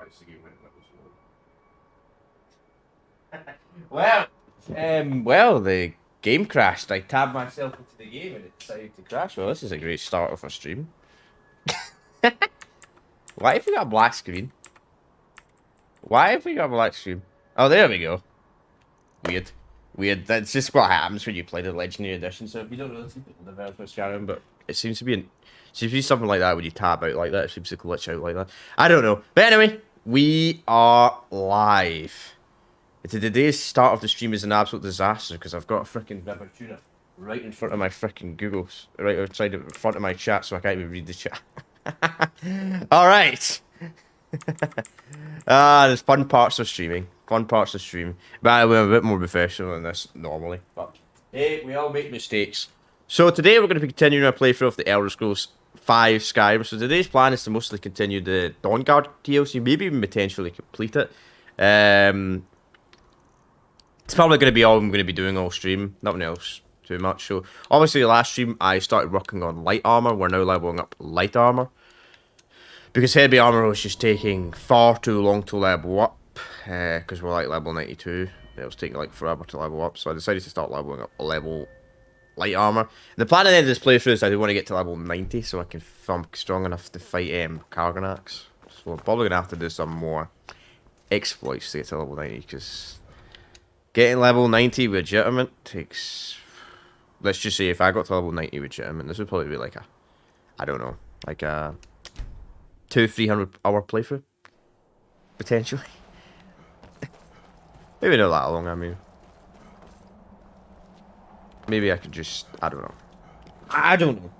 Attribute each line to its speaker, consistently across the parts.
Speaker 1: Christ, the game went well, well, the game crashed. I tabbed myself into the game and it decided to crash. Well, this is a great start of a stream. Why have we got a black screen? Why have we got a black screen? Oh, there we go. Weird. Weird. That's just what happens when you play the Legendary Edition. So if you don't really see people develop with Skyrim, but it seems to be something like that when you tab out like that. It seems to glitch out like that. I don't know. But anyway, we are live. Today's start of the stream is an absolute disaster because I've got a freaking river tuna right in front of my freaking Googles, right outside in front of my chat, so I can't even read the chat. All right. There's fun parts of streaming. Fun parts of stream. But we're a bit more professional than this normally. But hey, we all make mistakes. So today we're going to be continuing our playthrough of the Elder Scrolls 5 Skyrim. So today's plan is to mostly continue the Dawnguard DLC, maybe even potentially complete it. It's probably going to be all I'm going to be doing all stream. Nothing else too much. So obviously the last stream I started working on light armor. We're now leveling up light armor. Because heavy armor was just taking far too long to level up. Because we're like level 92. It was taking like forever to level up. So I decided to start leveling up level light armor. And the plan at the end of this playthrough is I do want to get to level 90 so I can I'm strong enough to fight Karganax. So we're probably going to have to do some more exploits to get to level 90 because getting level 90 legitimate takes... Let's just say if I got to level 90 legitimate, this would probably be like a... I don't know. Like a 200-300 hour playthrough. Potentially. Maybe not that long, I mean. Maybe I could just... I don't know. I don't know.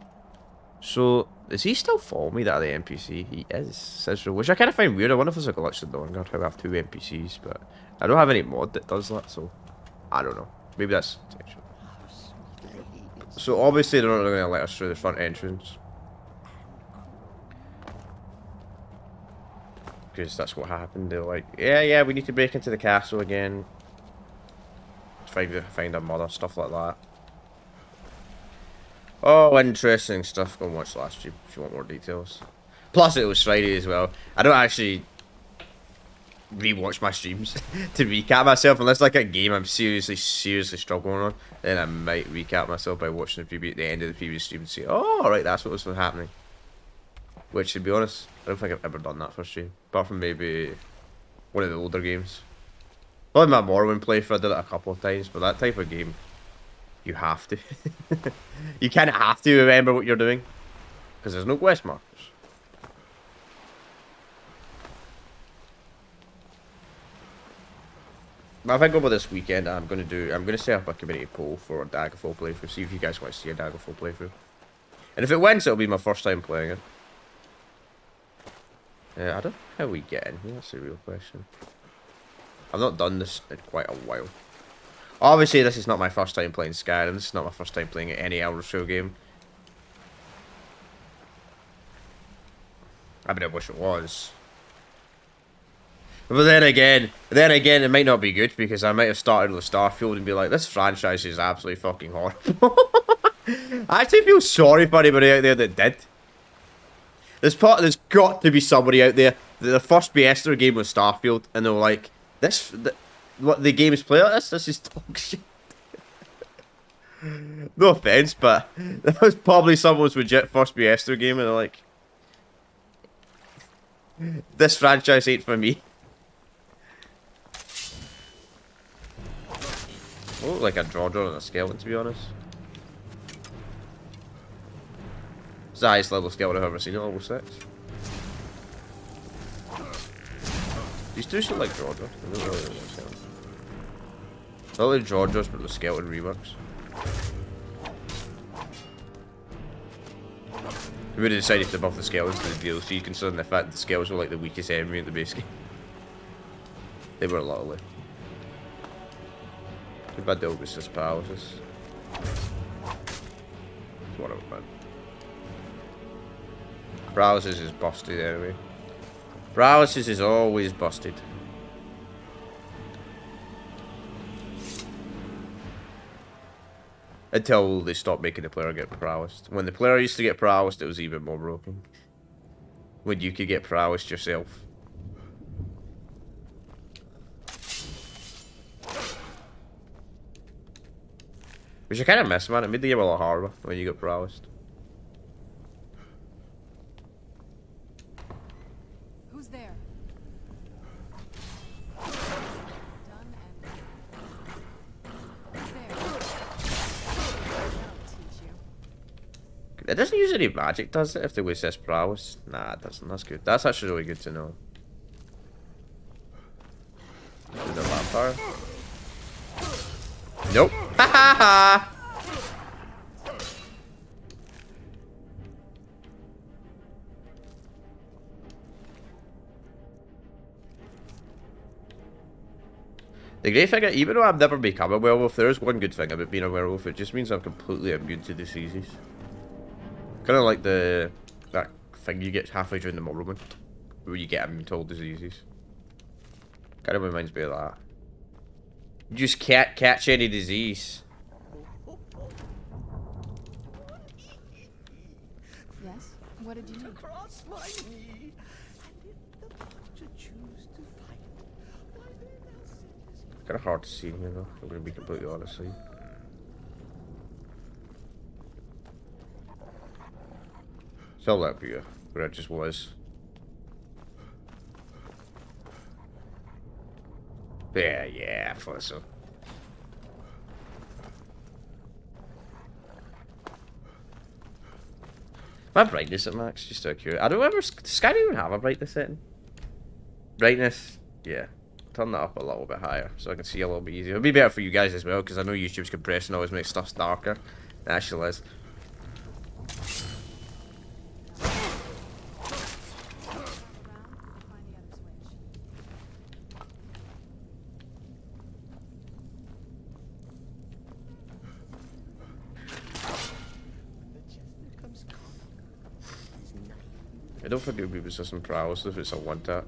Speaker 1: So, is he still following me, that other NPC? He is. Says so. Which I kind of find weird. I wonder if there's a glitch in Dawnguard how I have two NPCs, but I don't have any mod that does that, so I don't know. Maybe that's potential. So obviously they're not going to let us through the front entrance. Because that's what happened. They're like, yeah, we need to break into the castle again. Find a mother, stuff like that. Oh, interesting stuff. Go and watch the last stream if you want more details. Plus, it was Friday as well. I don't actually rewatch my streams to recap myself unless like a game I'm seriously struggling on. Then I might recap myself by watching the the end of the previous stream and say, oh, alright, that's what was happening. Which, to be honest, I don't think I've ever done that for a stream. Apart from maybe one of the older games. Probably my Morrowind playthrough, I did it a couple of times, but that type of game, you have to. You kind of have to remember what you're doing. Because there's no quest markers. But I think over this weekend, I'm gonna set up a community poll for a Daggerfall playthrough. See if you guys want to see a Daggerfall playthrough. And if it wins, it'll be my first time playing it. I don't know how we get in here. That's a real question. I've not done this in quite a while. Obviously, this is not my first time playing Skyrim. This is not my first time playing any Elder Scrolls game. I mean, I wish it was. But then again, it might not be good because I might have started with Starfield and be like, this franchise is absolutely fucking horrible. I actually feel sorry for anybody out there that did. There's got to be somebody out there that the first Bethesda game was Starfield and they were like, what the games play like this is dog shit. No offense, but that was probably someone's legit first Bethesda game and they're like, this franchise ain't for me. Oh, like a draw and a skeleton, to be honest. It's the highest level skeleton I've ever seen at level 6. These two should like draw. I don't really like skeleton. Not like draw but the skeleton reworks. We would have decided to buff the skeletons to the DLC, considering the fact that the skeletons were like the weakest enemy in the base game. They were lovely. Too bad the was just paralysis. Whatever, man. Paralysis is busted anyway. Paralysis is always busted. Until they stop making the player get paralyzed. When the player used to get paralyzed, it was even more broken. When you could get paralyzed yourself. Which I kind of miss, man. It made the game a lot harder when you got prowess.
Speaker 2: Who's there? Done and who's there? That'll teach you.
Speaker 1: It doesn't use any magic, does it? If there was this prowess, nah, it doesn't. That's good. That's actually really good to know. The vampire. Nope. Ha ha ha. The great thing, even though I've never become a werewolf, there is one good thing about being a werewolf. It just means I'm completely immune to diseases. Kind of like that thing you get halfway during the Morrowind, where you get immune to all diseases. Kind of reminds me of that. You just can't catch any disease.
Speaker 2: Yes? What did you need?
Speaker 3: Cross my knee, and if the vulture choose to fight, why then they'll send us.
Speaker 1: It's kind of hard to see here, though. I'm going to be completely honest with you. So that be where it just was. Yeah, I thought so. My brightness at max, just out of curiosity. I don't remember. Does Skyrim even have a brightness setting? Brightness, yeah. Turn that up a little bit higher so I can see a little bit easier. It'll be better for you guys as well because I know YouTube's compression always makes stuff darker than it actually is. I don't think it would be resistant prowess if it's a one tap.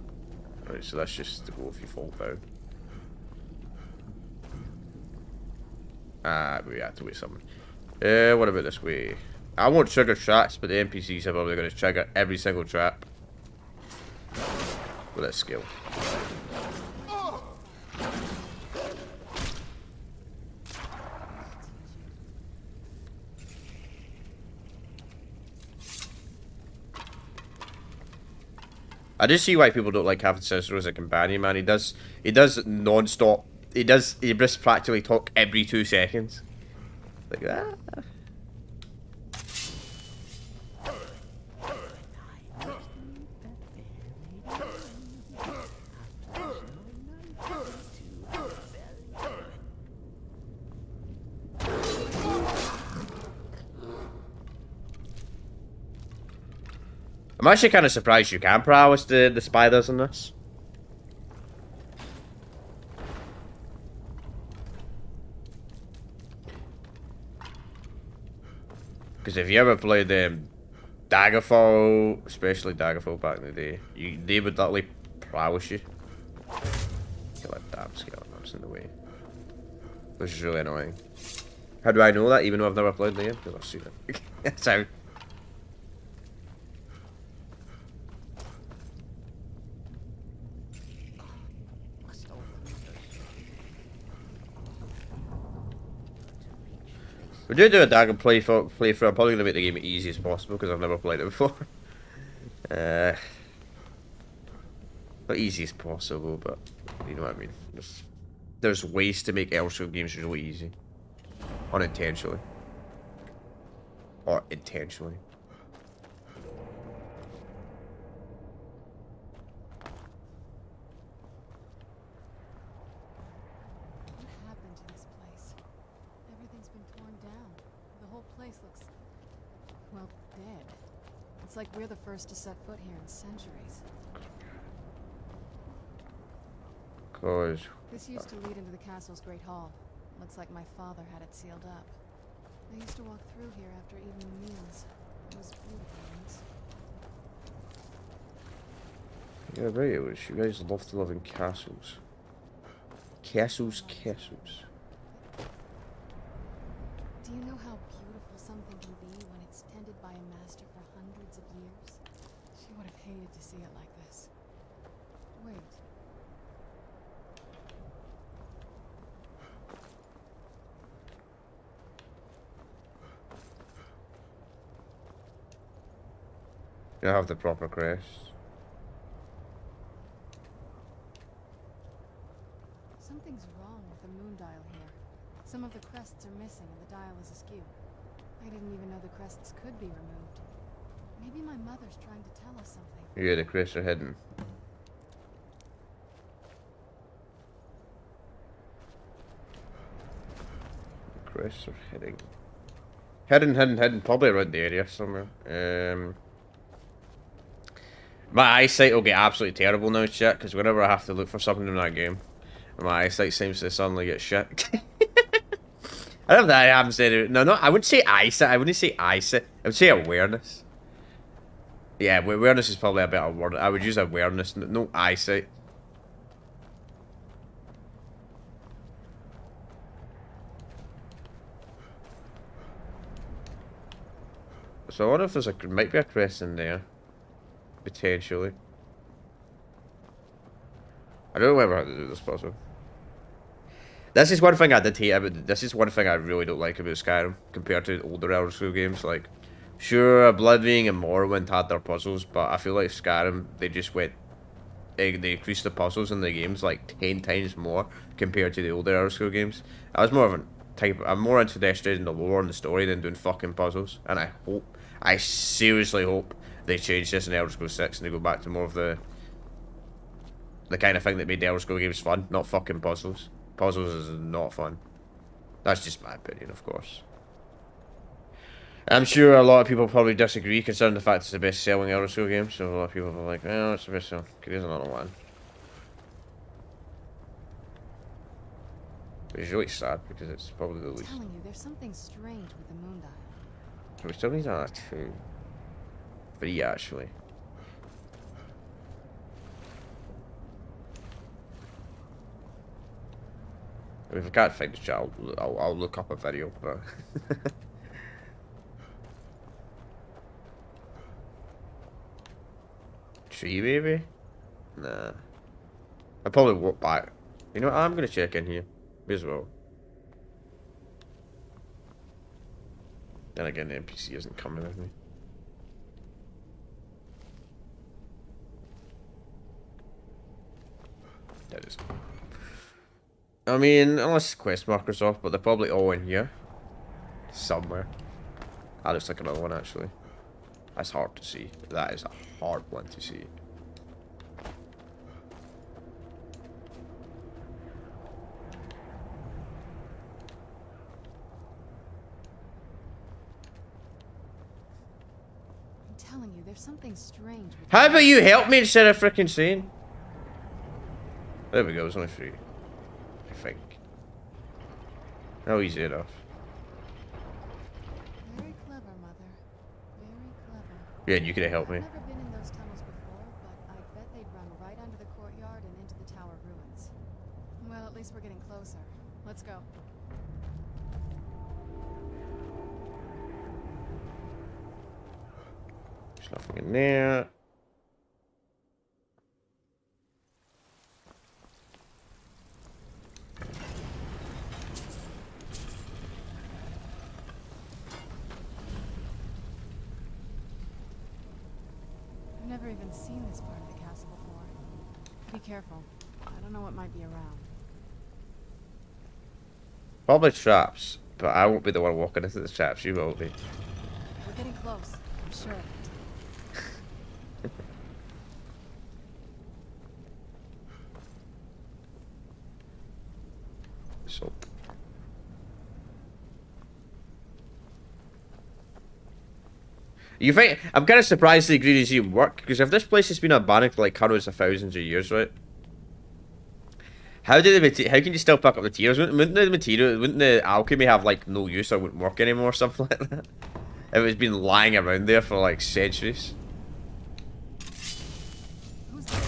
Speaker 1: Right, so that's just to go if you fall down. Ah, we have to wait something. What about this way? I won't trigger traps, but the NPCs are probably going to trigger every single trap with that skill. I just see why people don't like having Cicero as a companion, man. He does non-stop. He just practically talk every 2 seconds. Like that. I'm actually kind of surprised you can prowess the spiders in this. Because if you ever played Daggerfall, especially Daggerfall back in the day, they would literally prowess you. Get that damn skeleton that's in the way. Which is really annoying. How do I know that even though I've never played the game? Because I've seen it. That's how. We do a dagger playthrough. I'm probably going to make the game as easy as possible because I've never played it before. Not easy as possible, but you know what I mean. There's ways to make Elseworld games really easy. Unintentionally. Or intentionally.
Speaker 2: Well, dead. It's like we're the first to set foot here in centuries.
Speaker 1: Cause
Speaker 2: This used to lead into the castle's great hall. Looks like my father had it sealed up. I used to walk through here after evening meals. It was beautiful once.
Speaker 1: yeah, right. It was. You guys love to live in castles. Castles.
Speaker 2: Do you know how beautiful something can be when it's tended by a master for hundreds of years? She would have hated to see it like this. Wait.
Speaker 1: You have the proper crest.
Speaker 2: Something's wrong with the moon dial here. Some of the crests are missing and the dial is askew. I didn't even know the crests could be removed. Maybe my mother's trying to tell us something.
Speaker 1: Yeah, the crests are hidden. The crests are hidden. Hidden. Probably around the area somewhere. My eyesight will get absolutely terrible now, shit, because whenever I have to look for something in that game, my eyesight seems to suddenly get shit. I don't know if that happens to no, I wouldn't say eyesight. I wouldn't say eyesight. I would say awareness. Yeah, awareness is probably a better word. I would use awareness, no eyesight. So I wonder if there's might be a crest in there. Potentially. I don't know how to do this puzzle. This is one thing I did hate about. This is one thing I really don't like about Skyrim compared to older Elder Scrolls games. Like, sure, Oblivion and Morrowind had their puzzles, but I feel like Skyrim they just went. They increased the puzzles in the games like 10 times more compared to the older Elder Scrolls games. I was more of a type. I'm more interested in the lore and the story than doing fucking puzzles. And I seriously hope they change this in Elder Scrolls 6 and they go back to more of the kind of thing that made the Elder Scrolls games fun, not fucking puzzles. Puzzles is not fun. That's just my opinion, of course. I'm sure a lot of people probably disagree considering the fact it's the best selling Elder Scrolls game, so a lot of people are like, oh, it's the best selling. Okay, there's another one. But it's really sad because it's probably the least.
Speaker 2: I'm telling you, there's something strange with the moon dial.
Speaker 1: We still need another 2. 3 actually. If I can't find the child, I'll look up a video, but tree maybe? Nah. I'll probably walk back. You know what? I'm gonna check in here as well. Then again, the NPC isn't coming with me. That is. I mean, unless quest markers off, but they're probably all in here. Somewhere. That looks like another one, actually. That's hard to see. That is a hard one to see.
Speaker 2: I'm telling you, there's something strange with
Speaker 1: How about you help me instead of freaking saying? There we go, it's only 3. I think. Oh, easy enough.
Speaker 2: Very clever, Mother. Very clever.
Speaker 1: Yeah, you could have helped me.
Speaker 2: I've never been in those tunnels before, but I bet they'd run right under the courtyard and into the tower ruins. Well, at least we're getting closer. Let's go.
Speaker 1: There's nothing in there.
Speaker 2: I've never even seen this part of the castle before. Be careful. I don't know what might be around.
Speaker 1: Probably traps, but I won't be the one walking into the traps, you will be.
Speaker 2: We're getting close. I'm sure of it.
Speaker 1: So. You think I'm kind of surprised the ingredients even work, because if this place has been abandoned for like hundreds of thousands of years, right? How can you still pick up the materials? Wouldn't the alchemy have like no use or wouldn't work anymore or something like that? If it's been lying around there for like centuries.
Speaker 2: Who's there?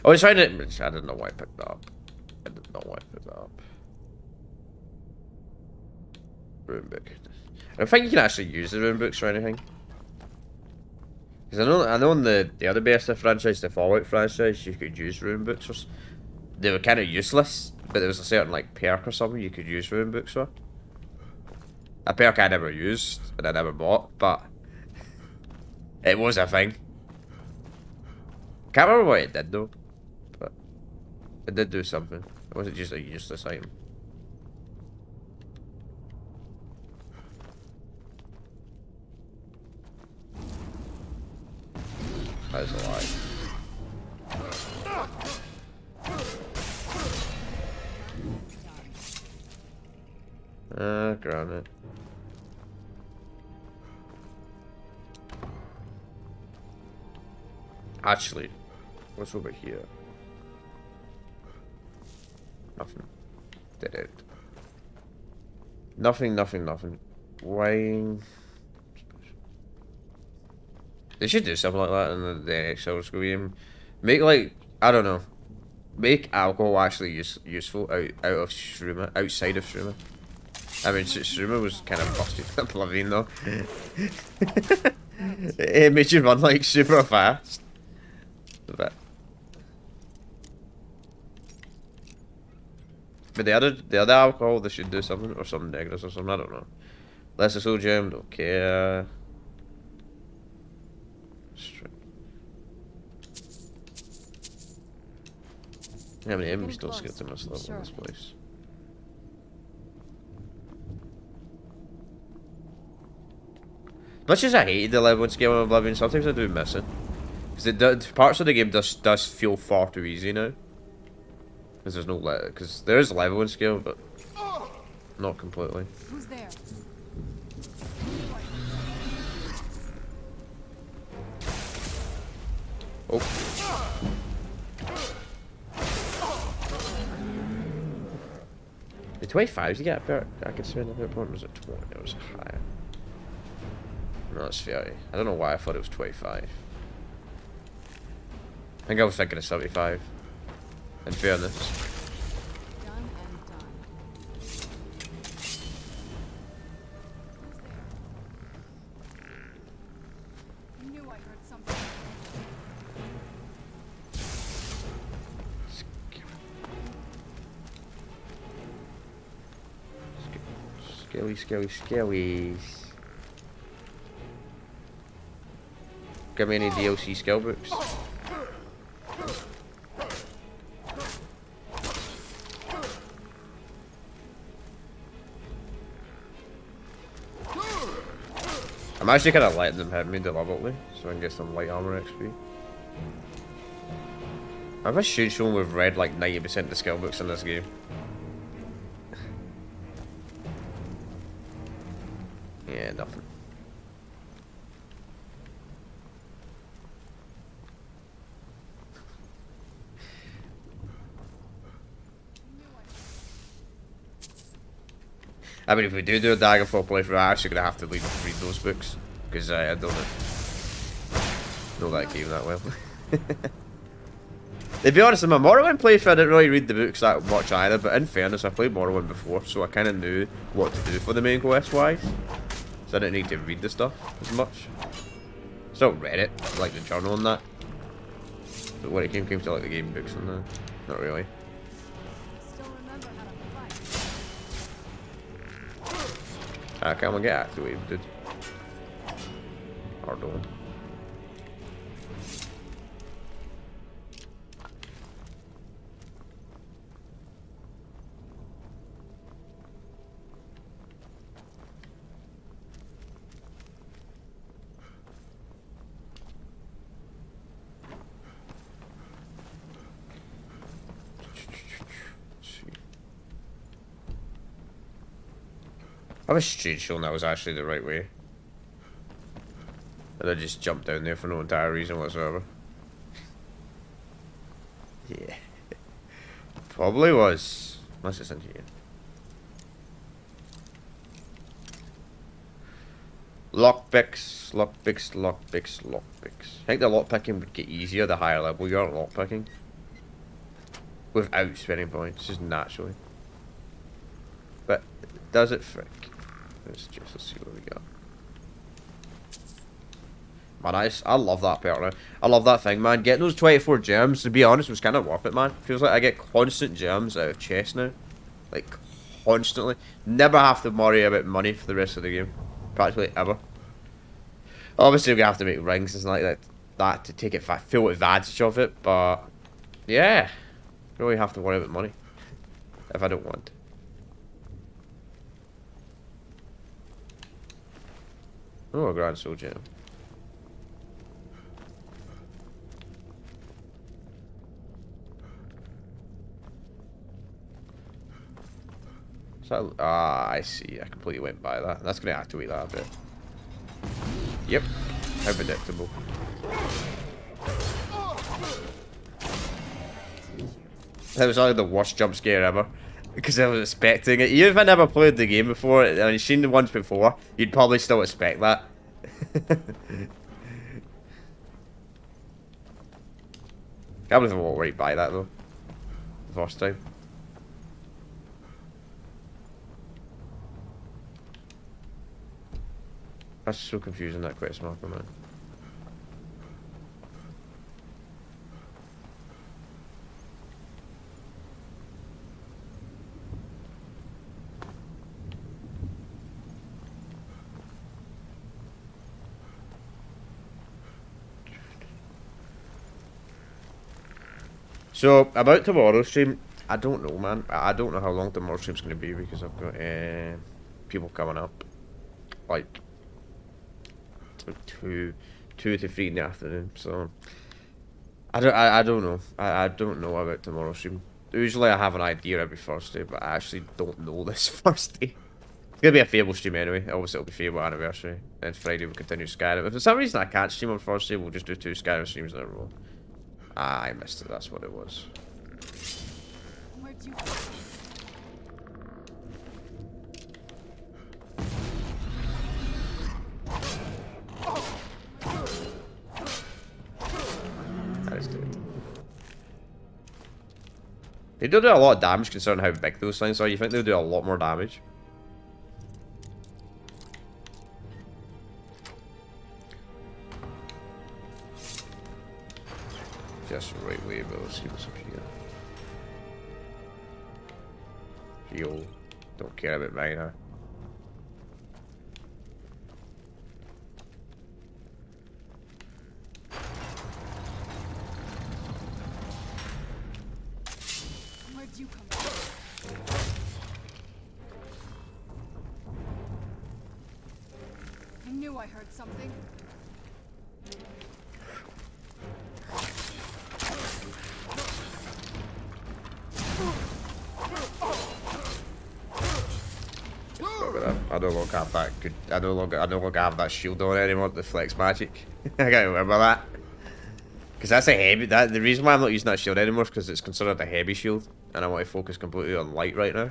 Speaker 1: I was trying to. I didn't know why I picked that up. I didn't know why I picked that up. Rune book. I don't think you can actually use the rune books or anything. Because I know in the other Bethesda franchise, the Fallout franchise, you could use rune books. They were kind of useless, but there was a certain like perk or something you could use rune books for. A perk I never used and I never bought, but it was a thing. Can't remember what it did though, but it did do something. It wasn't just a useless item. That is a lie. Granted. Actually, what's over here? Nothing. Dead end. Nothing. Why? They should do something like that in the next Elder Scrolls game. Make like, I don't know, make alcohol actually useful outside of Shroomer. I mean, Shroomer was kind of busted at Oblivion though. It made you run like super fast. But the other alcohol, they should do something, or something dangerous or something, I don't know. Lesser soul gem, don't care. How many enemies don't skip to this level in this place? Much as I hated the level scale in Oblivion, sometimes I do miss it. Because parts of the game does feel far too easy now. Because there's no because there is leveling scale, but not completely.
Speaker 2: Who's there?
Speaker 1: Oh. The 25s you get a bit. I could spend a bit more. Was it 20? It was higher. No, it's 30. I don't know why I thought it was 25. I think I was thinking of 75. In fairness.
Speaker 2: Done and done. I knew I heard something.
Speaker 1: Skellies. Give me any DLC skill books. I'm actually kind of letting them hit me deliberately, so I can get some light armor XP. I have a shoot shown we've read like 90% of the skill books in this game. Yeah, nothing. I mean, if we do a Daggerfall playthrough, I'm actually going to have to read those books. Because I don't know that game that well. To be honest, in my Morrowind playthrough, I didn't really read the books that much either. But in fairness, I played Morrowind before, so I kind of knew what to do for the main quest-wise. So I didn't need to read the stuff as much. Still read it, like the journal and that. But when it came to like the game books and that, not really.
Speaker 2: Still remember how to fight.
Speaker 1: I can't get activated, dude. Hard on. I have a strange feeling that was actually the right way. And I just jumped down there for no entire reason whatsoever. Yeah. Probably was. Unless it's in here. Lockpicks. I think the lockpicking would get easier the higher level you are at lockpicking. without spending points, just naturally. But does it frick? Let's see what we got. Man, I love that part now. I love that thing, man. Getting those 24 gems, to be honest, was kind of worth it, man. Feels like I get constant gems out of chests now. Like, constantly. Never have to worry about money for the rest of the game. Practically ever. Obviously, we have to make rings and something like that to take it full advantage of it, but yeah. Don't really have to worry about money. If I don't want. Oh, a grand soul gem. So, I see. I completely went by that. That's going to activate that a bit. Yep. How predictable. That was like the worst jump scare ever. Because I was expecting it. Even if I never played the game before, and you've seen the ones before, you'd probably still expect that. Can't believe I walked right by that though. The first time. That's so confusing, that quest marker, man. So, about tomorrow's stream, I don't know, man. I don't know how long tomorrow's stream's going to be because I've got people coming up. Like, 2 to 3 in the afternoon, so I don't know. I don't know about tomorrow's stream. Usually I have an idea every Thursday, but I actually don't know this Thursday. It's gonna be a Fable stream anyway. Obviously it'll be Fable anniversary. Then Friday we'll continue Skyrim. If for some reason I can't stream on Thursday, we'll just do 2 Skyrim streams in a row. Ah, I missed it, that's what it was.
Speaker 2: Where'd you
Speaker 1: Let's do it. They do a lot of damage considering how big those things are. You think they'll do a lot more damage? Just right way, but let's see what's up here. Heal. Don't care about mine, huh?
Speaker 2: Where'd you come from? I knew I heard something.
Speaker 1: I no longer have that good. I no longer have that shield on anymore. The flex magic. I gotta remember that. Because that's a heavy. The reason why I'm not using that shield anymore is because it's considered a heavy shield, and I want to focus completely on light right now.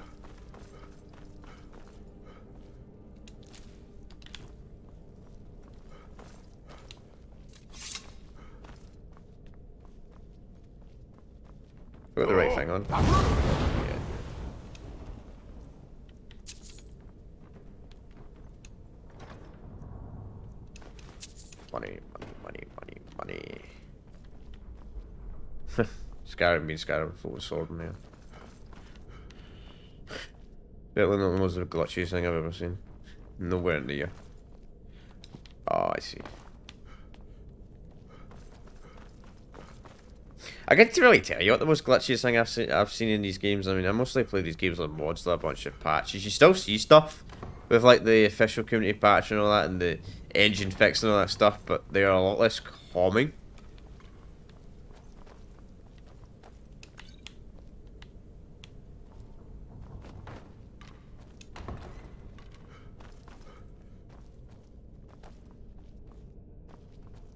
Speaker 1: Got the right thing on. Yeah. Money. Skyrim being Skyrim full with sword in there. Certainly not the most glitchiest thing I've ever seen. Nowhere near. Oh, I see. I can't really tell you what the most glitchiest thing I've seen in these games. I mean, I mostly play these games on mods, that a bunch of patches. You still see stuff with like the official community patch and all that, and the engine fix and all that stuff, but they are a lot less calming.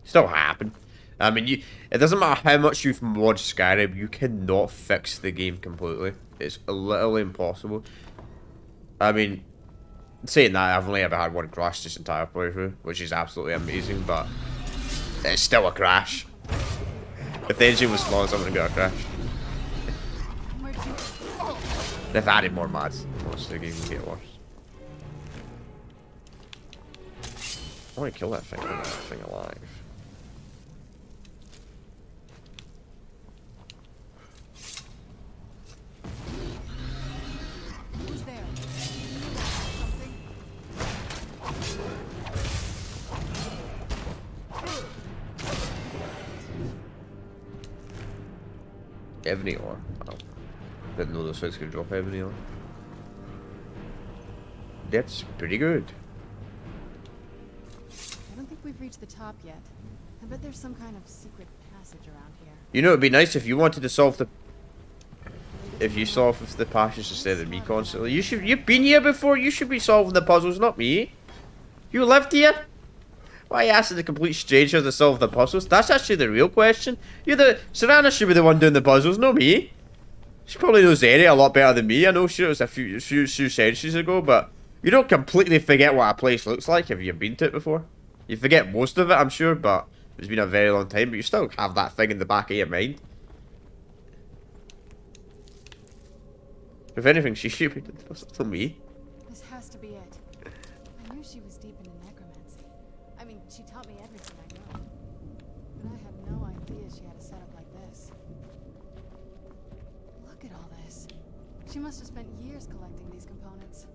Speaker 1: Still happen. I mean, it doesn't matter how much you've mod Skyrim, you cannot fix the game completely. It's literally impossible. I mean, saying that, I've only ever had one crash this entire playthrough, which is absolutely amazing, but it's still a crash. If the engine was flawless, I wouldn't get a crash. They've added more mods. Most of the game can get worse. I want to kill that thing. I want that thing alive.
Speaker 2: Who's there? Something?
Speaker 1: Ebony ore. Oh. Didn't know those things could drop ebony ore. That's pretty good.
Speaker 2: I don't think we've reached the top yet. I bet there's some kind of secret passage around here.
Speaker 1: You know, it'd be nice if you wanted to solve the... If you solve the passage instead of me constantly. You've been here before, you should be solving the puzzles, not me. You lived here? Why are you asking a complete stranger to solve the puzzles? That's actually the real question. Serana should be the one doing the puzzles, not me. She probably knows the area a lot better than me. I know sure it was a few centuries ago, but you don't completely forget what a place looks like if you've been to it before. You forget most of it, I'm sure, but it's been a very long time, but you still have that thing in the back of your mind. If anything, she should be to me.
Speaker 2: This has to be it. I knew she was deep into necromancy. I mean, she taught me everything I know. But I had no idea she had a setup like this. Look at all this. She must have spent years collecting these components.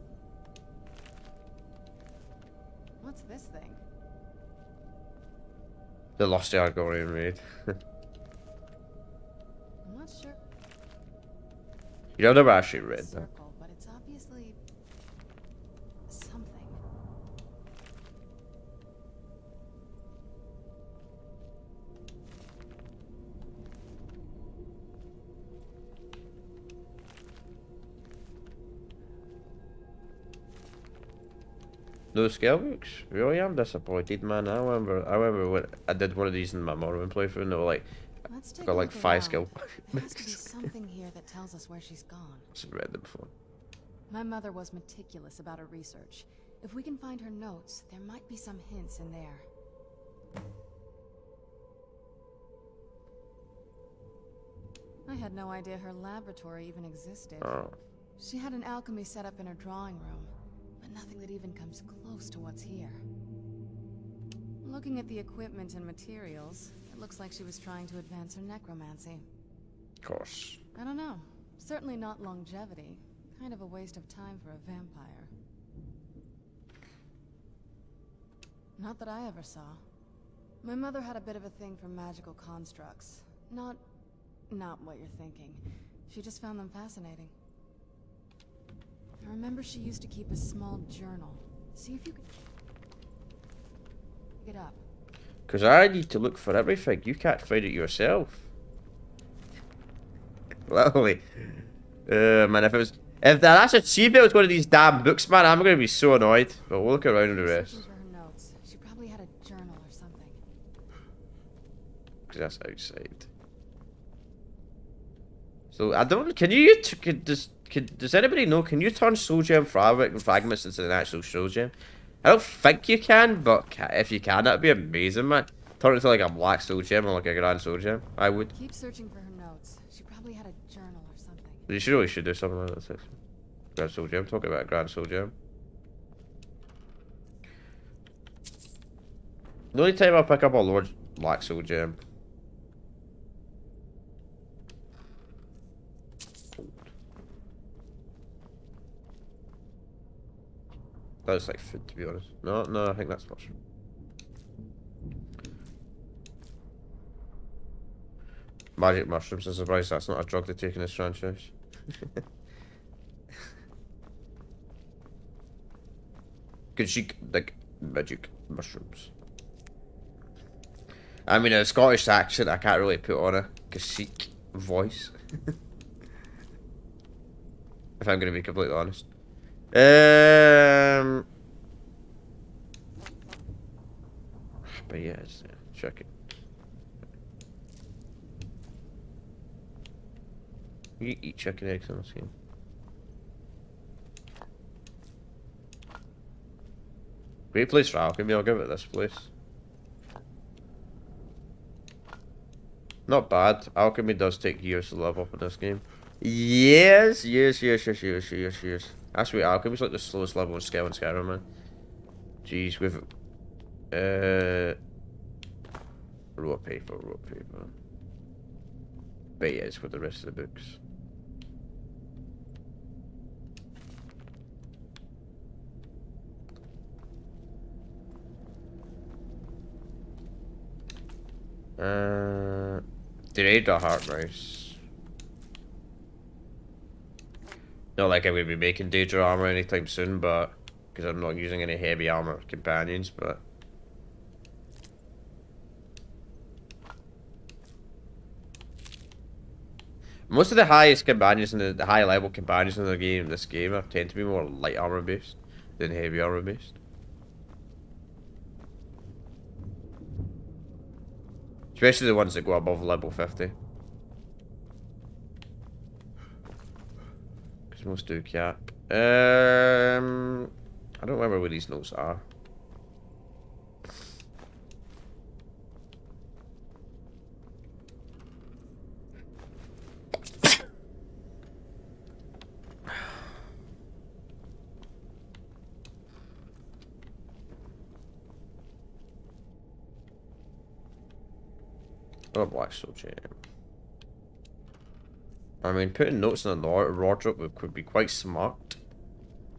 Speaker 2: What's this thing?
Speaker 1: The Lost Argorian raid.
Speaker 2: I'm not sure.
Speaker 1: You know, I've never actually read that.
Speaker 2: Circle, but it's obviously something.
Speaker 1: No scale books? Really? I'm disappointed, man. I remember when I did one of these in my Morrowind playthrough and they were like,
Speaker 2: Let's take
Speaker 1: got
Speaker 2: a
Speaker 1: like
Speaker 2: look
Speaker 1: 5
Speaker 2: around.
Speaker 1: skill
Speaker 2: There has to be something here that tells us where she's gone.
Speaker 1: I've read them before.
Speaker 2: My mother was meticulous about her research. If we can find her notes, there might be some hints in there. I had no idea her laboratory even existed.
Speaker 1: Oh.
Speaker 2: She had an alchemy set up in her drawing room, but nothing that even comes close to what's here. Looking at the equipment and materials, it looks like she was trying to advance her necromancy.
Speaker 1: Of course.
Speaker 2: I don't know. Certainly not longevity. Kind of a waste of time for a vampire. Not that I ever saw. My mother had a bit of a thing for magical constructs. Not what you're thinking. She just found them fascinating. I remember she used to keep a small journal. See if you can pick it up.
Speaker 1: Because I need to look for everything. You can't find it yourself. Literally. Man, if that's a achievement was one of these damn books, man, I'm gonna be so annoyed. But we'll look around at the rest.
Speaker 2: Searching for her notes. She probably had a journal or something.
Speaker 1: Because that's outside. So I don't. Can you? Does anybody know? Can you turn soul gem fragments into an actual soul gem? I don't think you can, but if you can, that'd be amazing, man. Turn it into like a black soul gem or like a grand soul gem. I would.
Speaker 2: Keep searching for her notes. She probably had a journal or something.
Speaker 1: You should do something like that. Grand soul gem. Talk about a grand soul gem. The only time I pick up a large black soul gem. That's like food, to be honest. No, I think that's mushroom. Magic mushrooms. I'm surprised that's not a drug they take in this franchise. Good like magic mushrooms. I mean, a Scottish accent I can't really put on a Kasich voice. If I'm going to be completely honest. But yeah, check it. You eat chicken eggs on this game. Great place for alchemy, I'll give it this place. Not bad. Alchemy does take years to level up in this game. Yes. That's sweet alchemy's like the slowest level in Skyrim, man. Jeez, with roll of paper. But yeah, it's with the rest of the books. Delayed the heart mouse. Not like I'm gonna be making Daedra armor anytime soon, but because I'm not using any heavy armor companions, but most of the highest companions and the high level companions in this game tend to be more light armor based than heavy armor based. Especially the ones that go above level 50. Because most do cap. I don't remember where these notes are. Oh, black soul gem. I mean, putting notes in a wardrobe could be quite smart.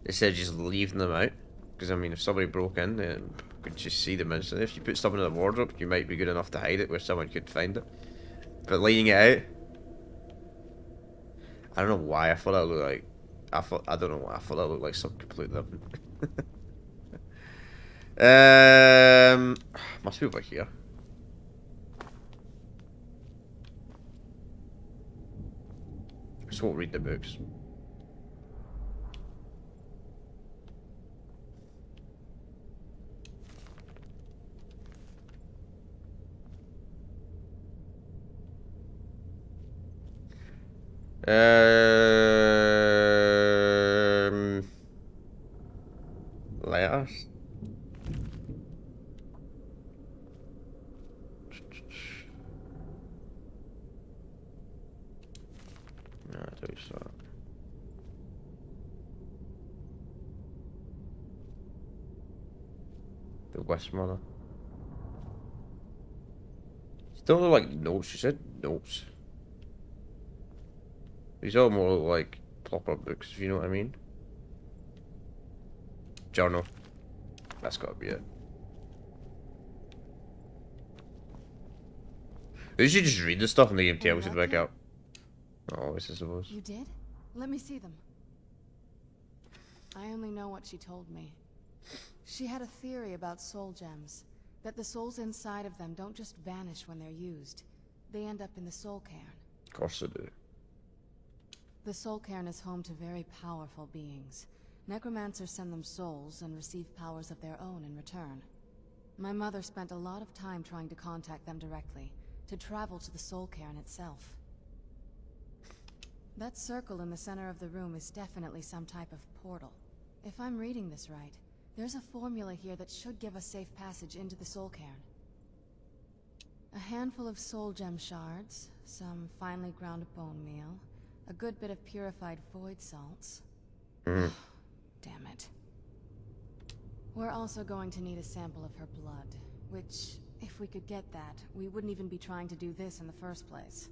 Speaker 1: Instead of just leaving them out. Because, I mean, if somebody broke in, then you could just see them instantly. If you put something in a wardrobe, you might be good enough to hide it where someone could find it. But laying it out... I don't know why I thought that looked like... I don't know why I thought that looked like something completely different. Must be over here. Just won't read the books. Letters. No, I do so. The Westmother. Still look like notes. She said notes. These all more like proper books, if you know what I mean. Journal. That's gotta be it. You should just read the stuff and the game tells you to back out. Oh, I suppose.
Speaker 2: You did? Let me see them. I only know what she told me. She had a theory about soul gems. That the souls inside of them don't just vanish when they're used. They end up in the soul cairn.
Speaker 1: Of course they do.
Speaker 2: The soul cairn is home to very powerful beings. Necromancers send them souls and receive powers of their own in return. My mother spent a lot of time trying to contact them directly, to travel to the soul cairn itself. That circle in the center of the room is definitely some type of portal. If I'm reading this right, there's a formula here that should give us safe passage into the soul cairn. A handful of soul gem shards, some finely ground bone meal, a good bit of purified void salts. Damn it. We're also going to need a sample of her blood, which, if we could get that, we wouldn't even be trying to do this in the first place.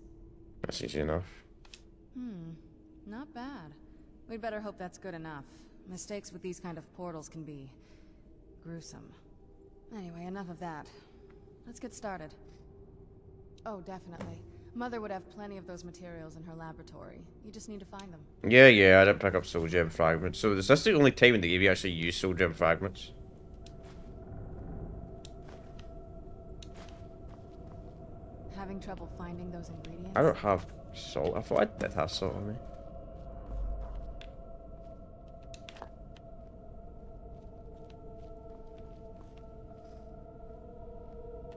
Speaker 1: That's easy enough.
Speaker 2: Not bad. We'd better hope that's good enough. Mistakes with these kind of portals can be gruesome. Anyway, enough of that. Let's get started. Oh, definitely. Mother would have plenty of those materials in her laboratory. You just need to find them.
Speaker 1: Yeah, I didn't pick up soul gem fragments. So is this the only time in the game you actually use soul gem fragments?
Speaker 2: Having trouble finding those ingredients?
Speaker 1: I don't have salt. I thought I did have salt on me.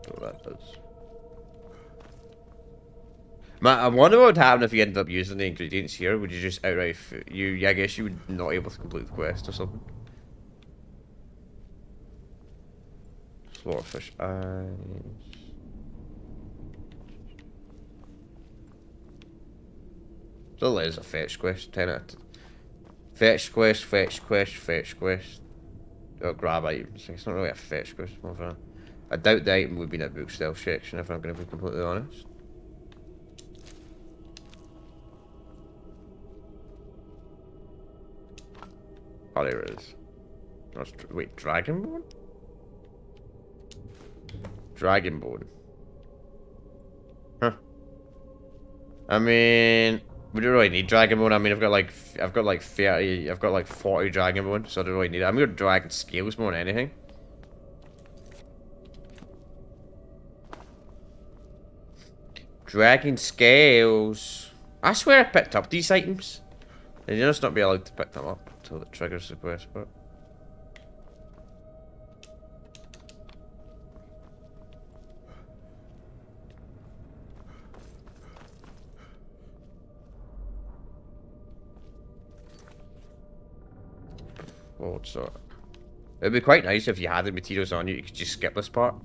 Speaker 1: Oh, that does. Man, I wonder what would happen if you ended up using the ingredients here. Would you just outright... I guess you would not able to complete the quest or something. Slaughterfish eyes. Still is a fetch quest. 10 out of 10. Fetch quest, fetch quest, fetch quest. Or grab items. It's not really a fetch quest. More of a, I doubt the item would be in a book stealth section if I'm going to be completely honest. Oh, there it is. Wait, Dragonborn? Dragonborn. Huh. I mean, we don't really need Dragonborn. I mean, I've got like 30, I've got like 40 Dragonborn, so I don't really need it. I'm gonna dragon scales more than anything. Dragon scales. I swear I picked up these items. And you'll just not be allowed to pick them up until it triggers the quest part. Oh, so it'd be quite nice if you had the materials on you. You could just skip this part.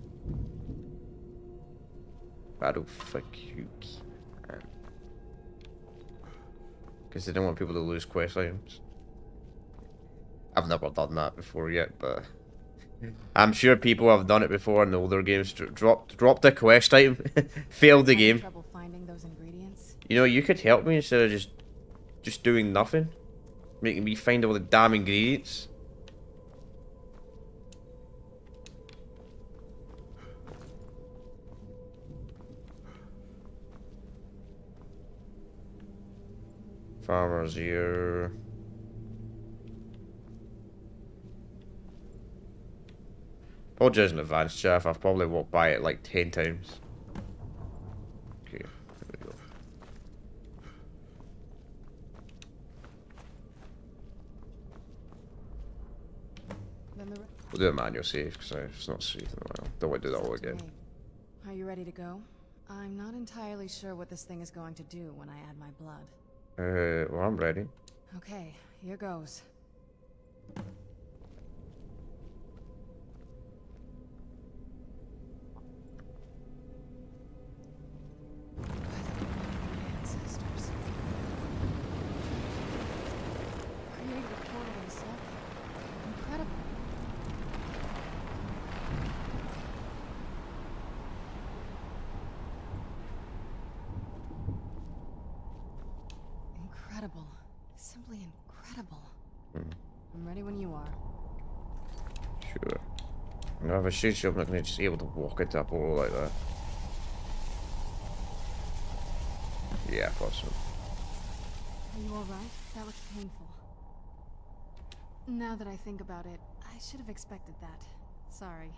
Speaker 1: But I don't think you can, because they don't want people to lose quest items. I've never done that before yet, but I'm sure people have done it before in the older games. Dropped a quest item, failed the game.
Speaker 2: Trouble finding those ingredients?
Speaker 1: You know, you could help me instead of just doing nothing. Making me find all the damn ingredients. Farmer's ear. Apologize in advance, Jeff. I've probably walked by it like 10 times. Okay, there we go. We'll do a manual save because it's not saved in a while. Don't want to do that all again.
Speaker 2: Are you ready to go? I'm not entirely sure what this thing is going to do when I add my blood.
Speaker 1: Well, I'm ready.
Speaker 2: Okay, here goes. Ancestors. Created a portal in Slough. Incredible. Incredible. Simply incredible. I'm ready when you are.
Speaker 1: Sure. No, if I shoot you, I'm not going to just be able to walk into a portal like that. Yeah, possible.
Speaker 2: Are you alright? That looks painful. Now that I think about it, I should have expected that. Sorry.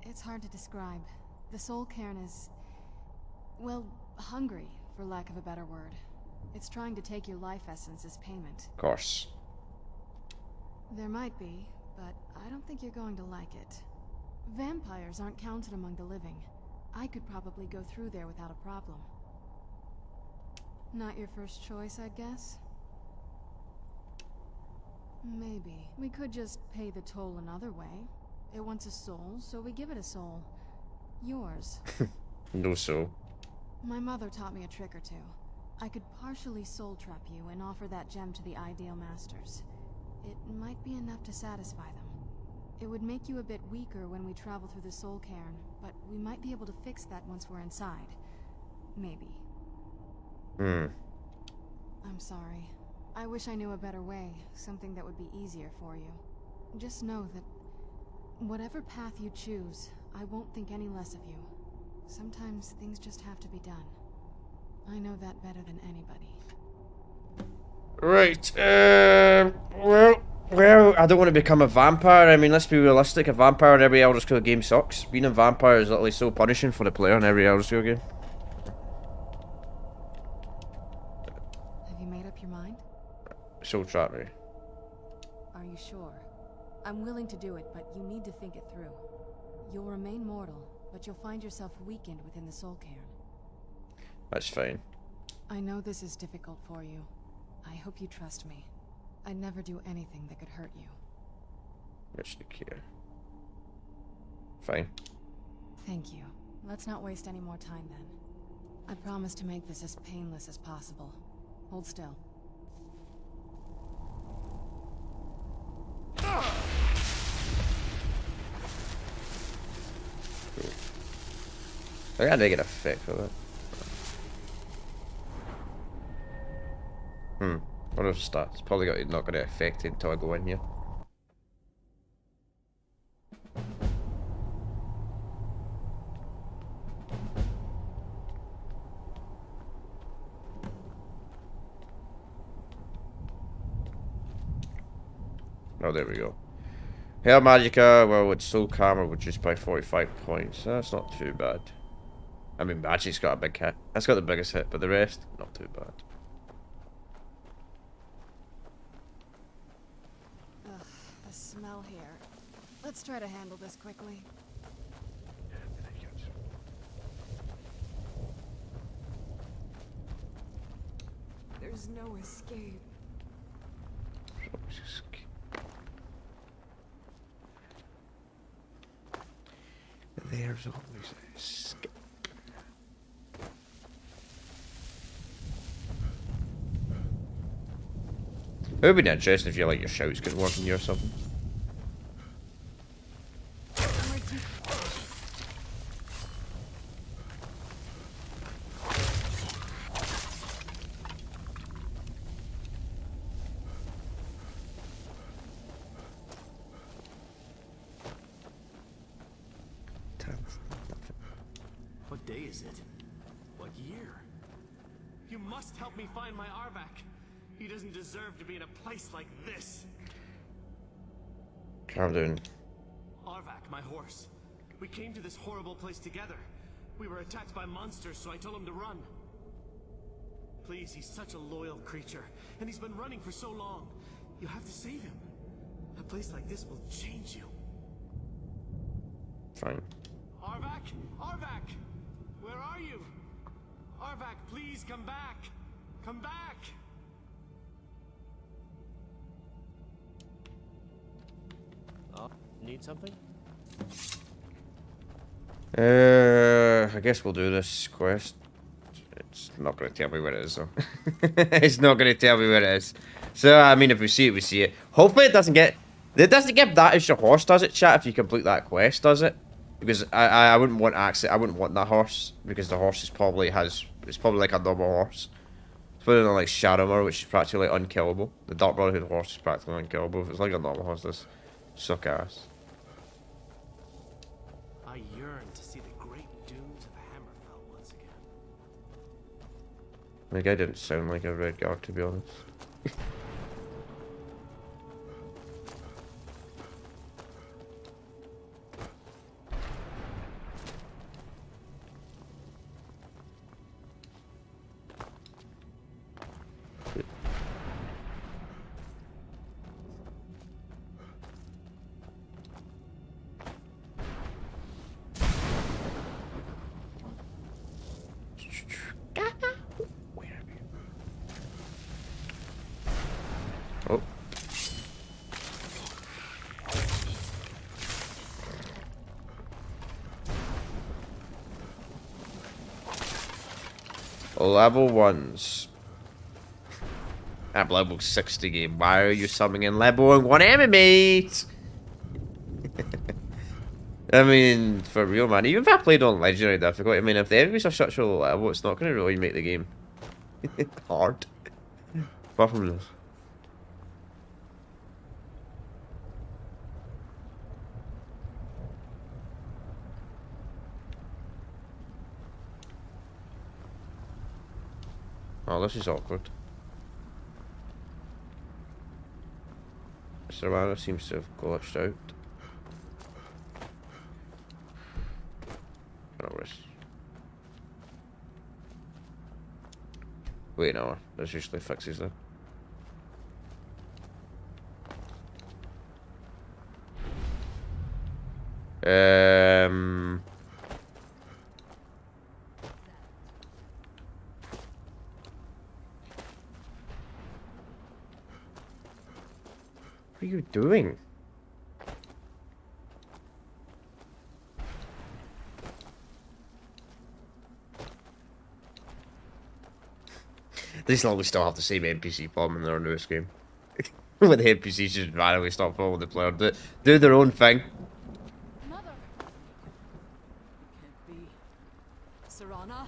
Speaker 2: It's hard to describe. The soul cairn is... well, hungry, for lack of a better word. It's trying to take your life essence as payment.
Speaker 1: Of course.
Speaker 2: There might be, but I don't think you're going to like it. Vampires aren't counted among the living. I could probably go through there without a problem. Not your first choice, I'd guess? Maybe. We could just pay the toll another way. It wants a soul, so we give it a soul. Yours.
Speaker 1: No soul.
Speaker 2: My mother taught me a trick or two. I could partially soul trap you and offer that gem to the ideal masters. It might be enough to satisfy them. It would make you a bit weaker when we travel through the soul cairn, but we might be able to fix that once we're inside. Maybe. I'm sorry. I wish I knew a better way, something that would be easier for you. Just know that whatever path you choose, I won't think any less of you. Sometimes things just have to be done. I know that better than anybody.
Speaker 1: Right, well, I don't want to become a vampire. I mean, let's be realistic. A vampire in every Elder Scrolls game sucks. Being a vampire is literally so punishing for the player in every Elder Scrolls game.
Speaker 2: Have you made up your mind?
Speaker 1: Soul trap me.
Speaker 2: Are you sure? I'm willing to do it, but you need to think it through. You'll remain mortal, but you'll find yourself weakened within the soul cairn.
Speaker 1: That's fine.
Speaker 2: I know this is difficult for you. I hope you trust me. I'd never do anything that could hurt you.
Speaker 1: Much to care. Fine.
Speaker 2: Thank you. Let's not waste any more time then. I promise to make this as painless as possible. Hold still.
Speaker 1: I gotta get a fix of it. What if it starts? Probably not gonna affect it until I go in here. Oh, there we go. Hail Magica, well, it's Soul Karma, which is by 45 points. That's not too bad. I mean, Magic's got a big hit. That's got the biggest hit, but the rest, not too bad.
Speaker 2: Ugh, the smell here. Let's try to handle this quickly. There's no escape.
Speaker 1: There's always a escape. It would be interesting if you like your shouts could work in you or something.
Speaker 3: What day is it? What year? You must help me find my Arvak. He doesn't deserve to be in a place like this.
Speaker 1: Calm down.
Speaker 3: Arvak, my horse. We came to this horrible place together. We were attacked by monsters, so I told him to run. Please, he's such a loyal creature, and he's been running for so long. You have to save him. A place like this will change you.
Speaker 1: Fine.
Speaker 3: Arvak! Arvak! Where are you? Arvak, please come back! Come back!
Speaker 4: Need something?
Speaker 1: I guess we'll do this quest. It's not going to tell me where it is, though. It's not going to tell me where it is. So, I mean, if we see it, we see it. Hopefully it doesn't get... It doesn't get that if your horse does it, chat, if you complete that quest, does it? Because I wouldn't want I wouldn't want that horse, because the horse is probably it's probably like a normal horse. It's probably not like Shadowmore, which is practically unkillable. The Dark Brotherhood horse is practically unkillable. If it's like a normal horse, this suck ass.
Speaker 3: I yearn to see the great dunes of Hammerfell once again.
Speaker 1: The guy didn't sound like a red guard, to be honest. Oh. Level 1s. At level 60 game. Why are you summoning level 1 enemies? I mean, for real, man. Even if I played on legendary difficulty, I mean, if the enemies are such a low level, it's not going to really make the game hard. Apart from this. Oh, this is awkward. Serrano seems to have glitched out. Wait, no, there's usually fixes there. What are you doing? They still have the same NPC form in their newest game. When the NPCs just randomly stop following the player. Do their own thing.
Speaker 2: Mother!
Speaker 4: Can't be. Serana?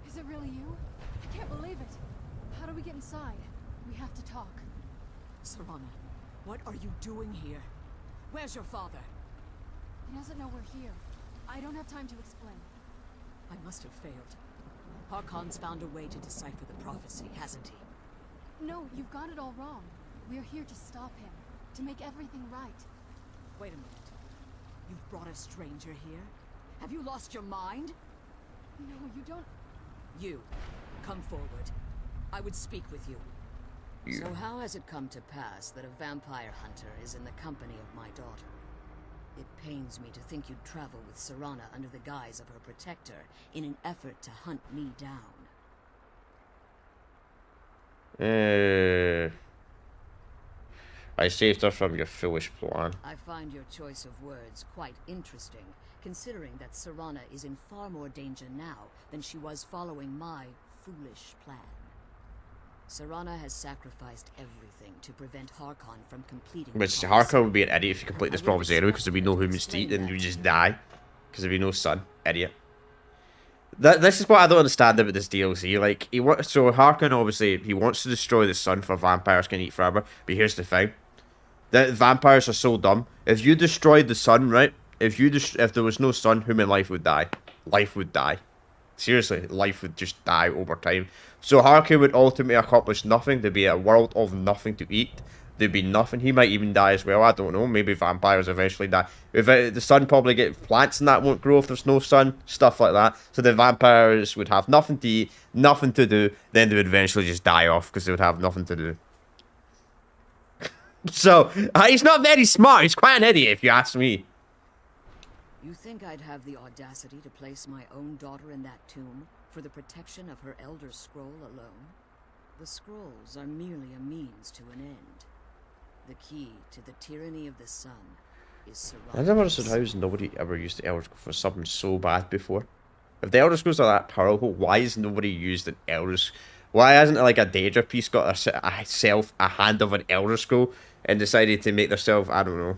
Speaker 2: Is it really you? I can't believe it. How do we get inside? We have to talk.
Speaker 4: Serana, what are you doing here? Where's your father?
Speaker 2: He doesn't know we're here. I don't have time to explain.
Speaker 4: I must have failed. Harkon's found a way to decipher the prophecy, hasn't he?
Speaker 2: No, you've got it all wrong. We're here to stop him. To make everything right.
Speaker 4: Wait a minute. You've brought a stranger here? Have you lost your mind?
Speaker 2: No, you don't...
Speaker 4: You, come forward. I would speak with you. So how has it come to pass that a vampire hunter is in the company of my daughter? It pains me to think you'd travel with Serana under the guise of her protector in an effort to hunt me down.
Speaker 1: I saved her from your foolish plan.
Speaker 4: I find your choice of words quite interesting, considering that Serana is in far more danger now than she was following my foolish plan. Serana has sacrificed everything to prevent Harkon from completing
Speaker 1: But
Speaker 4: the
Speaker 1: Harkon would be an idiot if you complete this prophecy anyway, because there'd be no humans to eat and you just die. Because there'd be no sun. Idiot. This is what I don't understand about this DLC. Like, so Harkon, obviously, he wants to destroy the sun for vampires can eat forever. But here's the thing. The vampires are so dumb. If you destroyed the sun, right? If there was no sun, human life would die. Life would die. Seriously, life would just die over time. So Harkon would ultimately accomplish nothing. There'd be a world of nothing to eat. There'd be nothing. He might even die as well. I don't know. Maybe vampires eventually die. If the sun probably get plants and that won't grow if there's no sun. Stuff like that. So the vampires would have nothing to eat, nothing to do. Then they would eventually just die off because they would have nothing to do. So, he's not very smart. He's quite an idiot if you ask me.
Speaker 4: You think I'd have the audacity to place my own daughter in that tomb for the protection of her Elder Scroll alone? The scrolls are merely a means to an end. The key to the tyranny of the sun is Serana.
Speaker 1: I never understood how nobody ever used the Elder Scroll for something so bad before. If the Elder Scrolls are that powerful, why has nobody used an Elder Scroll? Why hasn't like a Daedra piece got a hand of an Elder Scroll and decided to make themselves, I don't know,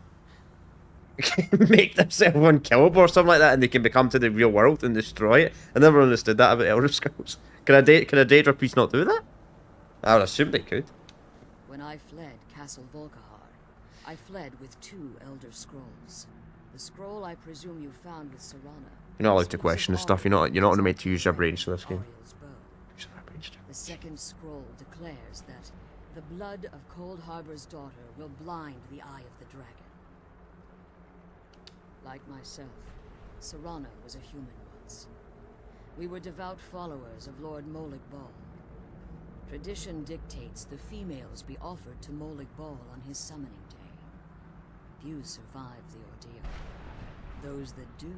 Speaker 1: make themselves unkillable or something like that, and they can become to the real world and destroy it? I never understood that about Elder Scrolls. Can a Daedra piece not do that? I would assume they could.
Speaker 4: When I fled Castle Volkihar, I fled with 2 Elder Scrolls. The scroll I presume you found with Serana.
Speaker 1: You're not allowed to question this stuff. You're not meant to use your brains for this game.
Speaker 4: Ariel's bow. The second scroll declares that the blood of Cold Harbor's daughter will blind the eye of the dragon. Like myself, Serana was a human once. We were devout followers of Lord Molig Bal. Tradition dictates the females be offered to Molig Bal on his summoning day. Few survive the ordeal. Those that do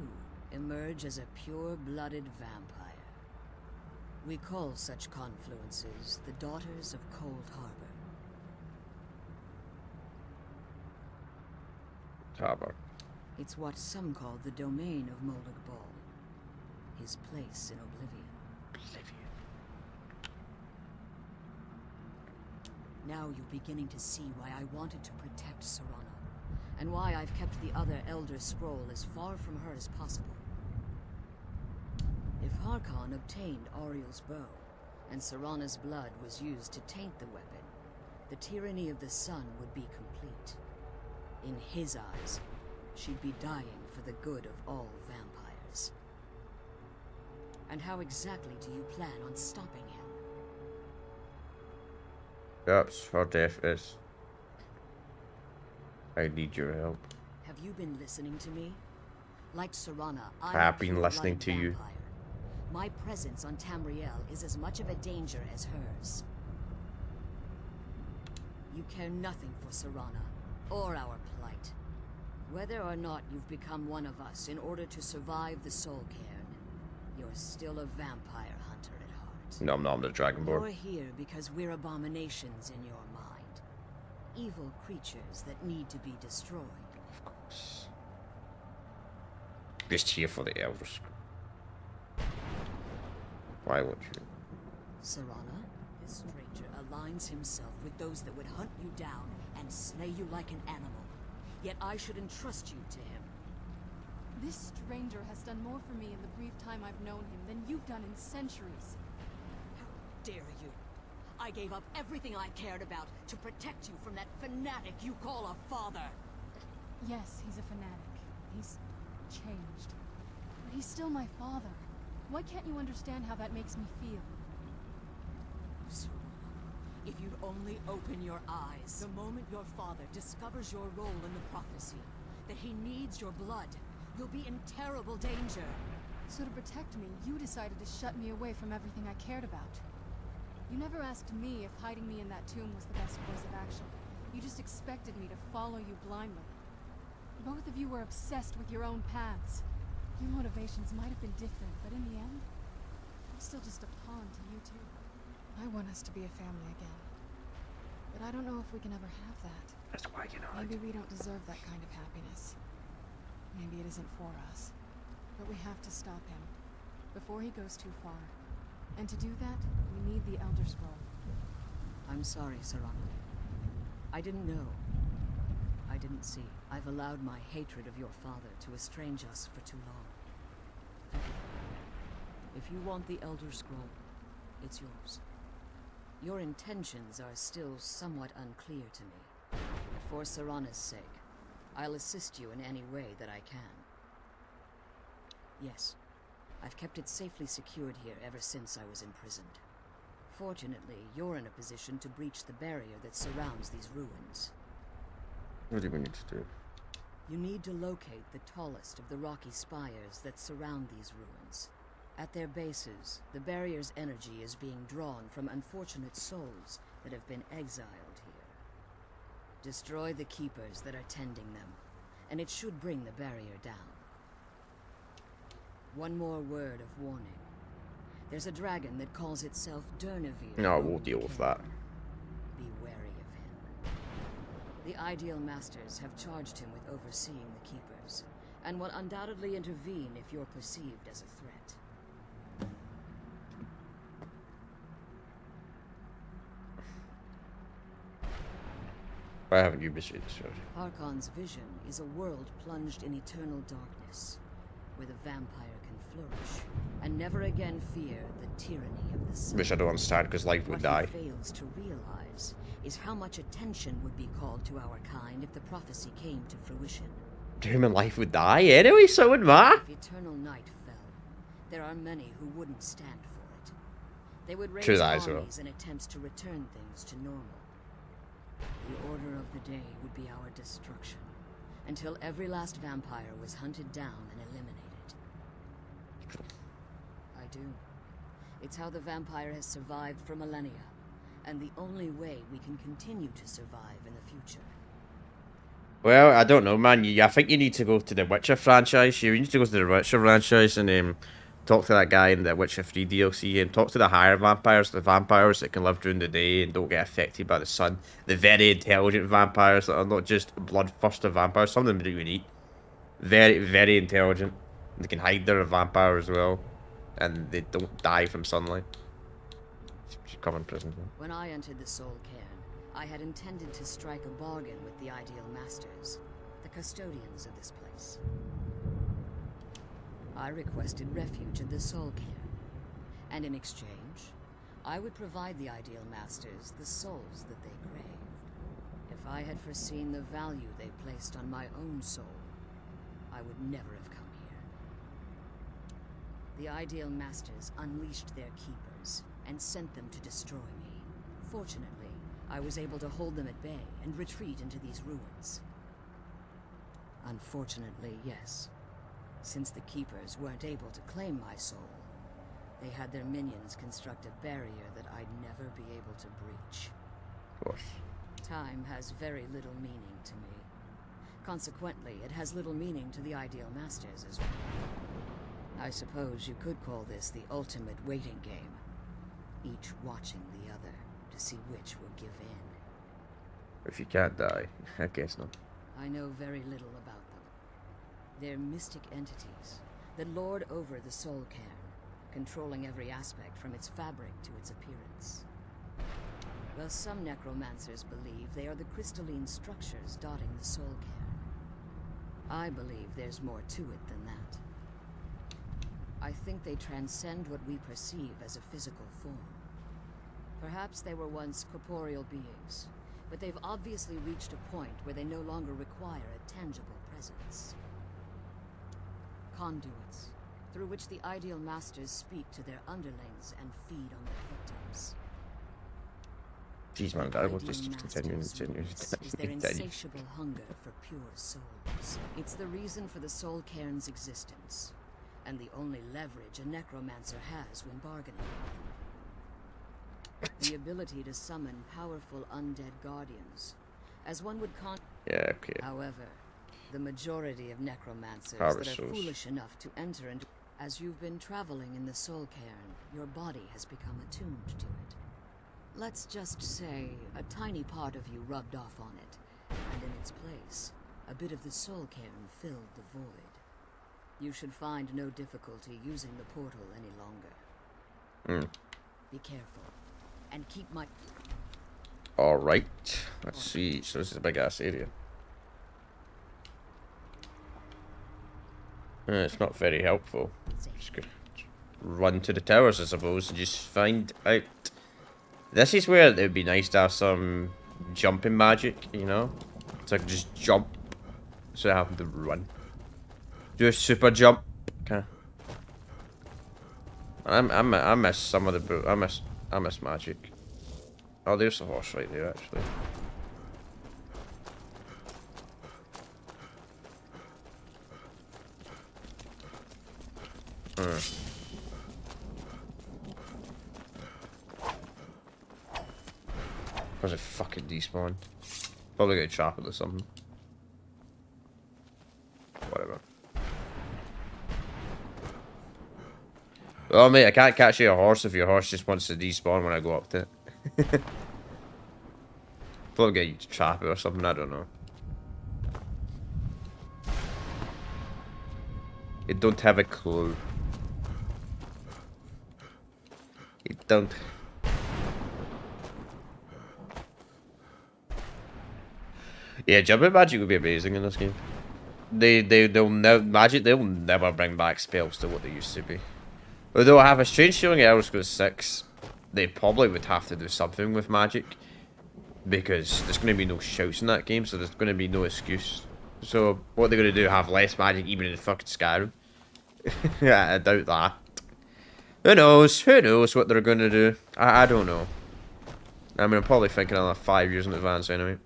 Speaker 4: emerge as a pure-blooded vampire. We call such confluences the Daughters of Cold Harbor.
Speaker 1: Harbor.
Speaker 4: It's what some call the domain of Molig Bal. His place in oblivion. Now you're beginning to see why I wanted to protect Serana, and why I've kept the other Elder Scroll as far from her as possible. If Harkon obtained Ariel's bow, and Serana's blood was used to taint the weapon, the tyranny of the sun would be complete. In his eyes, she'd be dying for the good of all vampires. And how exactly do you plan on stopping him?
Speaker 1: Yep, her death is. I need your help.
Speaker 4: Have you been listening to me? Like Serana,
Speaker 1: I have been listening to you.
Speaker 4: Vampire. My presence on Tamriel is as much of a danger as hers. You care nothing for Serana, or our plight. Whether or not you've become one of us in order to survive the Soul Cairn, you're still a vampire hunter at heart.
Speaker 1: No, I'm the Dragonborn.
Speaker 4: You're here because we're abominations in your mind. Evil creatures that need to be destroyed.
Speaker 1: Of course. Just here for the Elder Scroll. Why would you?
Speaker 4: Serana, this stranger aligns himself with those that would hunt you down and slay you like an animal. Yet I should entrust you to him.
Speaker 2: This stranger has done more for me in the brief time I've known him than you've done in centuries.
Speaker 4: How dare you? I gave up everything I cared about to protect you from that fanatic you call a father.
Speaker 2: Yes, he's a fanatic. He's changed. But he's still my father. Why can't you understand how that makes me feel?
Speaker 4: If you'd only open your eyes, the moment your father discovers your role in the prophecy, that he needs your blood, you'll be in terrible danger.
Speaker 2: So to protect me, you decided to shut me away from everything I cared about. You never asked me if hiding me in that tomb was the best course of action. You just expected me to follow you blindly. Both of you were obsessed with your own paths. Your motivations might have been different, but in the end, I'm still just a pawn to you two. I want us to be a family again. But I don't know if we can ever have that.
Speaker 1: That's why you know.
Speaker 2: Maybe we don't deserve that kind of happiness. Maybe it isn't for us. But we have to stop him before he goes too far. And to do that, we need the Elder Scroll.
Speaker 4: I'm sorry, Serana. I didn't know. I didn't see. I've allowed my hatred of your father to estrange us for too long. If you want the Elder Scroll, it's yours. Your intentions are still somewhat unclear to me. But for Serana's sake, I'll assist you in any way that I can. Yes, I've kept it safely secured here ever since I was imprisoned. Fortunately, you're in a position to breach the barrier that surrounds these ruins.
Speaker 1: What do we need to do?
Speaker 4: You need to locate the tallest of the rocky spires that surround these ruins. At their bases, the barrier's energy is being drawn from unfortunate souls that have been exiled here. Destroy the keepers that are tending them, and it should bring the barrier down. One more word of warning. There's a dragon that calls itself Durnevere.
Speaker 1: No, we'll deal with that.
Speaker 4: Be wary of him. The Ideal Masters have charged him with overseeing the keepers, and will undoubtedly intervene if you're perceived as a threat.
Speaker 1: Why haven't you betrayed this road?
Speaker 4: Harkon's vision is a world plunged in eternal darkness, where the vampire can flourish, and never again fear the tyranny of the sun.
Speaker 1: Which I don't understand, because life would die.
Speaker 4: What he fails to realize is how much attention would be called to our kind if the prophecy came to fruition.
Speaker 1: Human life would die anyway, so it wouldn't matter.
Speaker 4: If eternal night fell, there are many who wouldn't stand for it. They would raise
Speaker 1: True that as well.
Speaker 4: armies in attempts to return things to normal. The order of the day would be our destruction, until every last vampire was hunted down and eliminated. I do. It's how the vampire has survived for millennia, and the only way we can continue to survive in the future.
Speaker 1: Well, I don't know, man. I think you need to go to the Witcher franchise. You need to go to the Witcher franchise and talk to that guy in the Witcher 3 DLC and talk to the higher vampires, the vampires that can live during the day and don't get affected by the sun. The very intelligent vampires that are not just bloodthirster vampires. Some of them do eat. Very, very intelligent. They can hide they're a vampire as well. And they don't die from sunlight. She's covered in prison.
Speaker 4: When I entered the Soul Cairn, I had intended to strike a bargain with the Ideal Masters, the custodians of this place. I requested refuge in the Soul Cairn, and in exchange, I would provide the Ideal Masters the souls that they craved. If I had foreseen the value they placed on my own soul, I would never have come here. The Ideal Masters unleashed their keepers and sent them to destroy me. Fortunately, I was able to hold them at bay and retreat into these ruins. Unfortunately, yes. Since the Keepers weren't able to claim my soul, they had their minions construct a barrier that I'd never be able to breach.
Speaker 1: Of course.
Speaker 4: Time has very little meaning to me. Consequently, it has little meaning to the Ideal Masters as well. I suppose you could call this the ultimate waiting game, each watching the other to see which will give in.
Speaker 1: If you can't die, I guess not.
Speaker 4: I know very little about them. They're mystic entities that lord over the Soul Cairn, controlling every aspect from its fabric to its appearance. Thus, some necromancers believe they are the crystalline structures dotting the soul cairn. I believe there's more to it than that. I think they transcend what we perceive as a physical form. Perhaps they were once corporeal beings, but they've obviously reached a point where they no longer require a tangible presence. Conduits, through which the ideal masters speak to their underlings and feed on their victims.
Speaker 1: Jeez, man, that was just continuing.
Speaker 4: Is their insatiable hunger for pure souls. It's the reason for the soul cairn's existence, and the only leverage a necromancer has when bargaining. The ability to summon powerful undead guardians, as one would
Speaker 1: Yeah, okay.
Speaker 4: However, the majority of necromancers
Speaker 1: Power
Speaker 4: that are
Speaker 1: source.
Speaker 4: foolish enough to enter into... As you've been traveling in the soul cairn, your body has become attuned to it. Let's just say a tiny part of you rubbed off on it, and in its place, a bit of the soul cairn filled the void. You should find no difficulty using the portal any longer. Be careful, and keep my...
Speaker 1: Alright. Let's see. So this is a big ass area. It's not very helpful. Just gonna run to the towers, I suppose, and just find out. This is where it would be nice to have some jumping magic, you know? So I can just jump. So I have to run. Do a super jump. Okay. I miss some of the I miss magic. Oh, there's a horse right there, actually. Where's it fucking despawn? Probably gonna trap it or something. Whatever. Oh mate, I can't catch your horse if your horse just wants to despawn when I go up to it. Probably get you to trap it or something, I don't know. You don't have a clue. You don't. Yeah, jumping magic would be amazing in this game. They'll never bring back spells to what they used to be. Although I have a strange feeling at Elder Scrolls 6, they probably would have to do something with magic. Because there's going to be no shouts in that game, so there's going to be no excuse. So, what they're going to do, have less magic even in fucking Skyrim? Yeah, I doubt that. Who knows? Who knows what they're going to do? I don't know. I mean, I'm probably thinking another 5 years in advance anyway.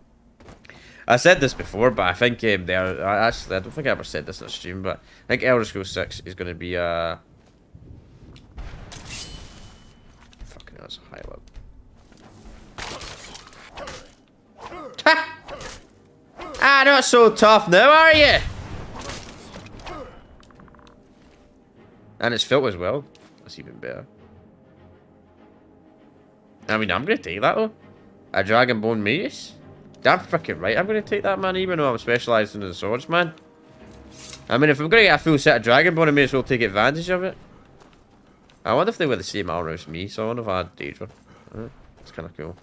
Speaker 1: I said this before, but I think actually, I don't think I ever said this in a stream, but I think Elder Scrolls 6 is going to be fucking hell, that's a high level. Ah, not so tough now, are you? And it's filled as well. That's even better. I mean, I'm gonna take that though. A Dragonbone Mace? Damn freaking right, I'm gonna take that, man, even though I'm specialised in the swords, man. I mean, if I'm gonna get a full set of Dragonbone, I may as well take advantage of it. I wonder if they were the same armor as me, so I wonder if I had Daedra. It's kind of cool.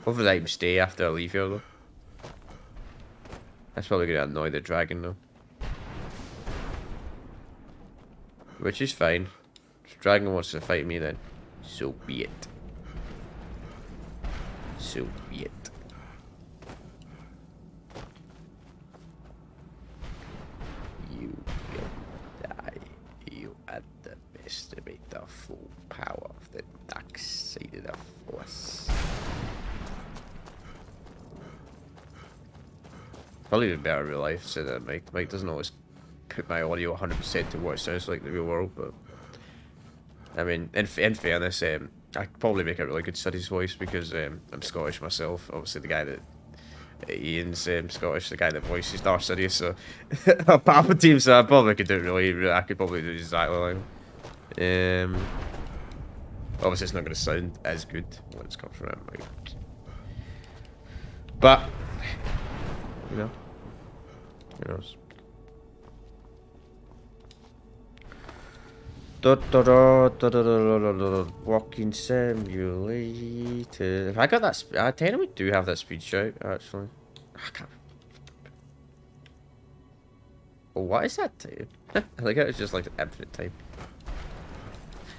Speaker 1: Hopefully I can stay after I leave here, though. That's probably gonna annoy the dragon, though. Which is fine. If the dragon wants to fight me, then so be it. So be it. You will die. You underestimate the full power of the dark side of the Force. Probably even better in real life, so that Mike doesn't always put my audio 100% to what it sounds like in the real world, but I mean, in fairness, I could probably make a really good Studies voice because I'm Scottish myself. Obviously, the guy that Ian's Scottish, the guy that voices Darth Sidious, so Palpatine, so I probably could do it really. I could probably do it exactly like him. Obviously, it's not going to sound as good when it's coming from him, like, but you know, who knows? Walking simulator. I got that. I technically do have that speed shout actually. I can't. Oh, what is that time? I think it was just like infinite time.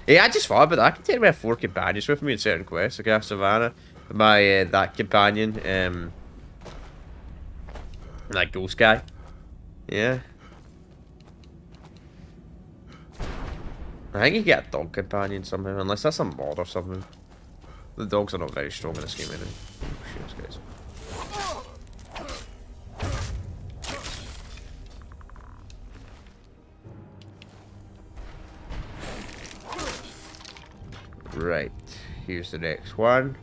Speaker 1: Yeah, I just thought about that. I can take my 4 companions with me in certain quests. Okay, I have Savannah, my that companion, that ghost guy. Yeah. I think you get a dog companion somehow, unless that's a mod or something. The dogs are not very strong in this game anyway. Oh, shit, guys. Right, here's the next one.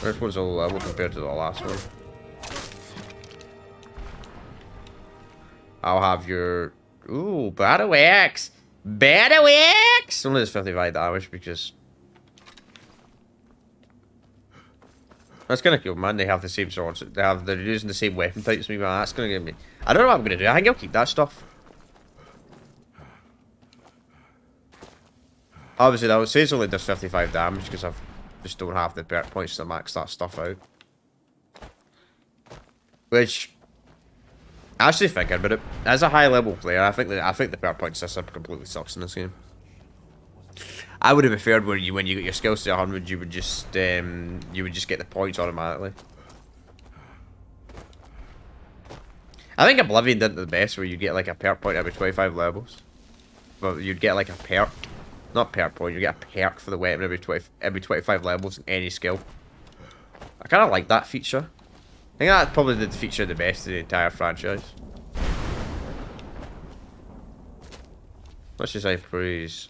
Speaker 1: This one's a low level compared to the last one. I'll have your... Ooh, Battle Axe! Battle Axe! Only does 55 damage because... That's gonna kill, man. They have the same swords. They're using the same weapon types as me, man. That's gonna get me... I don't know what I'm gonna do. I think I'll keep that stuff. Obviously, that would say it's only does 55 damage because I just don't have the perk points to max that stuff out. Which... Actually thinking about it, as a high level player, I think the power point system completely sucks in this game. I would have preferred when you get your skills to 100, you would just get the points automatically. I think Oblivion did the best, where you get like a perk point every 25 levels. But you'd get like a perk, not perk point, you get a perk for the weapon every 25 levels in any skill. I kind of like that feature. I think that probably did feature the best of the entire franchise. Let's just say praise.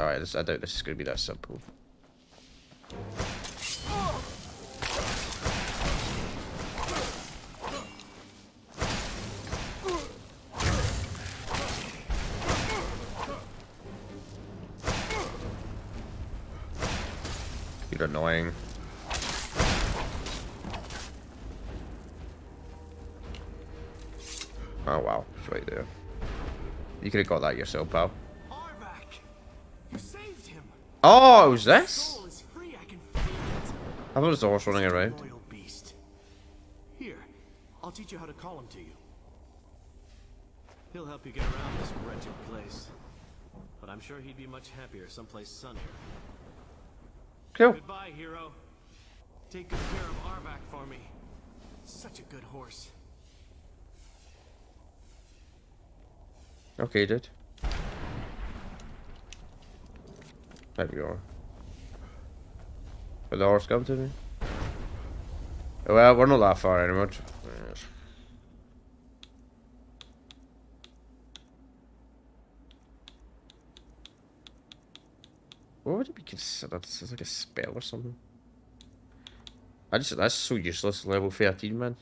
Speaker 1: Alright, I doubt this is going to be that simple. You're annoying. Oh wow, it's right there. You could have got that yourself, pal.
Speaker 3: Arvak, you saved him.
Speaker 1: Oh, it was this?
Speaker 3: Soul is free. I can feel it.
Speaker 1: I thought it was the horse running around.
Speaker 3: Loyal beast. Here, I'll teach you how to call him to you. He'll help you get around this wretched place. But I'm sure he'd be much happier someplace sunnier.
Speaker 1: Cool.
Speaker 3: Goodbye, hero. Take good care of Arvak for me. Such a good horse.
Speaker 1: Okay, dude. There we are. Will the horse come to me? Well, we're not that far anymore. Yes. What would it be considered? This is like a spell or something. That's so useless. Level 13, man.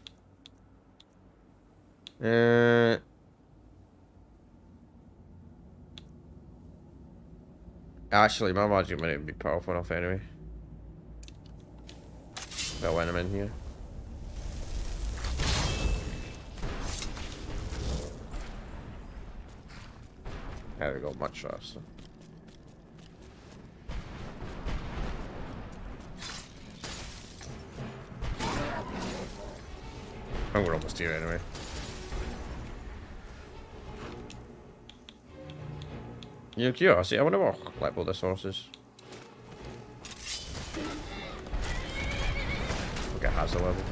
Speaker 1: Actually, my magic might even be powerful enough anyway. But when I'm in here. There we go, much faster. Oh, we're almost here anyway. You know, curiosity, I wonder what level this horse is. Okay, it has a level.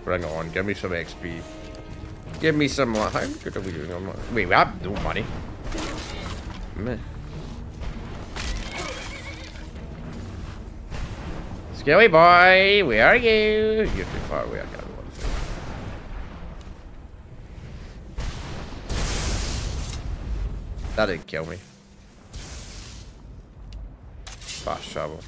Speaker 1: Bring it on, give me some XP. Give me some, how good are we doing on that? Wait, we have no money. Meh. Skelly boy, where are you? You're too far away, I can't do anything. That didn't kill me. Fast travel.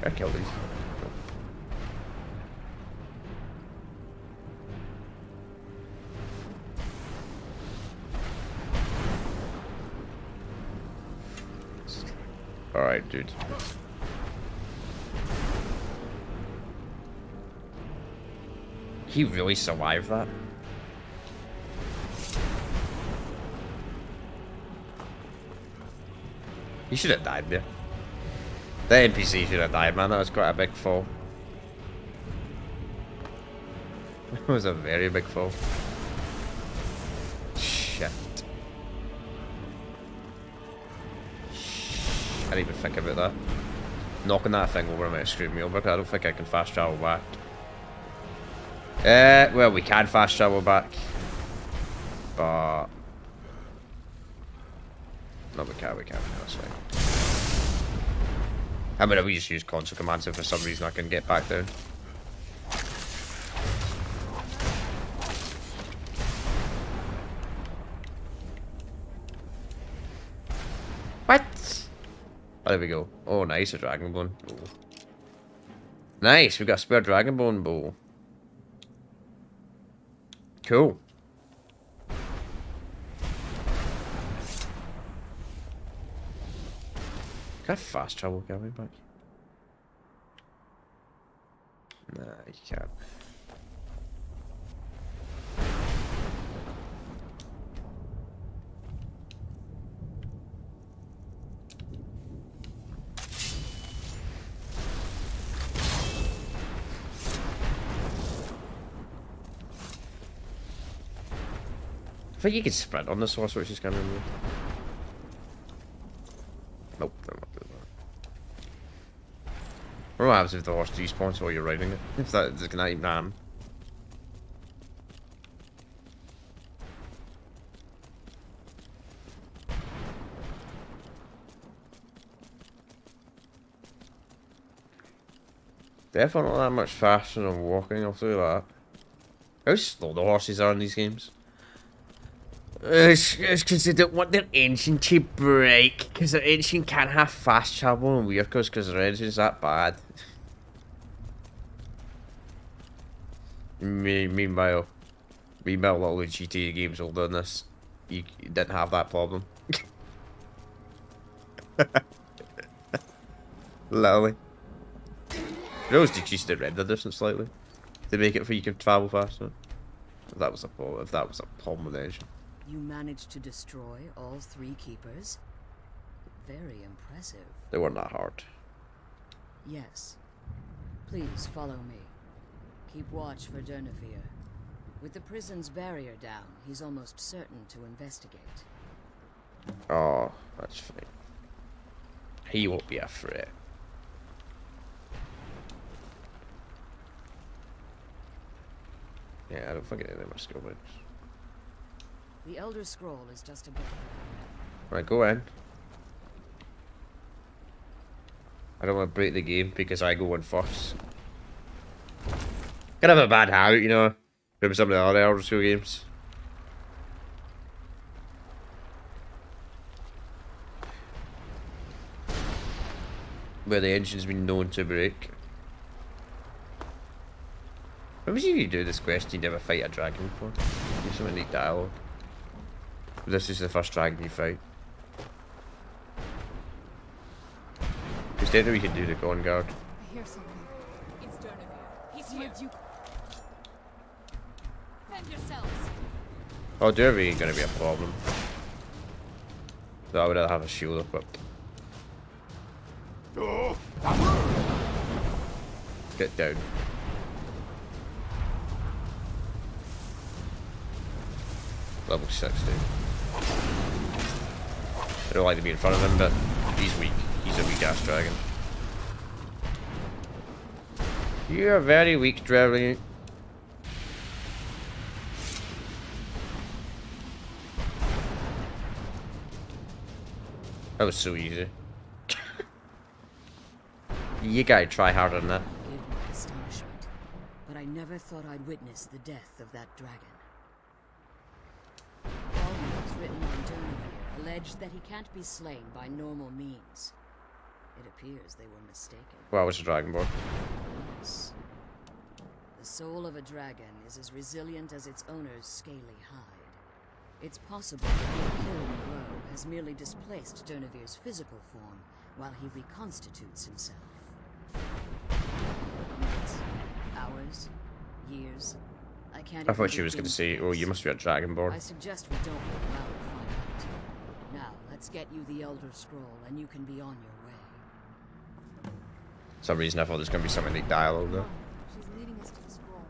Speaker 1: I killed these. Alright, dude. He really survived that? He should have died there. The NPC should have died, man. That was quite a big fall. That was a very big fall. Shit. I didn't even think about that. Knocking that thing over might screw me over, because I don't think I can fast travel back. Well, we can fast travel back. But... no, we can't, that's fine. I mean, we just use console commands if for some reason I can get back down. What? Oh, there we go. Oh, nice, a dragon bone. Oh. Nice, we got a spare dragon bone bow. Cool. Can I fast travel going back? Nah, you can't. I think you can sprint on this horse, which is kind of weird. Nope, they're not doing that. What happens if the horse despawns while you're riding it? If that is gonna eat man. Definitely not that much faster than walking, I'll tell you that. How slow the horses are in these games. It's because they don't want their engine to break, because their engine can't have fast travel and vehicles because their engine's that bad. Meanwhile, a lot of the GTA games older than this, you didn't have that problem. Literally. They always decreased the render distance slightly to make it so you could travel faster. If that was a problem with the engine.
Speaker 4: You managed to destroy all 3 keepers? Very impressive.
Speaker 1: They weren't that hard.
Speaker 4: Yes. Please follow me. Keep watch for Durnevere. With the prison's barrier down, he's almost certain to investigate.
Speaker 1: Oh, that's fine. He won't be a threat. Yeah, I don't think any of them are skill points.
Speaker 4: The Elder Scroll is just a book.
Speaker 1: Right, go in. I don't want to break the game because I go in first. Kind of a bad habit, you know, from some of the other Elder Scroll games. Where the engine's been known to break. Maybe if you do this quest, you never fight a dragon before. You just need dialogue. This is the first dragon you fight. Because then we can do the Dawnguard.
Speaker 2: I hear something.
Speaker 4: It's Durnevere. He's here.
Speaker 2: You...
Speaker 4: Defend yourselves.
Speaker 1: Oh, Derby ain't gonna be a problem. So I would have a shield equipped. Get down. Level 60. I don't like to be in front of him, but he's weak. He's a weak ass dragon. You're a very weak dragon. That was so easy. You gotta try harder than that.
Speaker 4: Give me astonishment, but I never thought I'd witness the death of that dragon. All notes written on Durnevere allege that he can't be slain by normal means. It appears they were mistaken.
Speaker 1: Well, it's a Dragonborn.
Speaker 4: Yes. The soul of a dragon is as resilient as its owner's scaly hide. It's possible that the killing blow has merely displaced Dernevir's physical form while he reconstitutes himself. Minutes, hours, years. I can't.
Speaker 1: I thought she was going to say, "Oh, you must be a Dragonborn."
Speaker 4: I suggest we don't wait around to find out. Now, let's get you the Elder Scroll, and you can be on your way.
Speaker 1: For some reason, I thought there's going to be something like dialogue there.
Speaker 2: She's leading us to the scroll.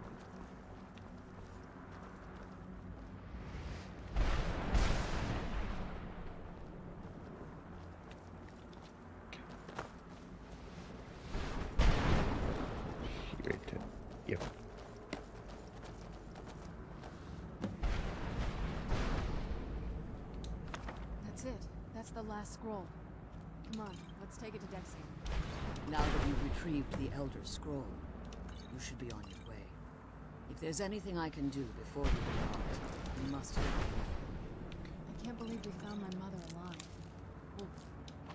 Speaker 1: Yep.
Speaker 2: That's it. That's the last scroll. Come on, let's take it to Dexian.
Speaker 4: Now that you've retrieved the Elder Scroll, you should be on your way. If there's anything I can do before you depart, you must let me know.
Speaker 2: I can't believe we found my mother alive. Well,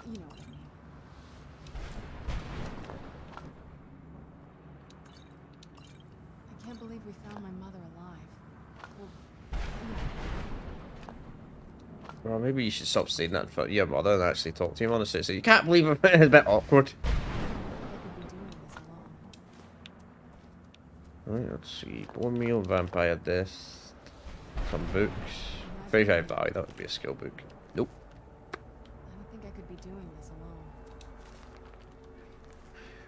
Speaker 2: you know what I mean. I can't believe we found my mother alive. Well, you know.
Speaker 1: Well, maybe you should stop saying that in front of your mother and actually talk to him honestly. So you can't believe it. It's a bit awkward.
Speaker 2: I could be doing this alone.
Speaker 1: Right, let's see. Bone meal, vampire death, some books. 35 value, that would be a skill book. Nope.
Speaker 2: I don't think I could be doing this alone.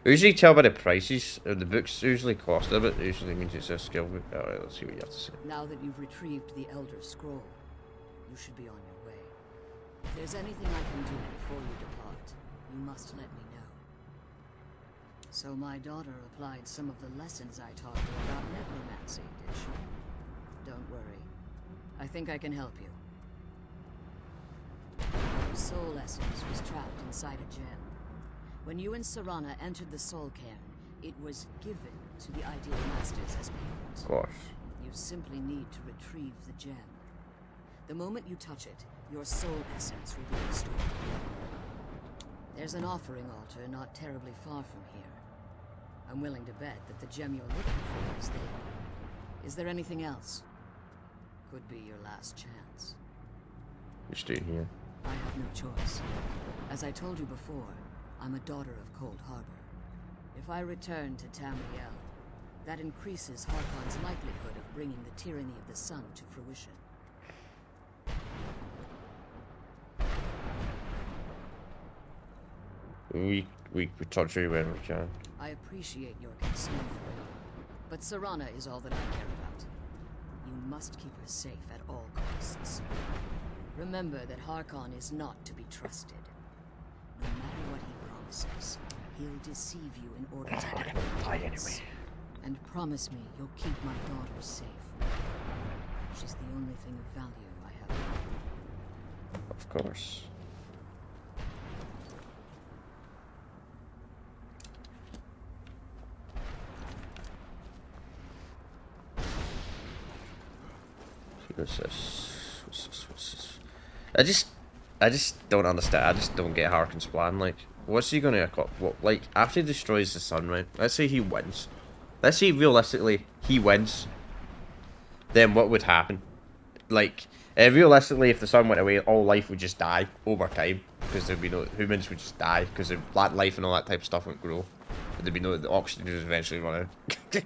Speaker 1: Usually tell by the prices. The books usually cost a bit. Usually means it's a skill book. Alright, let's see what you have to say.
Speaker 4: Now that you've retrieved the Elder Scroll, you should be on your way. If there's anything I can do before you depart, you must let me know. So my daughter applied some of the lessons I taught her about necromancy, did she? Don't worry. I think I can help you. Your soul essence was trapped inside a gem. When you and Serana entered the Soul Cairn, it was given to the Ideal Masters as payment.
Speaker 1: Of course.
Speaker 4: You simply need to retrieve the gem. The moment you touch it, your soul essence will be restored. There's an offering altar not terribly far from here. I'm willing to bet that the gem you're looking for is there. Is there anything else? Could be your last chance.
Speaker 1: You're staying here.
Speaker 4: I have no choice. As I told you before, I'm a daughter of Cold Harbor. If I return to Tamriel, that increases Harkon's likelihood of bringing the tyranny of the sun to fruition.
Speaker 1: We touch you when we can.
Speaker 4: I appreciate your concern for me, but Serana is all that I care about. You must keep her safe at all costs. Remember that Harkon is not to be trusted. No matter what he promises, he'll deceive you in order to get what he wants. And promise me you'll keep my daughter safe. She's the only thing of value I have.
Speaker 1: Of course. What's this? What's this? What's this? I just don't understand. I just don't get Harkon's plan. Like, what's he gonna what? Like, after he destroys the sun, right? Let's say he wins. Let's say realistically he wins. Then what would happen? Like, realistically, if the sun went away, all life would just die over time because there'd be no humans would just die because the life and all that type of stuff wouldn't grow. There'd be no the oxygen would eventually run out.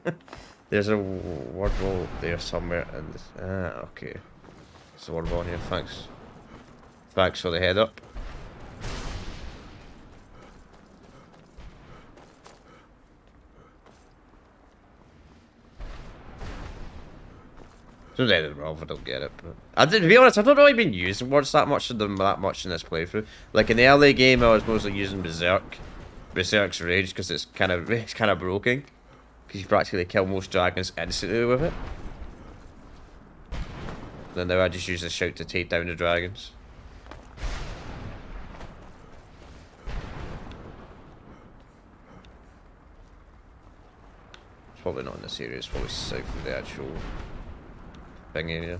Speaker 1: There's a word wall there somewhere, and this. Okay. There's a word wall here. Thanks. Thanks for the head up. There's anything wrong if I don't get it, but to be honest, I've not really been using words that much in this playthrough. Like in the early game, I was mostly using Berserk's Rage, because it's kind of broken. Because you practically kill most dragons instantly with it. Then now I just use the shout to take down the dragons. It's probably not in this area, it's probably south of the actual thing area.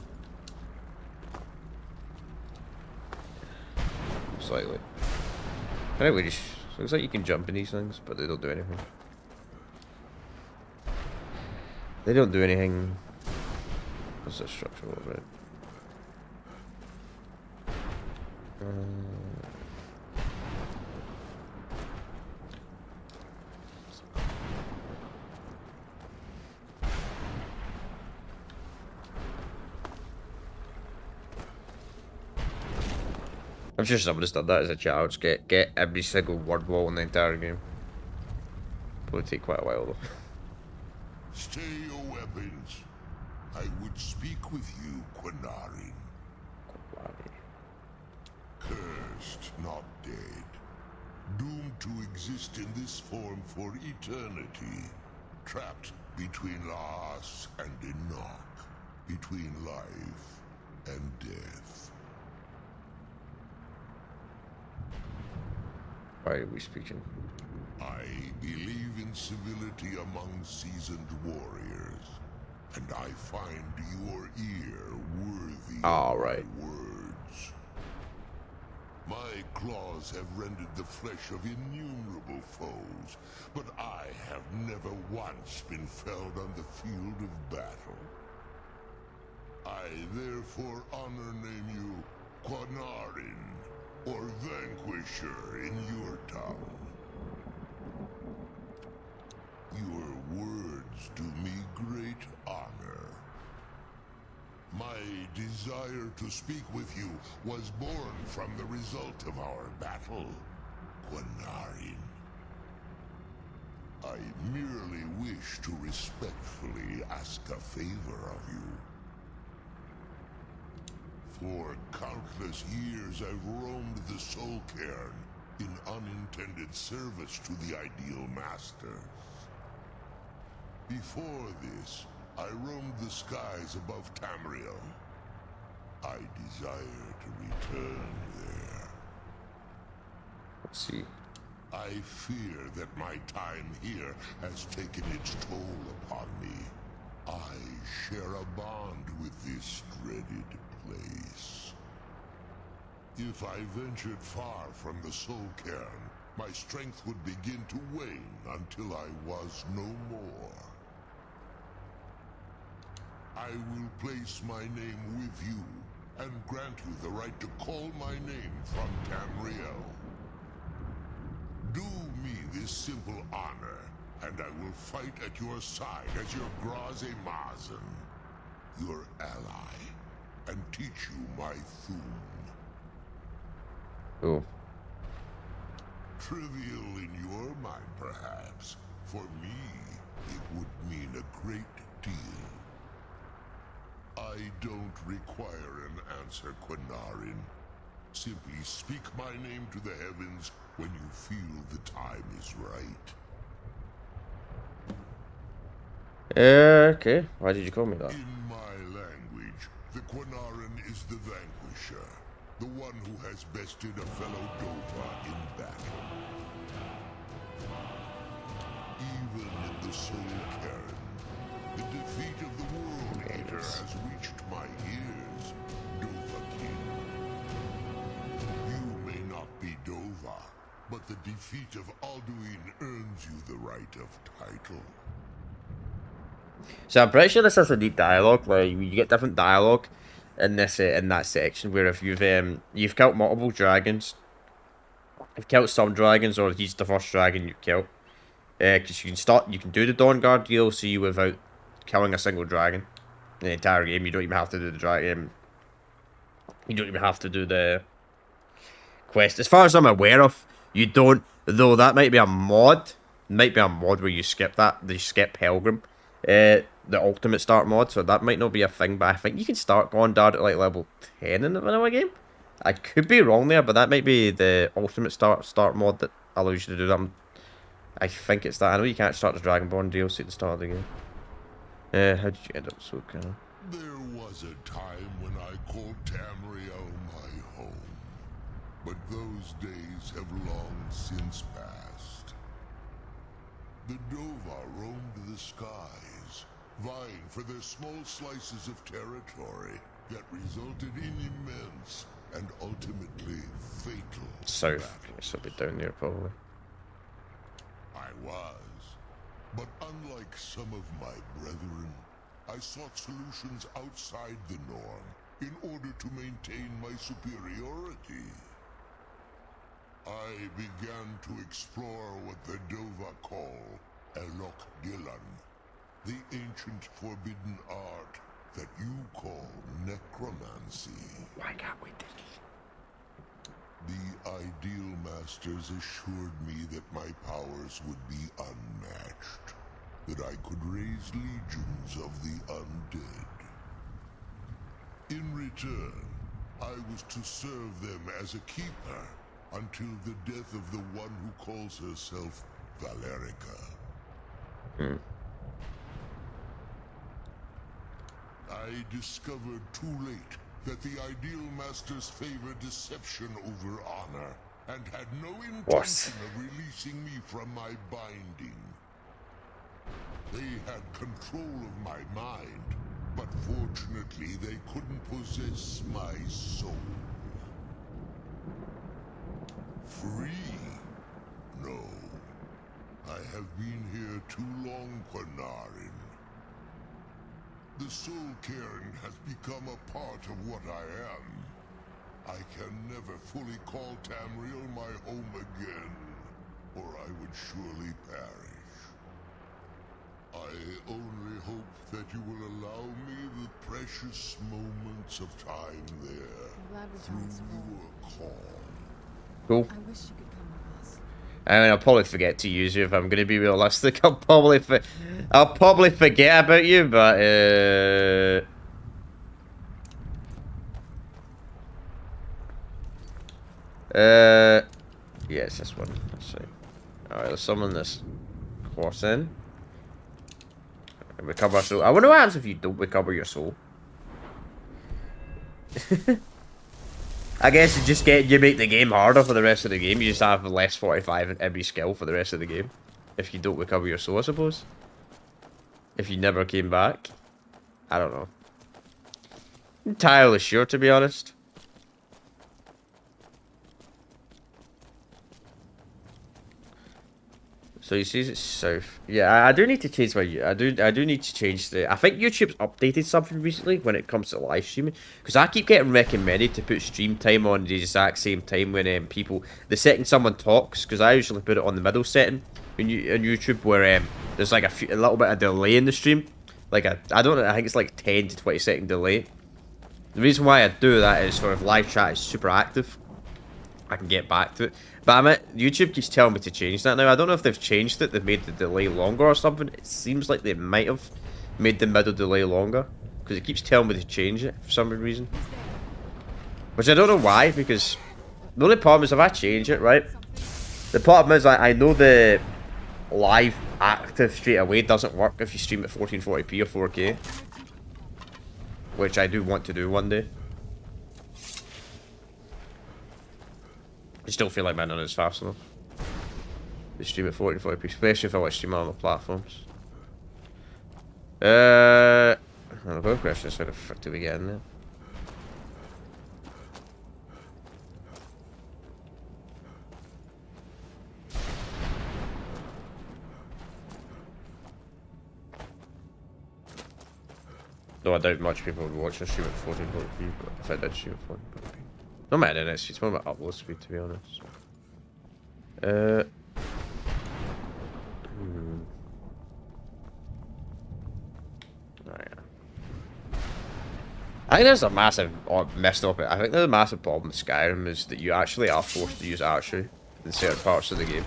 Speaker 1: Slightly. I think we just So looks like you can jump in these things, but they don't do anything. They don't do anything. What's the structure over it? I'm sure somebody's done that as a child. Just get every single word wall in the entire game. Probably take quite a while though.
Speaker 5: Stay your weapons. I would speak with you, Quinarin. Cursed, not dead. Doomed to exist in this form for eternity. Trapped between Laas and Enoch. Between life and death.
Speaker 1: Why are we speaking?
Speaker 5: I believe in civility among seasoned warriors, and I find your ear worthy
Speaker 1: All
Speaker 5: of
Speaker 1: right.
Speaker 5: my words. My claws have rended the flesh of innumerable foes, but I have never once been felled on the field of battle. I therefore honor name you Quinarin, or Vanquisher in your tongue. Your words do me great honor. My desire to speak with you was born from the result of our battle, Quinarin. I merely wish to respectfully ask a favor of you. For countless years I've roamed the Soul Cairn in unintended service to the Ideal Masters. Before this, I roamed the skies above Tamriel. I desire to return there.
Speaker 1: Let's see.
Speaker 5: I fear that my time here has taken its toll upon me. I share a bond with this dreaded place. If I ventured far from the Soul Cairn, my strength would begin to wane until I was no more. I will place my name with you and grant you the right to call my name from Tamriel. Do me this simple honor, and I will fight at your side as your Graze Mazen, your ally, and teach you my Thum.
Speaker 1: Oh.
Speaker 5: Trivial in your mind, perhaps. For me, it would mean a great deal. I don't require an answer, Quinarin. Simply speak my name to the heavens when you feel the time is right.
Speaker 1: Okay. Why did you call me that?
Speaker 5: In my language, the Quinarin is the vanquisher, the one who has bested a fellow Dova in battle. Even in the Soul Cairn, the defeat of the World Eater has reached my ears, Dova King. You may not be Dova, but the defeat of Alduin earns you the right of title.
Speaker 1: So I'm pretty sure this has a neat dialogue. Like you get different dialogue in this in that section where if you've killed multiple dragons, you've killed some dragons, or he's the first dragon you killed. Because you can do the Dawnguard DLC without killing a single dragon in the entire game. You don't even have to do the dragon. You don't even have to do the quest. As far as I'm aware of, you don't. Though that might be a mod. Might be a mod where you skip that. You skip Pilgrim. The ultimate start mod. So that might not be a thing. But I think you can start Dawnguard at like level 10 in the vanilla game. I could be wrong there, but that might be the ultimate start mod that allows you to do that. I think it's that. I know you can't start the Dragonborn DLC at the start of the game. How did you end up so kind of?
Speaker 5: There was a time when I called Tamriel my home, but those days have long since passed. The Dova roamed the skies, vying for their small slices of territory that resulted in immense and ultimately fatal
Speaker 1: South.
Speaker 5: battles.
Speaker 1: It's a bit down there probably.
Speaker 5: some of my brethren, I sought solutions outside the norm in order to maintain my superiority. I began to explore what the Dova call Elok Gillan, the ancient forbidden art that you call necromancy.
Speaker 1: Why can't we do this?
Speaker 5: The Ideal Masters assured me that my powers would be unmatched, that I could raise legions of the undead. In return, I was to serve them as a keeper until the death of the one who calls herself Valerica. I discovered too late that the Ideal Masters favor deception over honor, and had no intention of releasing me from my binding. They had control of my mind, but fortunately they couldn't possess my soul. Free? No. I have been here too long, Quanarin. The Soul Cairn has become a part of what I am. I can never fully call Tamriel my home again, or I would surely perish. I only hope that you will allow me the precious moments of time there
Speaker 2: I'm glad we
Speaker 5: through
Speaker 2: found this home.
Speaker 5: your call.
Speaker 1: Cool.
Speaker 2: I wish you could come with us.
Speaker 1: I mean, I'll probably forget to use you if I'm going to be realistic. I'll probably forget about you, but yeah, it's this one. Let's see. All right, let's summon this horse in. Recover soul. I wonder what happens if you don't recover your soul. I guess you make the game harder for the rest of the game. You just have less 45 in every skill for the rest of the game. If you don't recover your soul, I suppose. If you never came back. I don't know. Entirely sure, to be honest. So you see it's south. Yeah, I do need to change my... I do need to change the... I think YouTube's updated something recently when it comes to live streaming. Because I keep getting recommended to put stream time on the exact same time when people... The second someone talks, because I usually put it on the middle setting on YouTube where there's like a little bit of delay in the stream. Like I don't know, I think it's like 10 to 20 second delay. The reason why I do that is for if live chat is super active, I can get back to it. But YouTube keeps telling me to change that now. I don't know if they've changed it. They've made the delay longer or something. It seems like they might have made the middle delay longer. Because it keeps telling me to change it for some reason. Which I don't know why, because the only problem is if I change it, right? The problem is I know the live active straight away doesn't work if you stream at 1440p or 4K. Which I do want to do one day. I still feel like my none is fast enough. They stream at 1440p, especially if I want to stream on other platforms. The real question is how the frick do we get in there? Though I doubt much people would watch a stream at 1440p, but if I did stream at 1440p. No matter, it's more about upload speed, to be honest. I think there's a massive, messed up. I think there's a massive problem with Skyrim is that you actually are forced to use archery in certain parts of the game.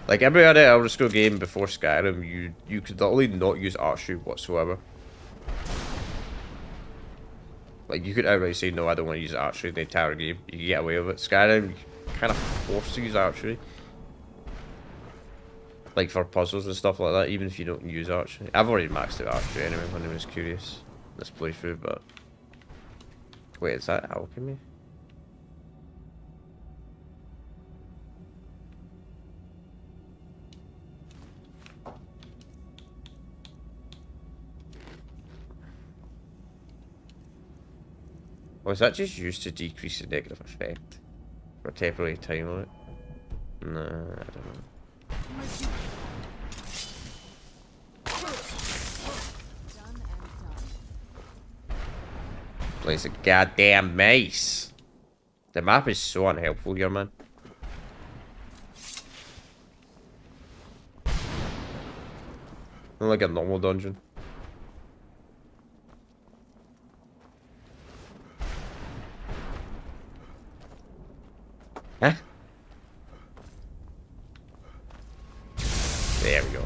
Speaker 1: Like every other Elder Scrolls game before Skyrim, you could literally not use archery whatsoever. Like, you could outright say, no, I don't want to use archery in the entire game. You can get away with it. Skyrim, you're kind of forced to use archery. Like, for puzzles and stuff like that, even if you don't use archery. I've already maxed out archery anyway when I was curious. This playthrough, but... Wait, is that alchemy? Or is that just used to decrease the negative effect? For a temporary time limit? No, I don't know. Place a goddamn mace. The map is so unhelpful here, man. Not like a normal dungeon. Huh? There we go.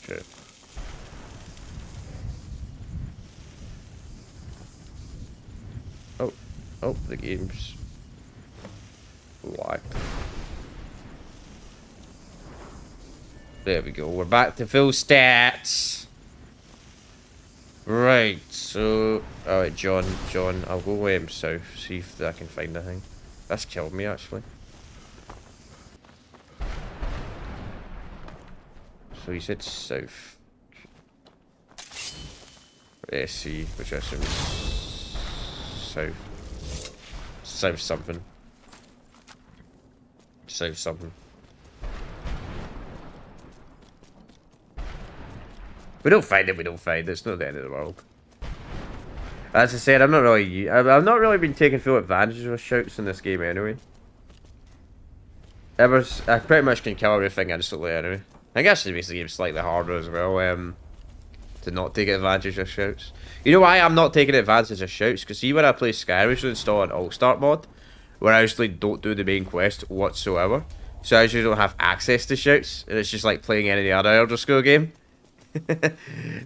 Speaker 1: Sure. Oh, the game's locked. There we go. We're back to full stats. Right, so... Alright, John, I'll go south, see if I can find anything. That's killed me, actually. So he said south. SC, which I assume is south. South something. South something. We don't find it, we don't find it. It's not the end of the world. As I said, I've not really been taking full advantage of shouts in this game anyway. I pretty much can kill everything instantly anyway. I think actually makes the game slightly harder as well, to not take advantage of shouts. You know why I'm not taking advantage of shouts? Because see when I play Skyrim, I usually install an alt-start mod, where I actually don't do the main quest whatsoever. So I usually don't have access to shouts, and it's just like playing any other Elder Scrolls game.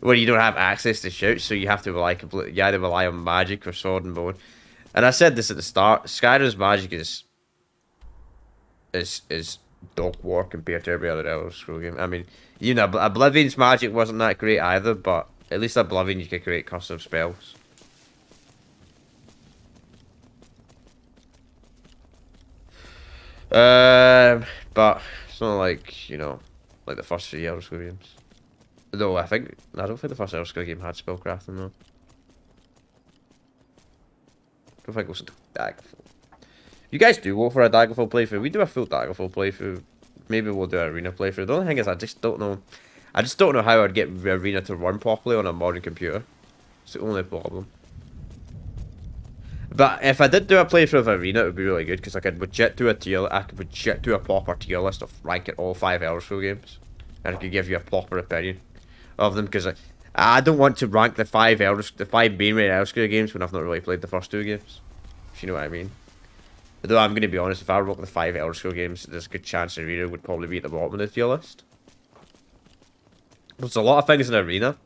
Speaker 1: Where you don't have access to shouts, so you have to rely completely. You either rely on magic or sword and bone. And I said this at the start: Skyrim's magic is dog war compared to every other Elder Scrolls game. I mean, you know, Oblivion's magic wasn't that great either, but at least Oblivion you could create custom spells. But it's not like, you know, like the first 3 Elder Scrolls games. Though I don't think the first Elder Scrolls game had spellcrafting though. I don't think it was Daggerfall. You guys do go for a Daggerfall playthrough. We do a full Daggerfall playthrough. Maybe we'll do an arena playthrough. The only thing is I just don't know how I'd get the arena to run properly on a modern computer. It's the only problem. But if I did do a playthrough of arena, it would be really good because I could legit do a proper tier list of ranking all 5 Elder Scrolls games, and I could give you a proper opinion of them because I don't want to rank the 5 main rated Elder Scrolls games when I've not really played the first 2 games. If you know what I mean. Though I'm going to be honest, if I rank the 5 Elder Scrolls games, there's a good chance Arena would probably be at the bottom of the tier list. There's a lot of things in Arena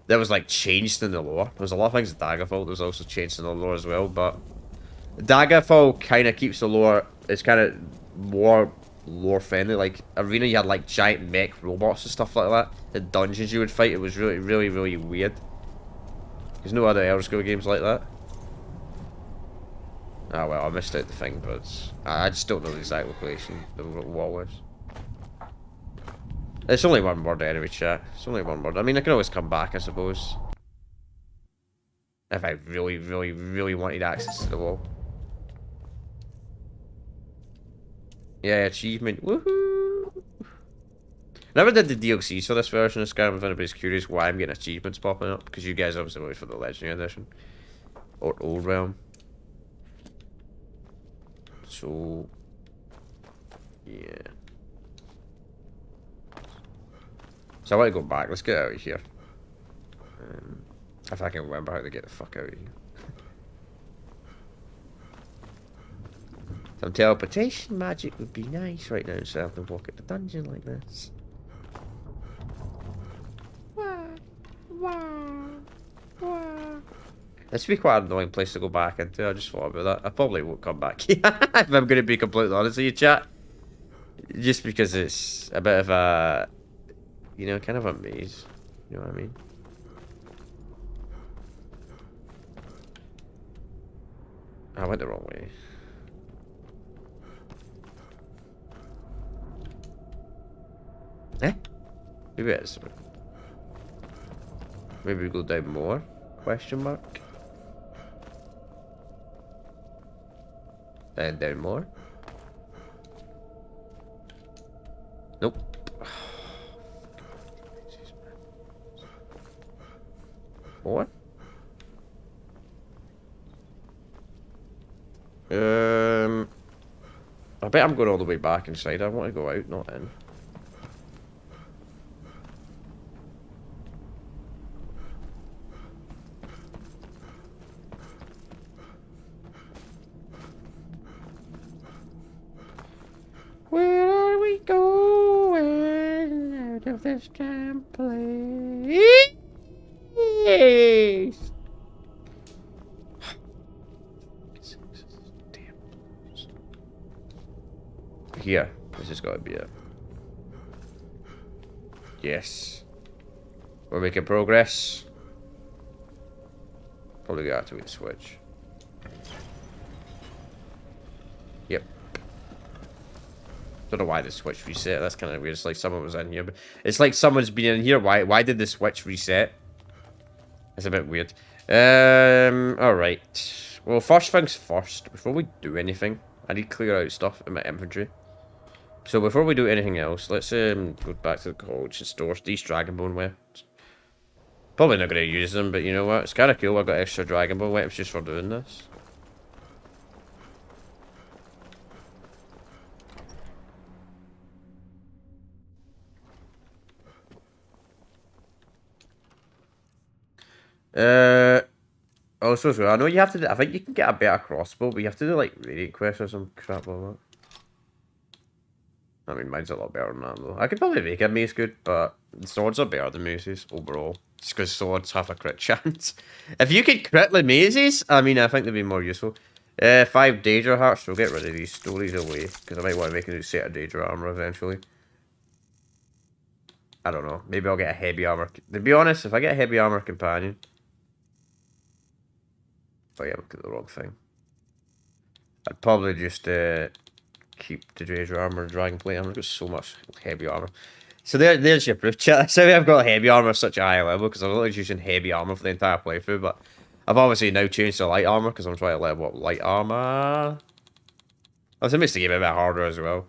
Speaker 1: that was like changed in the lore. There's a lot of things in Daggerfall that was also changed in the lore as well, but Daggerfall kind of keeps the lore, it's kind of more lore friendly. Like Arena, you had like giant mech robots and stuff like that. The dungeons you would fight, it was really, really, really weird. There's no other Elder Scrolls games like that. Ah well, I missed out the thing, but I just don't know the exact location the wall is. It's only one word anyway, chat. It's only one word. I mean, I can always come back, I suppose. If I really, really, really wanted access to the wall. Yeah, achievement. Woohoo! Never did the DLCs for this version of Skyrim. If anybody's curious why I'm getting achievements popping up, because you guys obviously wait for the Legendary Edition. Or Old Realm. So, yeah. So I want to go back. Let's get out of here. If I can remember how to get the fuck out of here. Some teleportation magic would be nice right now instead of having to walk at the dungeon like this. This would be quite an annoying place to go back into. I just thought about that. I probably won't come back here if I'm going to be completely honest with you, chat. Just because it's a bit of a, you know, kind of a maze. You know what I mean? I went the wrong way. Eh? Maybe it's... Maybe we go down more? Question mark? And down more? Nope. What? I bet I'm going all the way back inside. I want to go out, not in. Where are we going out of this damn place? Damn. Here. This has got to be it. Yes. We're making progress. Probably got to activate the switch. Yep. Don't know why the switch reset. That's kind of weird. It's like someone was in here, but it's like someone's been in here. Why did the switch reset? It's a bit weird. All right. Well, first things first. Before we do anything, I need to clear out stuff in my inventory. So before we do anything else, let's go back to the college and store these Dragonbone weapons. Probably not going to use them, but you know what? It's kind of cool. I got extra Dragonbone weapons just for doing this. Also, so I know you have to. I think you can get a better crossbow, but you have to do like radiant quests or some crap like that. I mean, mine's a lot better than that though. I could probably make a mace good, but swords are better than maces overall. Just because swords have a crit chance. If you could crit the maces, I mean, I think they'd be more useful. 5 Daedra hearts. We'll get rid of these stories away because I might want to make a new set of Daedra armor eventually. I don't know. Maybe I'll get a heavy armor. To be honest, if I get a heavy armor companion. Oh yeah, look at the wrong thing. I'd probably just keep the Daedra armor and dragon plate armor. I've got so much heavy armor. So there's your proof chat. So I've got heavy armor at such a high level because I was always using heavy armor for the entire playthrough, but I've obviously now changed to light armor because I'm trying to level up light armor. Also, it makes the game a bit harder as well.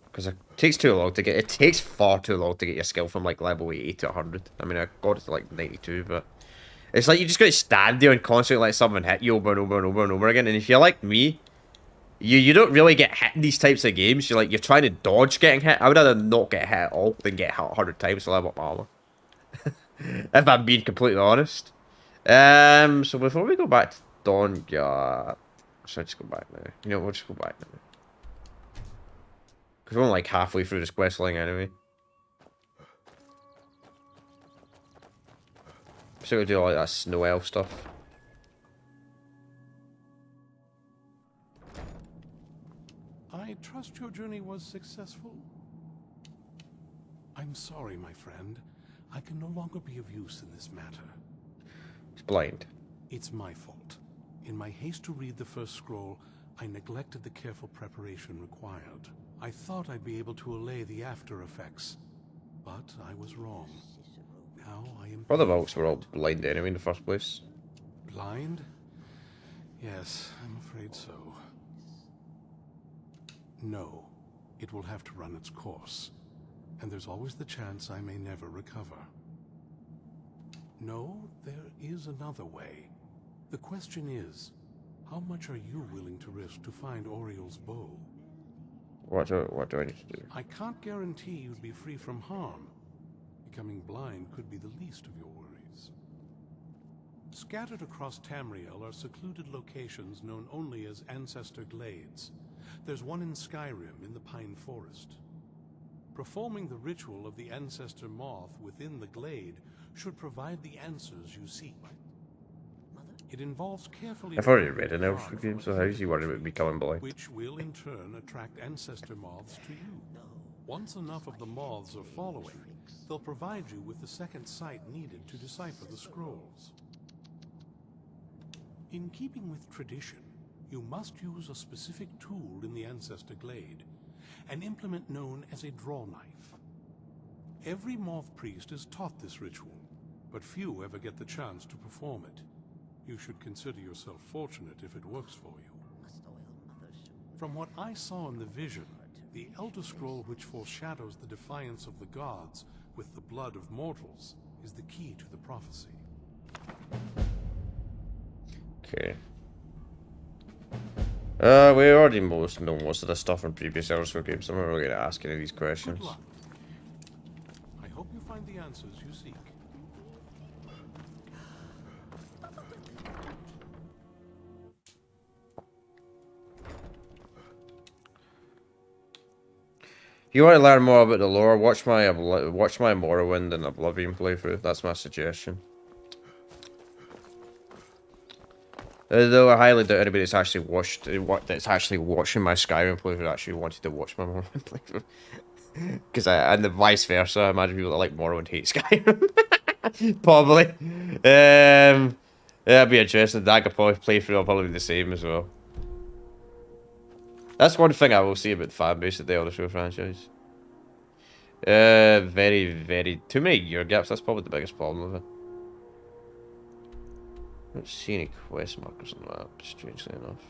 Speaker 1: Because it takes too long to get. It takes far too long to get your skill from like level 80 to 100. I mean, I got it to like 92, but it's like you just got to stand there and constantly let someone hit you over and over and over and over again. And if you're like me, you don't really get hit in these types of games. You're trying to dodge getting hit. I would rather not get hit at all than get hit 100 times to level up my armor. If I'm being completely honest. So before we go back to Dawnguard, should I just go back now? You know, we'll just go back now. Because we're only like halfway through this quest line anyway. So we'll do all like that snow elf stuff.
Speaker 6: I trust your journey was successful. I'm sorry, my friend. I can no longer be of use in this matter.
Speaker 1: It's blind.
Speaker 6: It's my fault. In my haste to read the first scroll, I neglected the careful preparation required. I thought I'd be able to allay the after effects, but I was wrong. Now I am...
Speaker 1: Well, the vaults were all blind anyway in the first place.
Speaker 6: Blind? Yes, I'm afraid so. No, it will have to run its course, and there's always the chance I may never recover. No, there is another way. The question is, how much are you willing to risk to find Oriel's bow?
Speaker 1: What do I need to do?
Speaker 6: I can't guarantee you'd be free from harm. Becoming blind could be the least of your worries. Scattered across Tamriel are secluded locations known only as Ancestor Glades. There's one in Skyrim in the Pine Forest. Performing the ritual of the Ancestor Moth within the glade should provide the answers you seek. It involves carefully...
Speaker 1: I've already read an elf game, so how is he worried about becoming blind?
Speaker 6: Which will in turn attract Ancestor Moths to you. Once enough of the moths are following, they'll provide you with the second sight needed to decipher the scrolls. In keeping with tradition, you must use a specific tool in the Ancestor Glade, an implement known as a draw knife. Every moth priest is taught this ritual, but few ever get the chance to perform it. You should consider yourself fortunate if it works for you. From what I saw in the vision, the Elder Scroll which foreshadows the defiance of the gods with the blood of mortals is the key to the prophecy.
Speaker 1: Okay. We already know most of this stuff from previous Elder Scrolls games, so I'm not really gonna ask any of these questions.
Speaker 6: Good luck. I hope you find the answers you seek.
Speaker 1: If you want to learn more about the lore, watch my Morrowind and Oblivion playthrough. That's my suggestion. Though I highly doubt anybody that's actually watched watching my Skyrim playthrough actually wanted to watch my Morrowind playthrough. Because and the vice versa, I imagine people that like Morrowind hate Skyrim. Probably. Yeah, that'd be interesting. Dagger playthrough will probably be the same as well. That's one thing I will say about the fan base of the Elder Scrolls franchise. Very, very... Too many year gaps, that's probably the biggest problem with it. I don't see any quest markers on the map, strangely enough.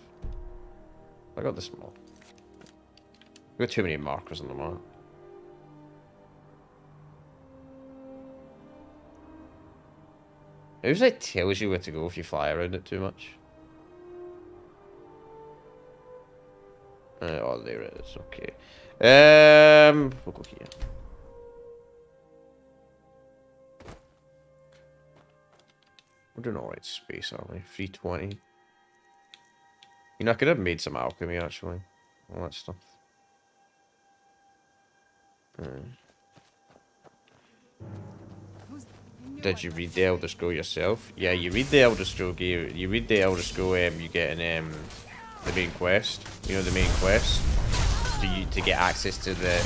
Speaker 1: I got this map. I got too many markers on the map. It usually tells you where to go if you fly around it too much. Oh, there it is. Okay. We'll go here. We're doing alright space, aren't we? 320. You know, I could have made some alchemy actually. All that stuff. Did you read the Elder Scroll yourself? Yeah, you read the Elder Scroll game. You read the Elder Scroll. You get an the main quest. You know the main quest. To get access to the.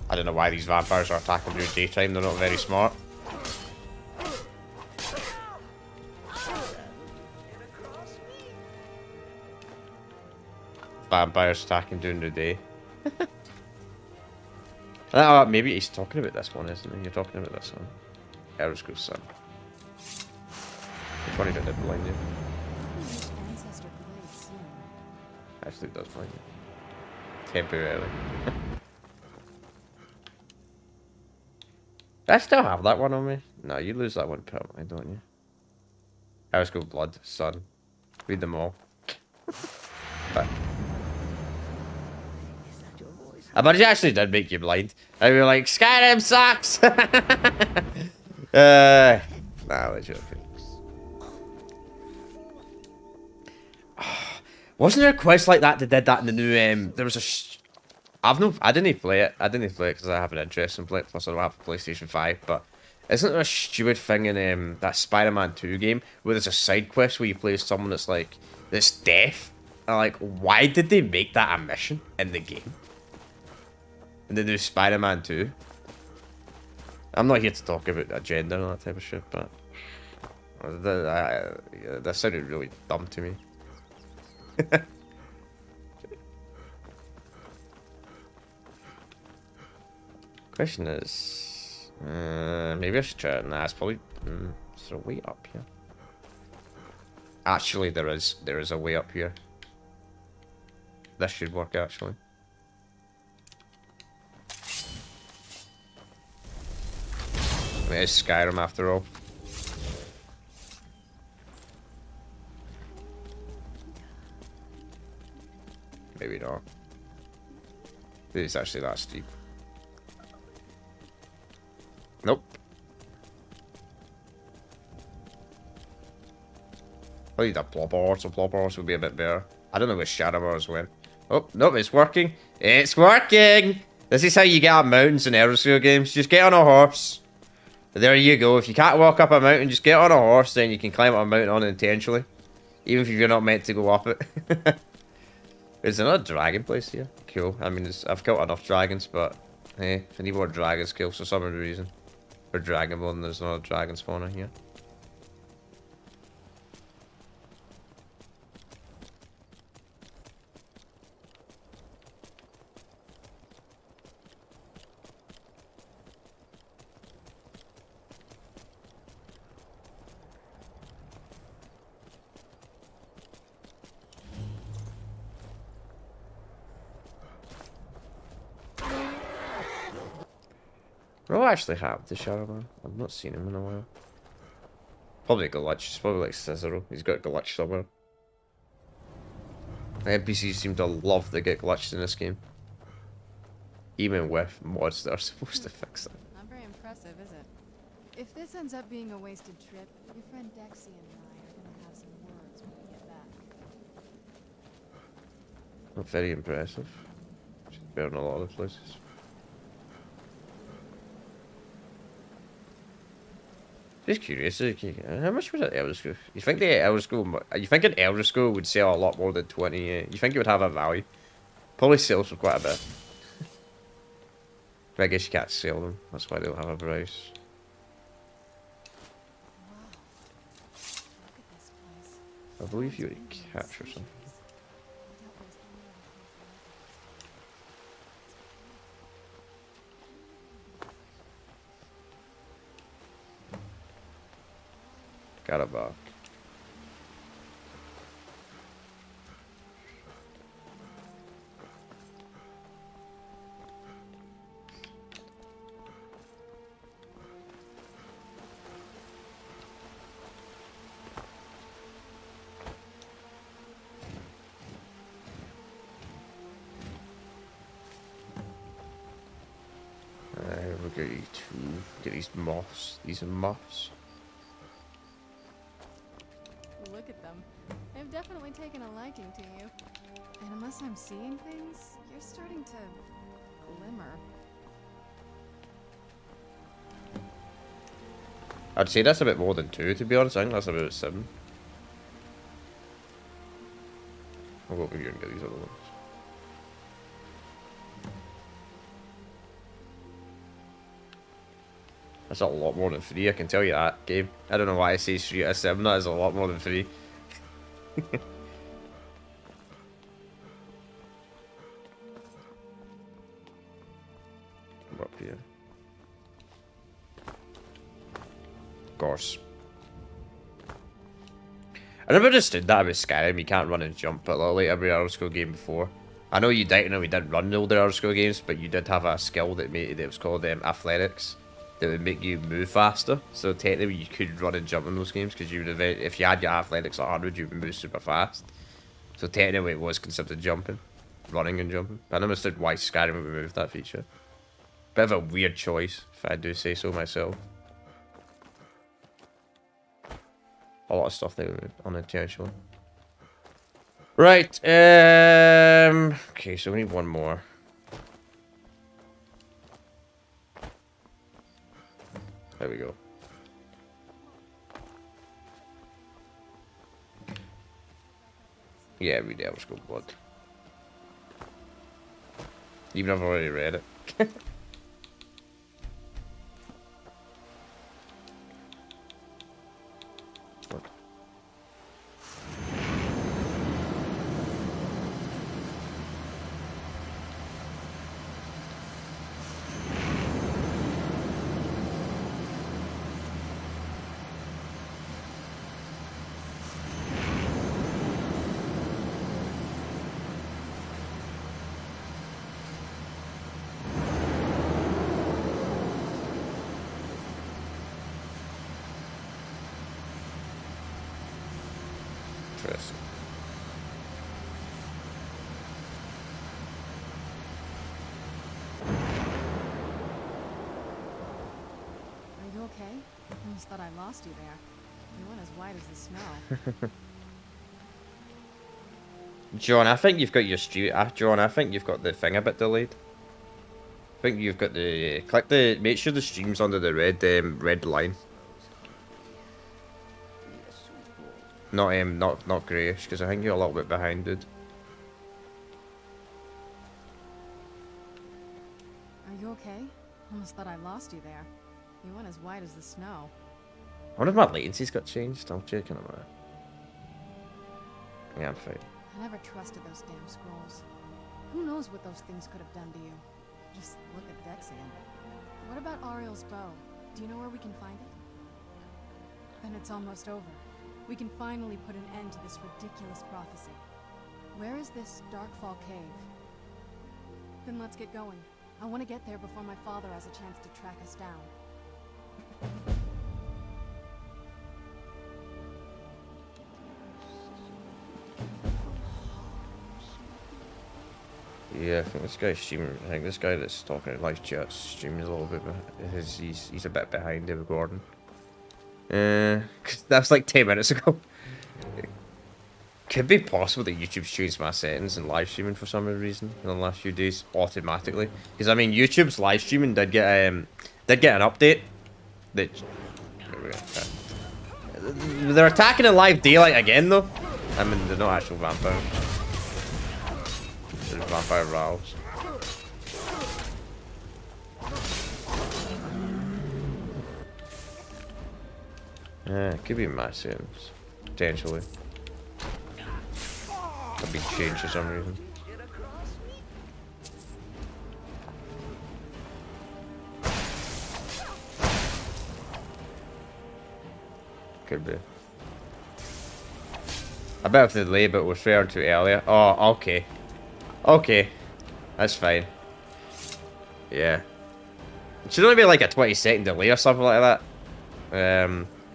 Speaker 1: I don't know why these vampires are attacking during daytime. They're not very smart. Vampires attacking during the day. Maybe he's talking about this one, isn't he? You're talking about this one. Elder Scrolls son. It's funny that they're blind you. Actually, it does blind you. Temporarily. I still have that one on me. No, you lose that one permanently, don't you? Elder Scrolls Blood, Sun. Read them all. But but it actually did make you blind. I mean, like, Skyrim sucks! Nah, we're joking. Wasn't there a quest like that did that in the new, there was a... I didn't play it. I didn't play it because I have an interest in play it, plus I don't have a PlayStation 5, but isn't there a stupid thing in that Spider-Man 2 game where there's a side quest where you play as someone that's like, that's deaf? And like, why did they make that a mission in the game? And they do Spider-Man 2. I'm not here to talk about agenda and all that type of shit, but that sounded really dumb to me. Question is, maybe I should try it. Nah, it's probably. Is there a way up here? Actually, there is a way up here. This should work actually. I mean, it's Skyrim after all. Maybe not. It's actually that steep. Nope. I need a blobber, so blobbers would be a bit better. I don't know where Shadowbars went. Oh, nope, it's working. It's working! This is how you get up mountains in Elder Scrolls games. Just get on a horse. There you go. If you can't walk up a mountain, just get on a horse, then you can climb up a mountain unintentionally. Even if you're not meant to go up it. There's another dragon place here. Cool. I mean, I've killed enough dragons, but hey, if I need more dragons killed for some reason. Or Dragonborn, there's another dragon spawner here. What actually happened to Shadowman? I've not seen him in a while. Probably a glitch. It's probably like Cicero. He's got a glitch somewhere. The NPCs seem to love to get glitched in this game. Even with mods that are supposed to fix it.
Speaker 2: Not very impressive, is it? If this ends up being a wasted trip, your friend Dexy and I are gonna have some words when we get back.
Speaker 1: Not very impressive. She's better in a lot of places. Just curious, how much was it Elder Scroll? You think the Elder Scroll, you think an Elder Scroll would sell a lot more than 20? You think it would have a value? Probably sells for quite a bit. But I guess you can't sell them. That's why they don't have a price.
Speaker 2: Wow. Look at this place.
Speaker 1: I believe you would capture something. Got a buck. We'll get you two. Get these moths. These are moths.
Speaker 2: Look at them. They've definitely taken a liking to you. And unless I'm seeing things, you're starting to glimmer.
Speaker 1: I'd say that's a bit more than 2, to be honest. I think that's about 7. I'll go over here and get these other ones. That's a lot more than 3, I can tell you that, game. I don't know why I say 3 out of 7, that is a lot more than 3. Come up here. Of course. I never understood that about Skyrim, you can't run and jump, but like every Elder Scrolls game before. I know you didn't know we didn't run the older Elder Scrolls games, but you did have a skill that made it was called athletics. That would make you move faster. So technically you could run and jump in those games because you would if you had your athletics at 100 you would move super fast. So technically it was considered jumping. Running and jumping. I never understood why Skyrim would remove that feature. Bit of a weird choice, if I do say so myself. A lot of stuff they were unintentional. Right, okay, so we need one more. There we go. Yeah, every day I was good blood. Even if I've already read it. What? Interesting.
Speaker 2: Are you okay? I almost thought I lost you there. You went as white as the snow.
Speaker 1: John, I think you've got your stream. John, I think you've got the thing a bit delayed. I think you've got the make sure the stream's under the red line. Not greyish, because I think you're a little bit behind, dude.
Speaker 2: Are you okay? Almost thought I lost you there. You went as white as the snow.
Speaker 1: I wonder if my latency's got changed. I'll check in a minute. Yeah, I'm fine.
Speaker 2: I never trusted those damn scrolls. Who knows what those things could have done to you? Just look at Dexian. What about Ariel's bow? Do you know where we can find it? Then it's almost over. We can finally put an end to this ridiculous prophecy. Where is this Darkfall cave? Then let's get going. I want to get there before my father has a chance to track us down.
Speaker 1: Yeah, I think this guy's streaming. I think this guy that's talking in live chat's streaming a little bit. He's a bit behind David Gordon. 'Cause that was like 10 minutes ago. It could be possible that YouTube's changed my settings in live streaming for some reason in the last few days automatically. Because I mean, YouTube's live streaming did get an update. That they're attacking in live daylight again though. I mean, they're not actual vampires. They're vampire rowls. Yeah, it could be my settings. Potentially. Could be changed for some reason. Could be. I bet if the delay but was referred to earlier. Oh, okay. Okay. That's fine. Yeah. It should only be like a 20-second delay or something like that.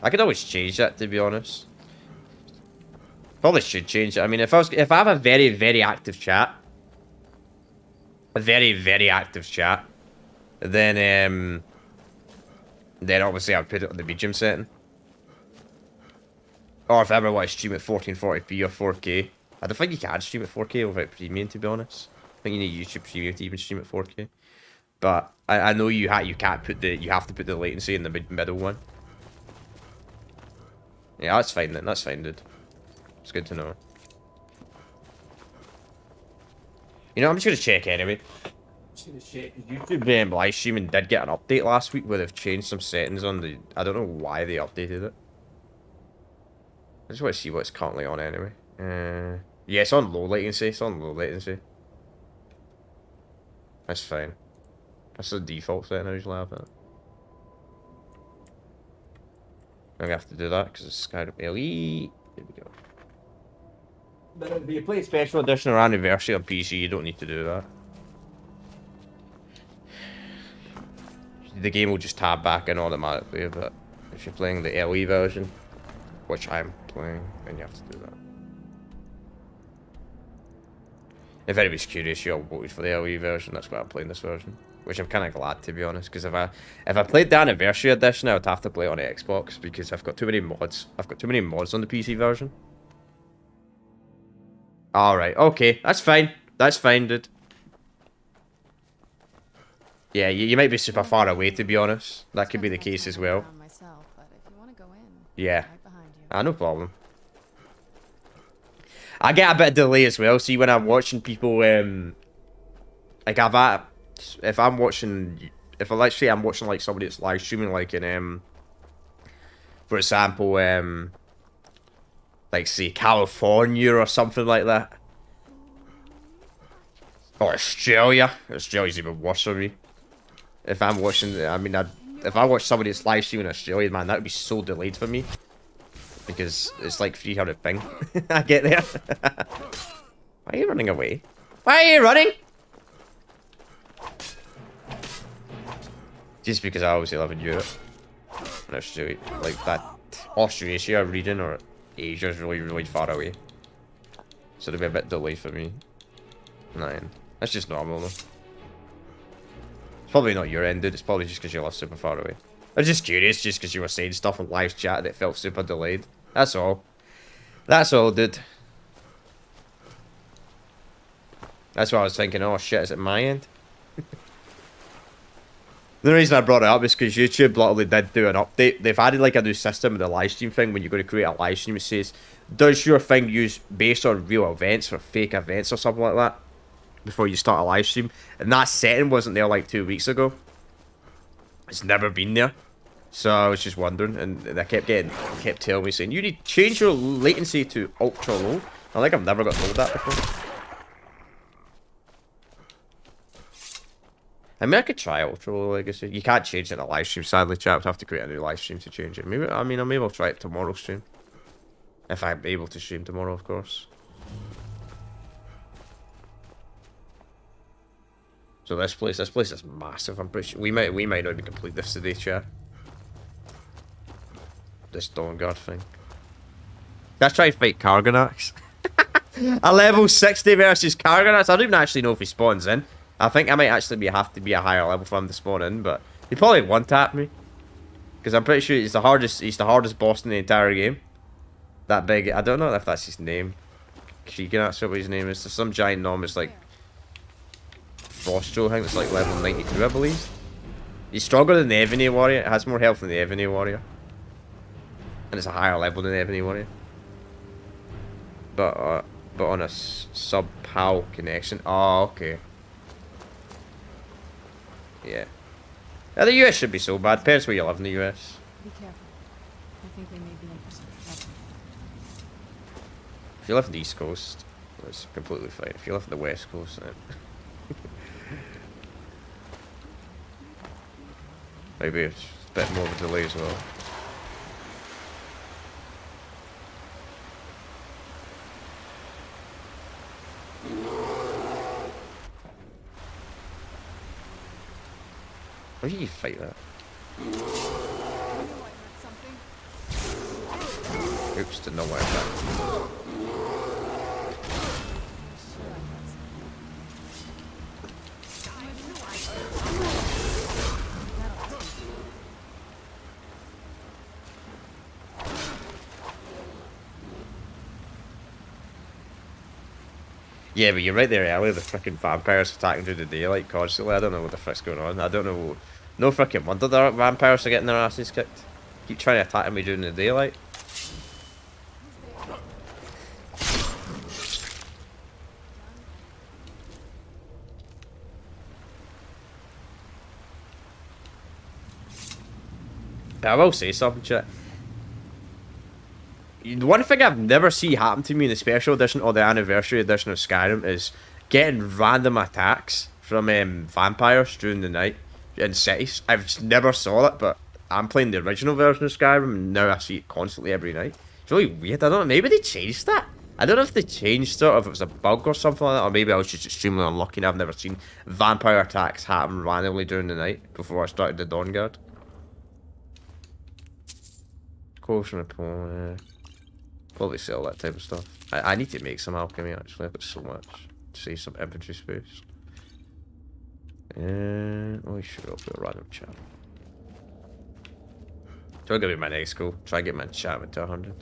Speaker 1: I could always change that, to be honest. Probably should change it. I mean, if I have a very, very active chat, then obviously I'd put it on the medium setting. Or if I ever want to stream at 1440p or 4K. I don't think you can stream at 4K without premium, to be honest. I think you need YouTube Premium to even stream at 4K. But I know you have to put the latency in the middle one. Yeah, that's fine then. That's fine, dude. It's good to know. You know, I'm just gonna check anyway. Just gonna check. YouTube live streaming did get an update last week where they've changed some settings on the. I don't know why they updated it. I just want to see what it's currently on anyway. Yeah, it's on low latency. It's on low latency. That's fine. That's the default setting I usually have it. I'm gonna have to do that because it's Skyrim LE. There we go. But if you play Special Edition or Anniversary on PC, you don't need to do that. The game will just tab back in automatically, but if you're playing the LE version, which I'm playing, then you have to do that. If anybody's curious, you all voted for the LE version, that's why I'm playing this version. Which I'm kind of glad, to be honest, because if I played the Anniversary Edition, I would have to play it on Xbox, because I've got too many mods. I've got too many mods on the PC version. Alright, okay, that's fine. That's fine, dude. Yeah, you might be super far away, to be honest. That could be the case as well. Yeah. No problem. I get a bit of delay as well. See, when I'm watching people, like if I'm watching, let's say I'm watching like somebody that's live streaming, like in for example, like say California or something like that, or Australia. Australia's even worse for me. If I'm watching, I mean, if I watch somebody that's live streaming in Australia, man, that would be so delayed for me. Because it's like 300 ping. I get there. Why are you running away? Why are you running? Just because I obviously live in Europe. And Australia, like that Australasia region or Asia is really, really far away. So it'll be a bit delayed for me. Nine. That's just normal though. It's probably not your end, dude. It's probably just because you live super far away. I was just curious, just because you were saying stuff on live chat that felt super delayed. That's all. That's all, dude. That's what I was thinking. Oh shit, is it my end? The reason I brought it up is because YouTube literally did do an update. They've added like a new system in the live stream thing. When you're going to create a live stream, it says, does your thing use based on real events or fake events or something like that before you start a live stream? And that setting wasn't there like 2 weeks ago. It's never been there. So I was just wondering, and they kept telling me saying, you need to change your latency to ultra low. I think I've never got told that before. I mean, I could try ultra low legacy. You can't change it in a live stream, sadly, chat. I have to create a new live stream to change it. Maybe, I mean, I'm able to try it tomorrow's stream. If I'm able to stream tomorrow, of course. So this place is massive. I'm pretty sure we might not even complete this today, chat. This Dawnguard thing. Let's try and fight Karganax. A level 60 versus Karganas. I don't even actually know if he spawns in. I think I might actually have to be a higher level for him to spawn in, but he probably one-tap me. Because I'm pretty sure he's the hardest boss in the entire game. That big. I don't know if that's his name. Keegan, that's what his name is. There's some giant enormous like Frostro thing that's like level 92, I believe. He's stronger than the Ebony Warrior. It has more health than the Ebony Warrior. And it's a higher level than the Ebony Warrior. But on a sub-PAL connection. Oh, okay. Yeah. Yeah, the US should be so bad. Depends where you live in the US.
Speaker 2: Be careful. I think they may be in for some trouble.
Speaker 1: If you live in the East Coast, it's completely fine. If you live in the West Coast, then... maybe it's a bit more of a delay as well. How do you fight that? Oops, didn't know where that. Yeah, but you're right there earlier, the frickin' vampires attacking through the daylight constantly. I don't know what the frick's going on. I don't know. No frickin' wonder the vampires are getting their asses kicked. Keep trying to attack me during the daylight. But I will say something, chat. One thing I've never seen happen to me in the special edition or the anniversary edition of Skyrim is getting random attacks from vampires during the night in cities. I've just never saw it, but I'm playing the original version of Skyrim and now I see it constantly every night. It's really weird. I don't know. Maybe they changed that. I don't know if they changed it or if it was a bug or something like that, or maybe I was just extremely unlucky and I've never seen vampire attacks happen randomly during the night before I started the Dawnguard. Caution upon, probably sell that type of stuff. I need to make some alchemy actually. I've got so much to save some inventory space. Oh, sure, I'll put a random chat. So I'm gonna be my next goal. Try and get my enchantment to 100.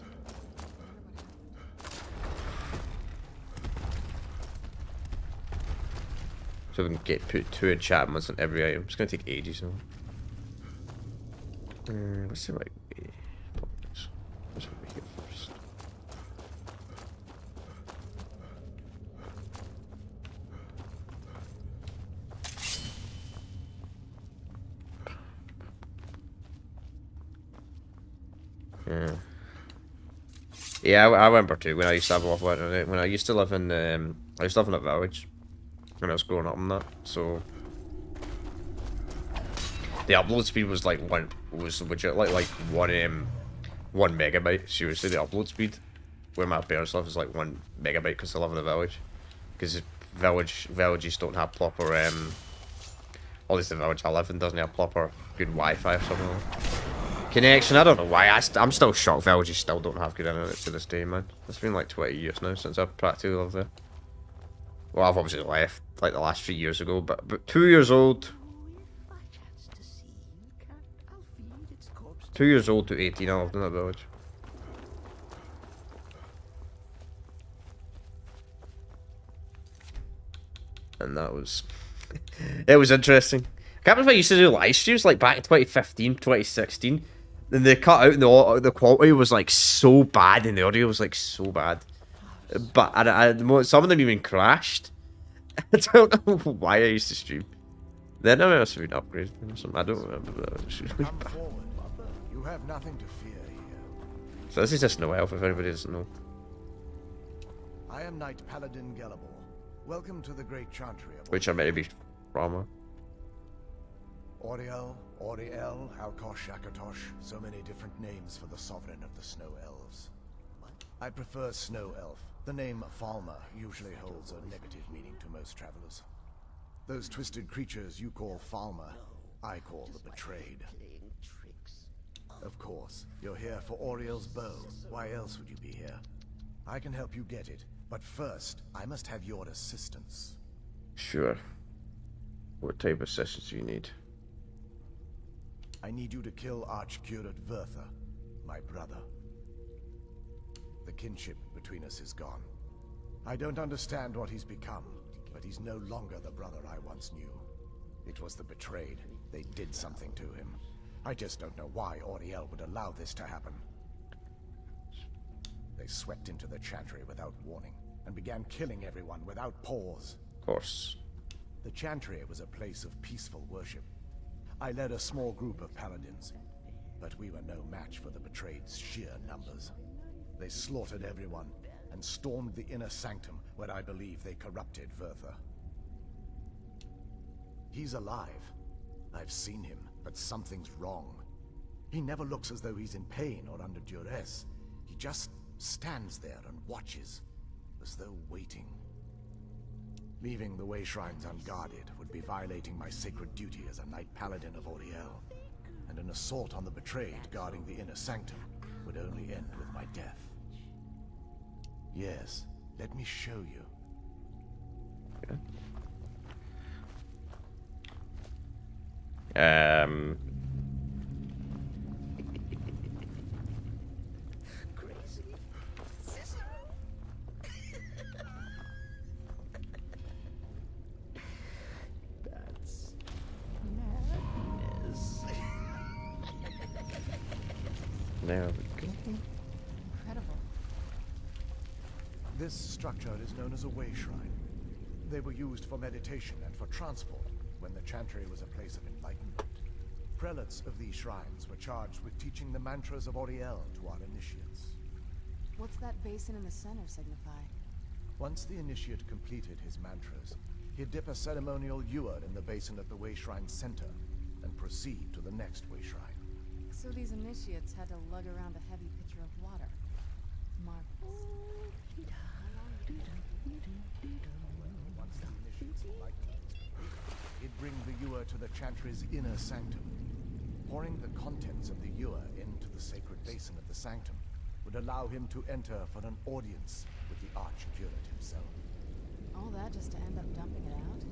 Speaker 1: So we can put 2 enchantments on every item. It's gonna take ages though. What's the right way? Let's make it first. Yeah, I remember too when I used to have a lot of internet. When I used to live in a village when I was growing up and that. So the upload speed was like one megabyte. Seriously, the upload speed where my parents live is like 1 megabyte because I live in a village. Because villages don't have proper at least the village I live in doesn't have proper good Wi-Fi or something like that. Connection, I don't know why. I'm still shocked villages still don't have good internet to this day, man. It's been like 20 years now since I've practically lived there. Well, I've obviously left like the last 3 years ago, but 2 years old. 2 years old to 18, I lived in that village. And that was... it was interesting. I can't believe I used to do live streams like back in 2015, 2016. Then they cut out and the quality was like so bad and the audio was like so bad. But some of them even crashed. I don't know why I used to stream. Then I must have been upgraded or something. I don't remember, but it was really bad.
Speaker 7: You have nothing to fear here.
Speaker 1: So this is just no elf if anybody doesn't know.
Speaker 7: I am Knight Paladin Gelabor. Welcome to the Great Chantry of
Speaker 1: Which I may be Rama.
Speaker 7: Auriel, Auriel, Alkosh, Akatosh, so many different names for the sovereign of the Snow Elves. I prefer Snow Elf. The name Falmer usually holds a negative meaning to most travelers. Those twisted creatures you call Falmer, I call the Betrayed. Of course, you're here for Auriel's bow. Why else would you be here? I can help you get it, but first, I must have your assistance.
Speaker 1: Sure. What type of assistance do you need?
Speaker 7: I need you to kill Archcurate Vertha, my brother. The kinship between us is gone. I don't understand what he's become, but he's no longer the brother I once knew. It was the betrayed. They did something to him. I just don't know why Auriel would allow this to happen. They swept into the Chantry without warning, and began killing everyone without pause.
Speaker 1: Of course.
Speaker 7: The Chantry was a place of peaceful worship. I led a small group of paladins, but we were no match for the betrayed's sheer numbers. They slaughtered everyone, and stormed the inner sanctum where I believe they corrupted Vertha. He's alive. I've seen him, but something's wrong. He never looks as though he's in pain or under duress. He just stands there and watches, as though waiting. Leaving the Way Shrines unguarded would be violating my sacred duty as a Knight Paladin of Auriel, and an assault on the betrayed guarding the inner sanctum would only end with my death. Yes, let me show you.
Speaker 1: Okay.
Speaker 4: Crazy Cicero. That's madness.
Speaker 1: There we go.
Speaker 2: Incredible.
Speaker 7: This structure is known as a Way Shrine. They were used for meditation and for transport when the Chantry was a place of enlightenment. Prelates of these shrines were charged with teaching the mantras of Auriel to our initiates.
Speaker 2: What's that basin in the center signify?
Speaker 7: Once the initiate completed his mantras, he'd dip a ceremonial ewer in the basin at the Way Shrine center and proceed to the next Way Shrine.
Speaker 2: So these initiates had to lug around a heavy pitcher of water. Marvelous.
Speaker 7: Once the initiates were likewise complete, he'd bring the ewer to the Chantry's inner sanctum. Pouring the contents of the ewer into the sacred basin of the sanctum would allow him to enter for an audience with the Archcurate himself.
Speaker 2: All that just to end up dumping it out?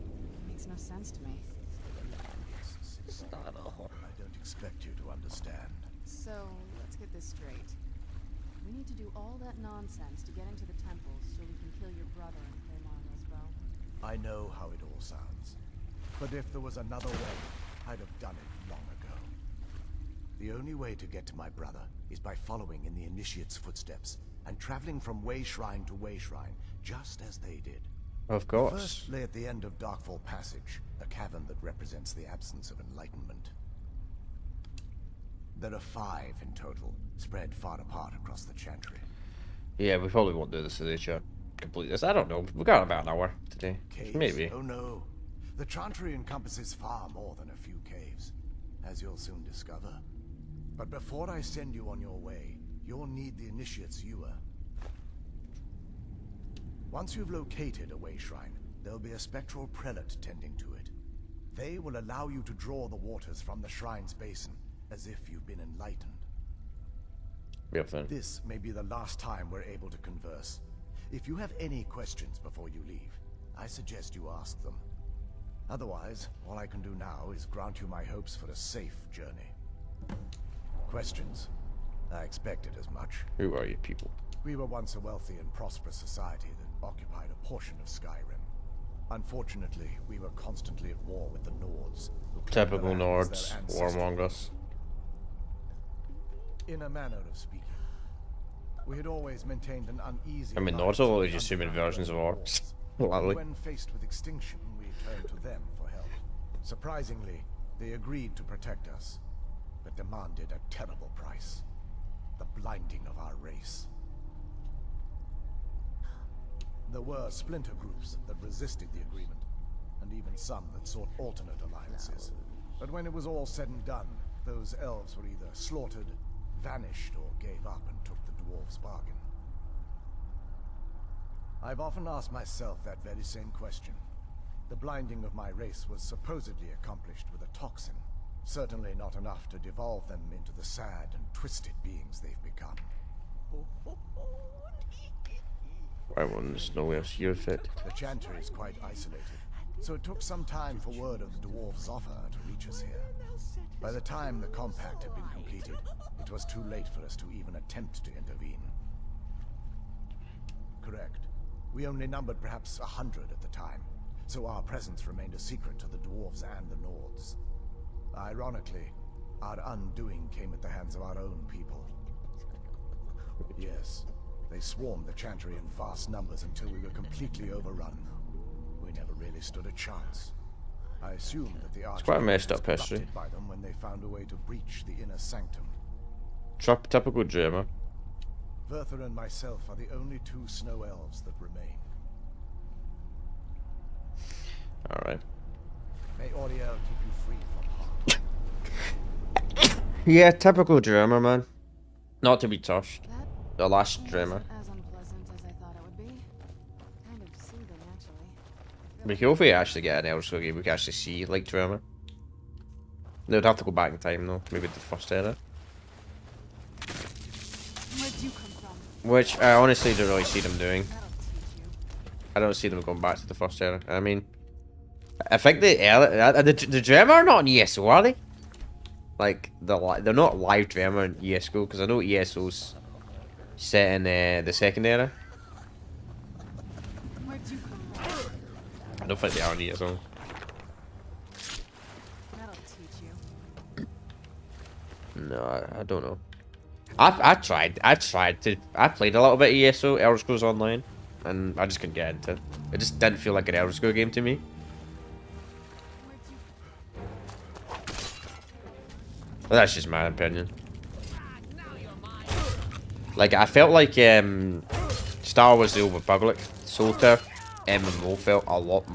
Speaker 2: Makes no sense to me.
Speaker 7: I don't expect you to understand.
Speaker 2: So, let's get this straight. We need to do all that nonsense to get into the temples so we can kill your brother and claim Arno's bow.
Speaker 7: I know how it all sounds. But if there was another way, I'd have done it long ago. The only way to get to my brother is by following in the Initiate's footsteps and traveling from Way Shrine to Way Shrine, just as they did.
Speaker 1: Of
Speaker 7: The
Speaker 1: course.
Speaker 7: first lay at the end of Darkfall Passage, a cavern that represents the absence of enlightenment. There are 5 in total, spread far apart across the Chantry.
Speaker 1: Yeah, we probably won't do this today, chat. Complete this. I don't know. We got about an hour today.
Speaker 7: Caves?
Speaker 1: Maybe.
Speaker 7: Oh no. The Chantry encompasses far more than a few caves, as you'll soon discover. But before I send you on your way, you'll need the Initiate's ewer. Once you've located a Way Shrine, there'll be a spectral prelate tending to it. They will allow you to draw the waters from the shrine's basin, as if you've been enlightened.
Speaker 1: Yep, then.
Speaker 7: This may be the last time we're able to converse. If you have any questions before you leave, I suggest you ask them. Otherwise, all I can do now is grant you my hopes for a safe journey. Questions? I expected as much.
Speaker 1: Who are you people?
Speaker 7: We were once a wealthy and prosperous society that occupied a portion of Skyrim. Unfortunately, we were constantly at war with the Nords. who claimed the
Speaker 1: Typical
Speaker 7: land as
Speaker 1: Nords.
Speaker 7: their
Speaker 1: War
Speaker 7: ancestral
Speaker 1: among us.
Speaker 7: In a manner of speaking, we had always maintained an uneasy.
Speaker 1: I mean,
Speaker 7: alliance
Speaker 1: Nords are
Speaker 7: with
Speaker 1: always
Speaker 7: the
Speaker 1: just human
Speaker 7: underground
Speaker 1: versions of
Speaker 7: Nords.
Speaker 1: orcs. Lovely.
Speaker 7: When faced with extinction, we turned to them for help. Surprisingly, they agreed to protect us, but demanded a terrible price: the blinding of our race. There were splinter groups that resisted the agreement, and even some that sought alternate alliances. But when it was all said and done, those elves were either slaughtered, vanished, or gave up and took the dwarves' bargain. I've often asked myself that very same question. The blinding of my race was supposedly accomplished with a toxin, certainly not enough to devolve them into the sad and twisted beings they've become.
Speaker 1: Why wouldn't the snow elves here fit?
Speaker 7: The chantry is quite isolated, so it took some time for word of the dwarves' offer to reach us here. By the time the compact had been completed, it was too late for us to even attempt to intervene. Correct. We only numbered perhaps 100 at the time, so our presence remained a secret to the dwarves and the Nords. Ironically, our undoing came at the hands of our own people. Yes, they swarmed the chantry in vast numbers until we were completely overrun. We never really stood a chance. I assumed that the
Speaker 1: It's quite a messed up history.
Speaker 7: corrupted by them when they found a way to breach the inner sanctum.
Speaker 1: Typical German.
Speaker 7: Werther and myself are the only two snow elves that remain.
Speaker 1: Alright.
Speaker 7: May Auriel keep you free from harm.
Speaker 1: Yeah, typical German, man. Not to be touched.
Speaker 2: That
Speaker 1: The last Dreamer.
Speaker 2: wasn't as unpleasant as I thought it would be. Kind of soothing, actually.
Speaker 1: We can hopefully actually get an Elder Scrolls game we can actually see, like Dreamer. They'd have to go back in time though, maybe the first era.
Speaker 2: Where'd you come from?
Speaker 1: Which I honestly don't really see them doing.
Speaker 2: That'll teach you.
Speaker 1: I don't see them going back to the first era. I mean, I think the Dreamer are not in ESO, are they? Like, they're not live Dreamer in ESO, because I know ESO's set in the second era.
Speaker 2: Where'd you come from?
Speaker 1: I don't think they are in ESO.
Speaker 2: That'll teach you.
Speaker 1: No, I don't know. I played a little bit of ESO, Elder Scrolls Online, and I just couldn't get into it. It just didn't feel like an Elder Scrolls game to me. But that's just my opinion. Like, I felt like Star Wars: The Old Republic, Solitaire, MMO felt a lot.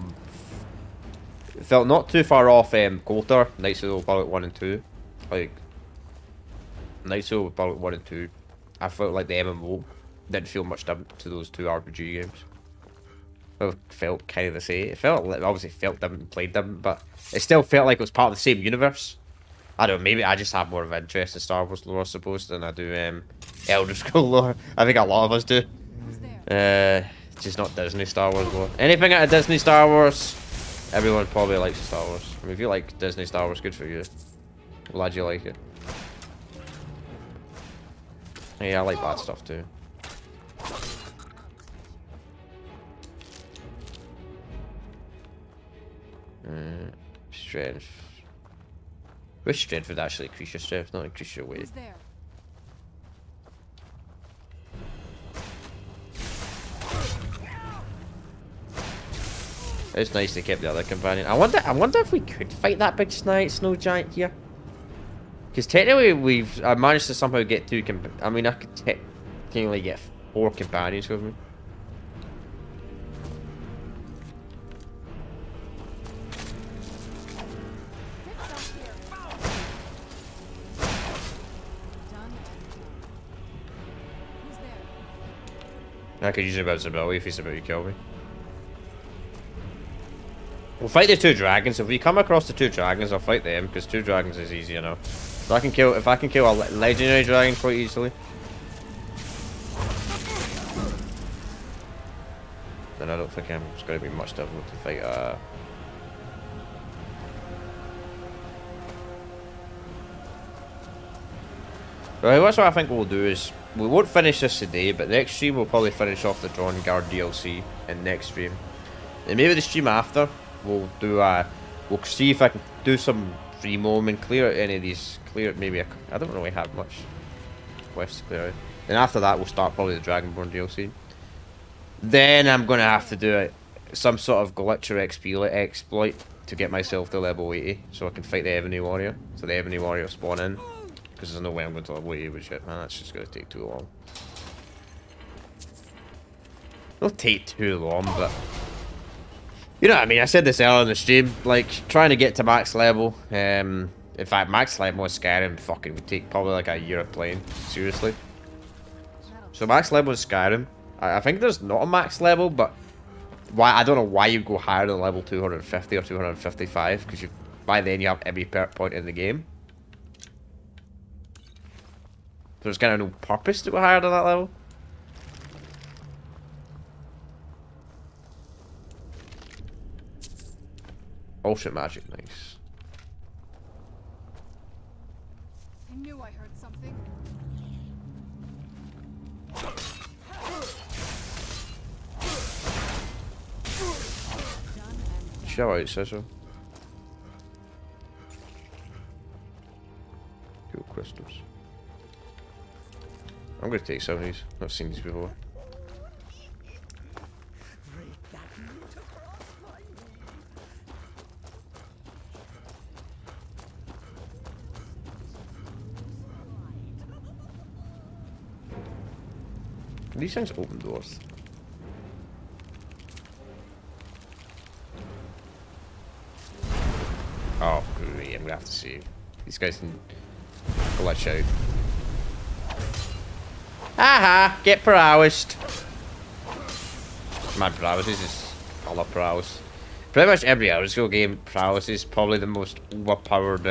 Speaker 1: It felt not too far off KOTOR, Knights of the Old Republic 1 and 2. Like, Knights of the Old Republic 1 and 2, I felt like the MMO didn't feel much different to those two RPG games. It felt kind of the same. It felt like, obviously felt different and played different, but it still felt like it was part of the same universe. I don't know, maybe I just have more of interest in Star Wars lore, I suppose, than I do Elder Scrolls lore. I think a lot of us do.
Speaker 2: Who's there?
Speaker 1: Just not Disney Star Wars lore. Anything out of Disney Star Wars, everyone probably likes Star Wars. I mean, if you like Disney Star Wars, good for you. Glad you like it. Yeah, I like bad stuff too. Strength. Which strength would actually increase your strength, not increase your weight?
Speaker 2: Who's there?
Speaker 1: It's nice they kept the other companion. I wonder if we could fight that big snow giant here. Because technically I managed to somehow get two I mean, I could technically get 4 companions with me.
Speaker 2: Who's there?
Speaker 1: I could use him as a ability if he's about to kill me. We'll fight the 2 dragons. If we come across the 2 dragons, I'll fight them, because 2 dragons is easy enough. If I can kill a legendary dragon quite easily, then I don't think it's going to be much difficult to fight. Right, that's what I think we'll do is we won't finish this today, but next stream we'll probably finish off the Dawnguard DLC in next stream, and maybe the stream after we'll do we'll see if I can do some free moment, clear out any of these, maybe I don't really have much quests to clear out. And after that we'll start probably the Dragonborn DLC. Then I'm gonna have to do some sort of glitch or exploit to get myself to level 80 so I can fight the Ebony Warrior. So the Ebony Warrior will spawn in, because there's no way I'm going to level 80 with shit, man. That's just gonna take too long. It'll take too long, but you know what I mean. I said this earlier in the stream, like trying to get to max level. In fact, max level in Skyrim fucking would take probably like a year of playing. Seriously. So max level in Skyrim, I think there's not a max level, but I don't know why you go higher than level 250 or 255, because by then you have every perk point in the game. So there's kind of no purpose to go higher than that level. Alternate magic, nice.
Speaker 2: I knew I heard something.
Speaker 1: Show out, Cecil. Cool crystals. I'm gonna take some of these. Not seen these before. These things open doors. Oh, great, I'm gonna have to save. These guys can glitch out. Haha, get paralyzed. Man, paralysis is. I love paralysis. Pretty much every Elder Scrolls game, paralysis is probably the most overpowered.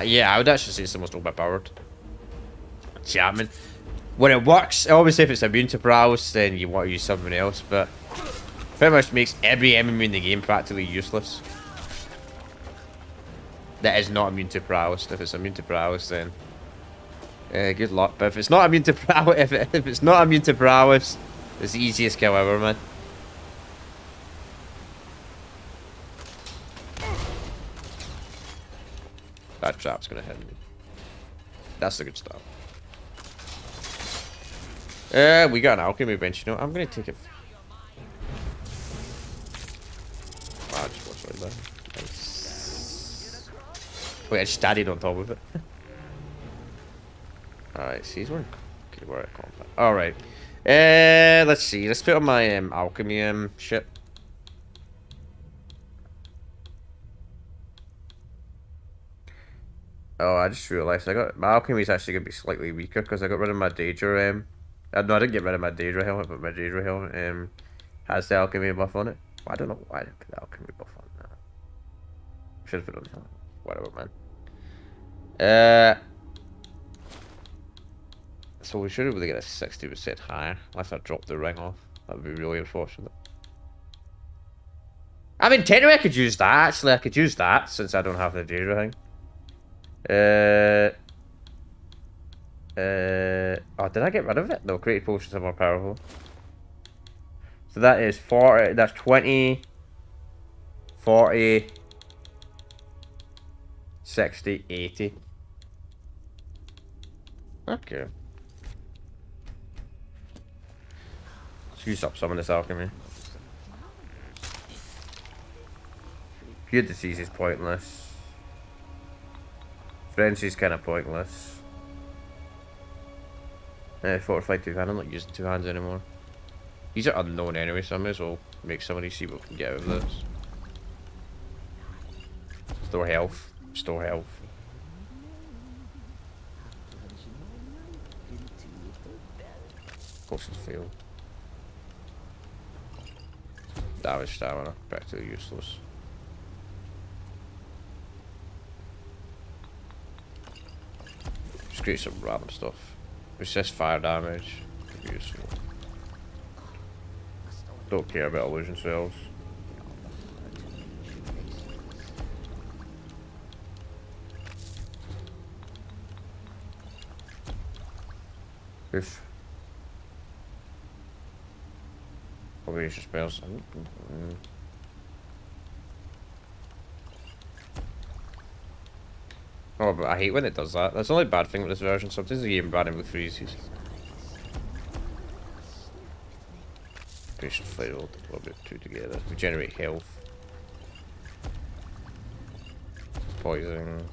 Speaker 1: Yeah, I would actually say it's the most overpowered. Chapman. When it works, obviously if it's immune to paralysis, then you want to use something else, but pretty much makes every enemy in the game practically useless. That is not immune to paralysis. If it's immune to paralysis, then good luck. But if it's not immune to paralysis, if it's not immune to paralysis, it's the easiest kill ever, man. That trap's gonna hit me. That's the good stuff. We got an alchemy bench, you know. I'm gonna take it. Wow, just watch right there. Nice. Wait, I just standing on top of it. Alright, see, he's wearing good wear combat. Alright. Let's see. Let's put on my alchemy shit. Oh, I just realised my alchemy is actually gonna be slightly weaker because I got rid of my Daedra no, I didn't get rid of my Daedra helmet, but my Daedra helmet has the alchemy buff on it. Well, I don't know why I didn't put the alchemy buff on that. Should have put it on the helmet. Whatever, man. So we should be able to get a 60% higher, unless I drop the ring off. That would be really unfortunate. I mean, technically I could use that, actually. I could use that, since I don't have the Daedra thing. Oh, did I get rid of it? No, created potions are more powerful. So that is 40, that's 20, 40, 60, 80. Okay. Let's use up some of this alchemy. Pure disease is pointless. Frenzy is kind of pointless. Fortified two hand. I'm not using two hands anymore. These are unknown anyway, so I may as well make some of these, see what we can get out of this. Store health. Store health. Potions failed. Damage stamina. Practically useless. Just create some random stuff. Resist fire damage. Could be useful. Don't care about illusion cells. Oof. Probably use your spells. Oh, but I hate when it does that. That's the only bad thing with this version. Sometimes the game randomly freezes. Patient failed. A little bit two together. We generate health. Poison.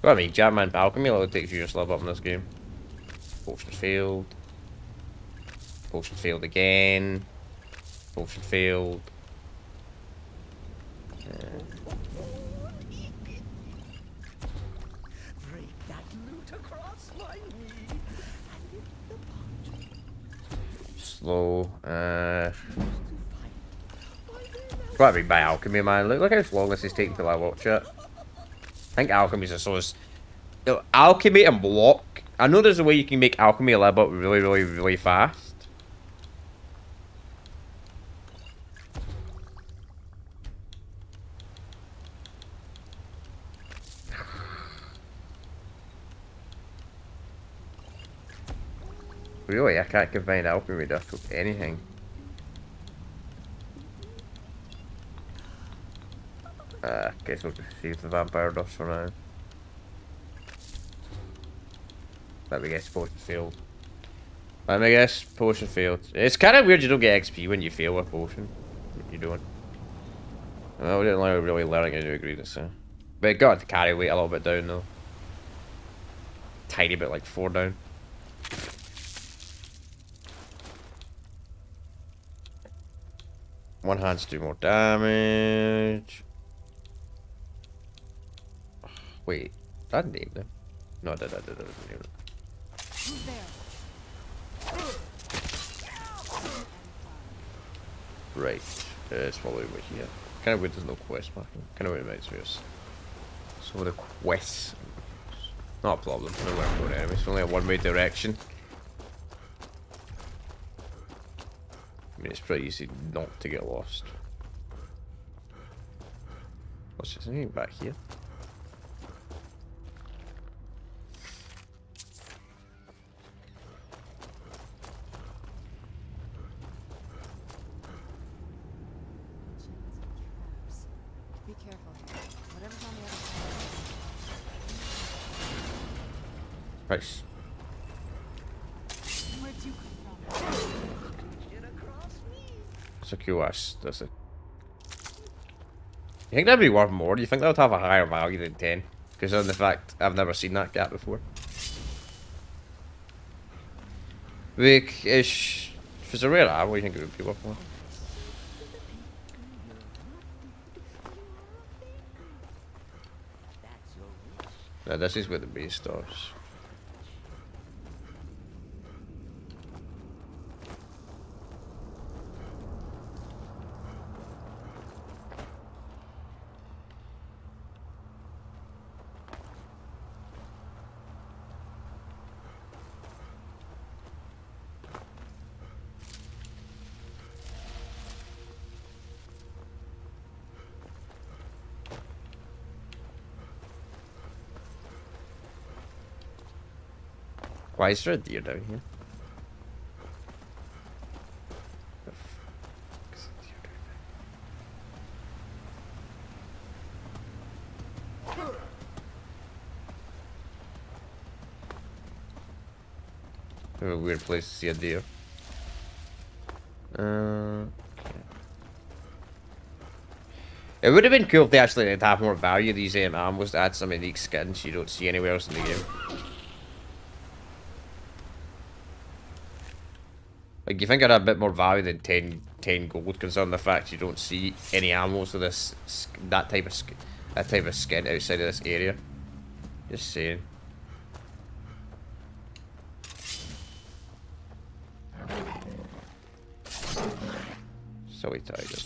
Speaker 1: Well, I mean, Jamman Alchemy, it takes you just level up in this game. Potion failed. Potion failed again. Potion failed. Slow. It's gotta be by alchemy, man. Look how long this is taking till I watch it. I think alchemy's a source. Alchemy and block. I know there's a way you can make alchemy level up really fast. Really, I can't combine alchemy with anything. Guess we'll just save the vampire dust for now. Let me guess, potion failed. Let me guess, potion failed. It's kind of weird you don't get XP when you fail a potion. What you doing? Well, we didn't really learn a new ingredient, so. But it got the carry weight a little bit down though. Tiny bit, like 4 down. One hand's do more damage. Wait, I named them. No, I didn't name them.
Speaker 2: Who's there?
Speaker 1: Right, it's probably over here. Kind of weird there's no quest marking. Kind of weird reminds me of us. So the quests. Not a problem, I know where I'm going anyway. It's only a one-way direction. I mean, it's pretty easy not to get lost. What's this? Anything back here?
Speaker 2: Be careful. Whatever's on the other side.
Speaker 1: Nice.
Speaker 2: Where'd you come from?
Speaker 1: It's a cool ass, does it? You think that'd be worth more? Do you think that would have a higher value than 10? Because of the fact I've never seen that gap before. If it's a rare arrow, you think it would be worth more? No, this is where the base starts. Why is there a deer down here? The fuck is a deer down there? A weird place to see a deer. Okay. It would have been cool if they actually did have more value. These ammos to add some unique skins you don't see anywhere else in the game. Like, you think I'd have a bit more value than 10 gold, considering the fact you don't see any ammos of that type of skin outside of this area. Just saying. Silly tiger.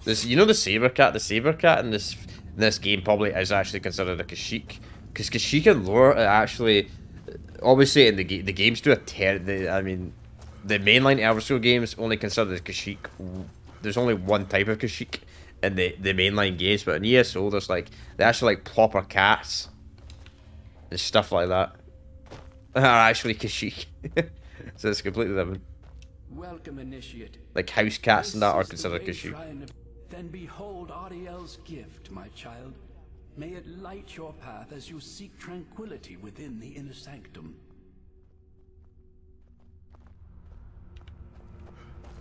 Speaker 1: You know the saber cat? The saber cat in this game probably is actually considered a Kashyyyk, because Kashyyyk and lore are actually, obviously in the games do I mean, the mainline Elder Scrolls games only consider the Kashyyyk. There's only one type of Kashyyyk in the mainline games, but in ESO there's like they're actually like proper cats and stuff like that are actually Kashyyyk. So it's completely different.
Speaker 8: Welcome, initiate.
Speaker 1: Like house cats and that are considered Kashyyyk.
Speaker 8: Then behold Ariel's gift, my child. May it light your path as you seek tranquility within the inner sanctum.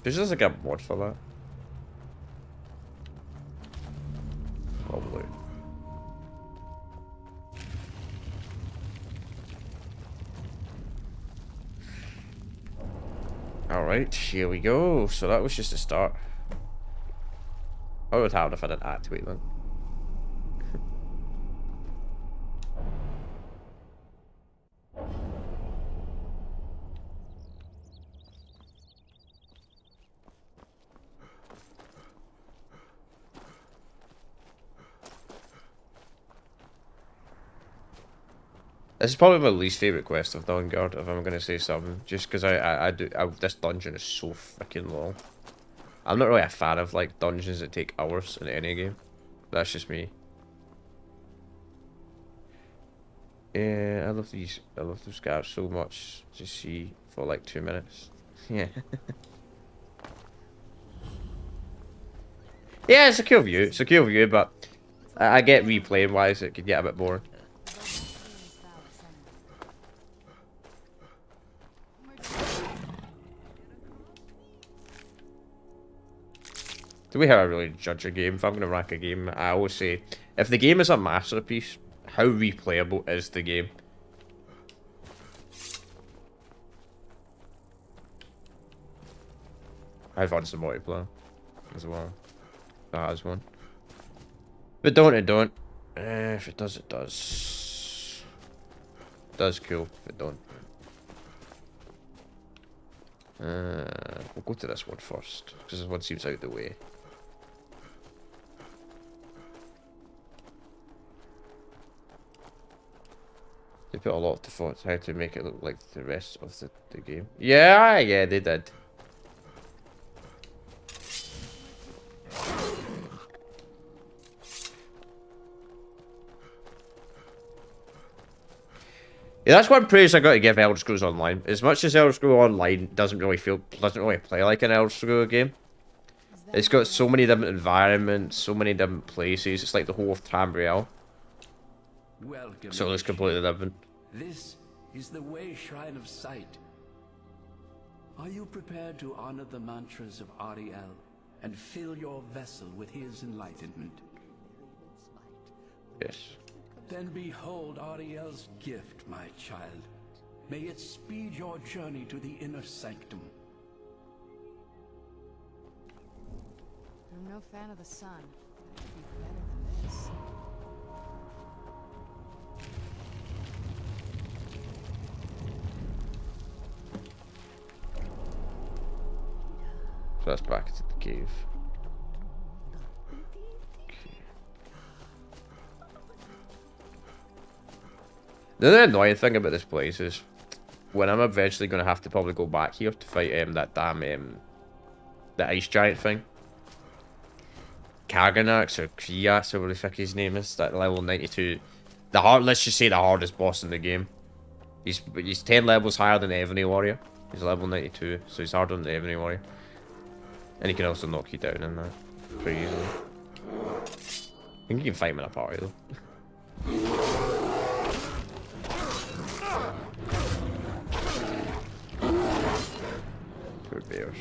Speaker 1: There's just like a mod for that. Probably. Alright, here we go. So that was just a start. I would have if I didn't activate them. This is probably my least favourite quest of Dawnguard, if I'm gonna say something. Just because this dungeon is so freaking long. I'm not really a fan of like dungeons that take hours in any game. That's just me. Yeah, I love these. I love those guys so much to see for like 2 minutes. Yeah. Yeah, it's a cool view. It's a cool view, but I get replaying wise it could get a bit boring. The way how I really judge a game, if I'm going to rank a game, I always say, if the game is a masterpiece, how replayable is the game? How fun's the multiplayer as well? That is one. If it don't, it don't. If it does, it does. Does cool. If it don't. We'll go to this one first, because this one seems out of the way. They put a lot of thought how to make it look like the rest of the game. Yeah, yeah, they did. Yeah, that's one praise I got to give Elder Scrolls Online. As much as Elder Scrolls Online doesn't really play like an Elder Scrolls game. It's got so many different environments, so many different places. It's like the whole of Tamriel.
Speaker 8: Welcome.
Speaker 1: So it looks completely different.
Speaker 8: This is the Way Shrine of Sight. Are you prepared to honor the mantras of Ariel and fill your vessel with his enlightenment?
Speaker 1: Yes.
Speaker 8: Then behold Ariel's gift, my child. May it speed your journey to the inner sanctum.
Speaker 2: I'm no fan of the sun. It could be better than this.
Speaker 1: So that's back to the cave. The other annoying thing about this place is when I'm eventually going to have to probably go back here to fight that damn the ice giant thing. Kaganax or Krias or whatever the fuck his name is, that level 92. Let's just say the hardest boss in the game. He's 10 levels higher than the Ebony Warrior. He's level 92, so he's harder than the Ebony Warrior. And he can also knock you down in that pretty easily. I think you can fight him in a party though. Poor bears.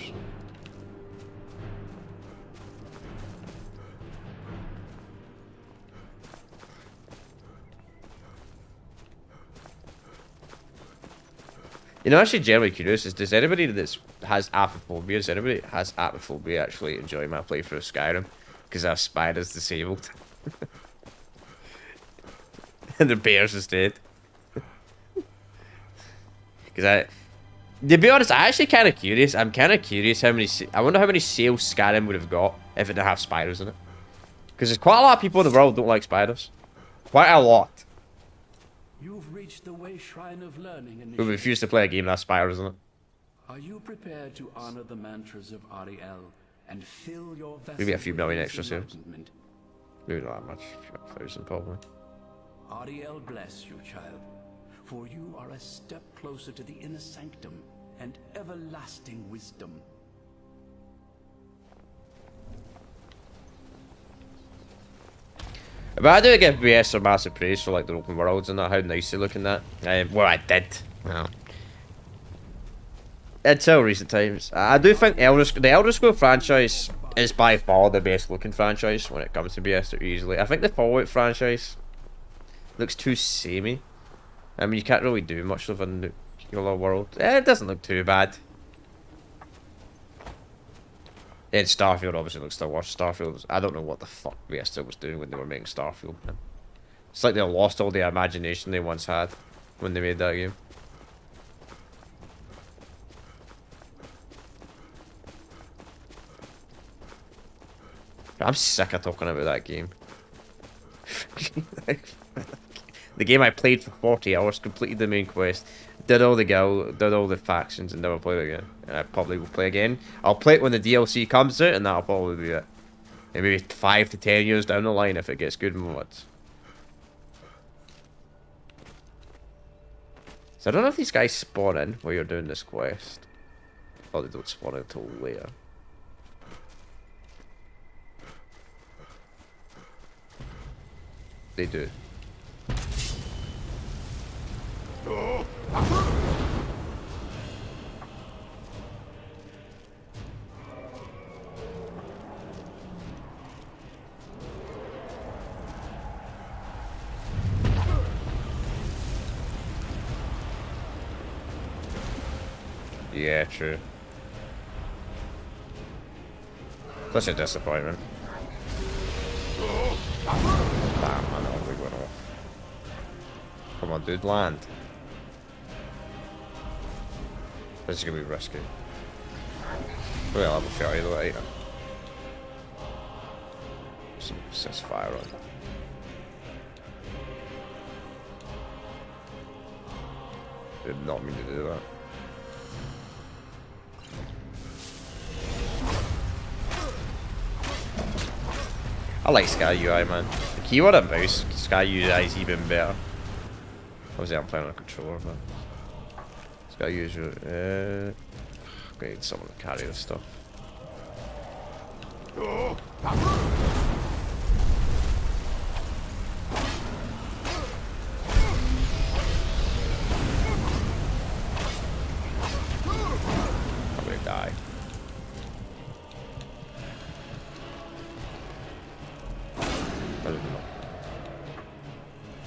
Speaker 1: You know, actually generally curious is, does anybody that has aphophobia, actually enjoy my playthrough of Skyrim? Because our spider's disabled. And the bears is dead. Because to be honest, I'm actually kind of curious. I'm kind of curious how many, I wonder how many sales Skyrim would have got if it didn't have spiders in it. Because there's quite a lot of people in the world who don't like spiders. Quite a lot.
Speaker 8: You've reached the Way Shrine of Learning and
Speaker 1: Who refuse to play a game that has spiders in it.
Speaker 8: Are you prepared to honor the mantras of Ariel and fill your vessel
Speaker 1: Maybe a few
Speaker 8: with
Speaker 1: million
Speaker 8: his
Speaker 1: extra sales.
Speaker 8: enlightenment?
Speaker 1: Maybe not that much. 1,000 probably.
Speaker 8: Ariel bless you, child, for you are a step closer to the inner sanctum and everlasting wisdom.
Speaker 1: But I do give BS some massive praise for like the open worlds and that, how nice they look in that. Well, I did. Well, until recent times. I do think the Elder Scrolls franchise is by far the best looking franchise when it comes to BS easily. I think the Fallout franchise looks too samey. I mean, you can't really do much of a nuclear world. It doesn't look too bad. And Starfield obviously looks the worst. Starfield, I don't know what the fuck Bethesda was doing when they were making Starfield, man. It's like they lost all the imagination they once had when they made that game. I'm sick of talking about that game. The game I played for 40 hours, completed the main quest, did all the factions, and never played it again. And I probably will play again. I'll play it when the DLC comes out, and that'll probably be it. And maybe 5 to 10 years down the line if it gets good mods. So I don't know if these guys spawn in while you're doing this quest. Or they don't spawn in until later. They do. Yeah, true. Such a disappointment. Damn, I know we went off. Come on, dude, land. This is gonna be risky. Well, I'll have a fair either way. Some says fire on. Did not mean to do that. I like Sky UI, man. The keyboard and mouse, Sky UI is even better. Obviously, I'm playing on a controller, but Sky UI. I'm gonna need someone to carry this stuff. I'm gonna die.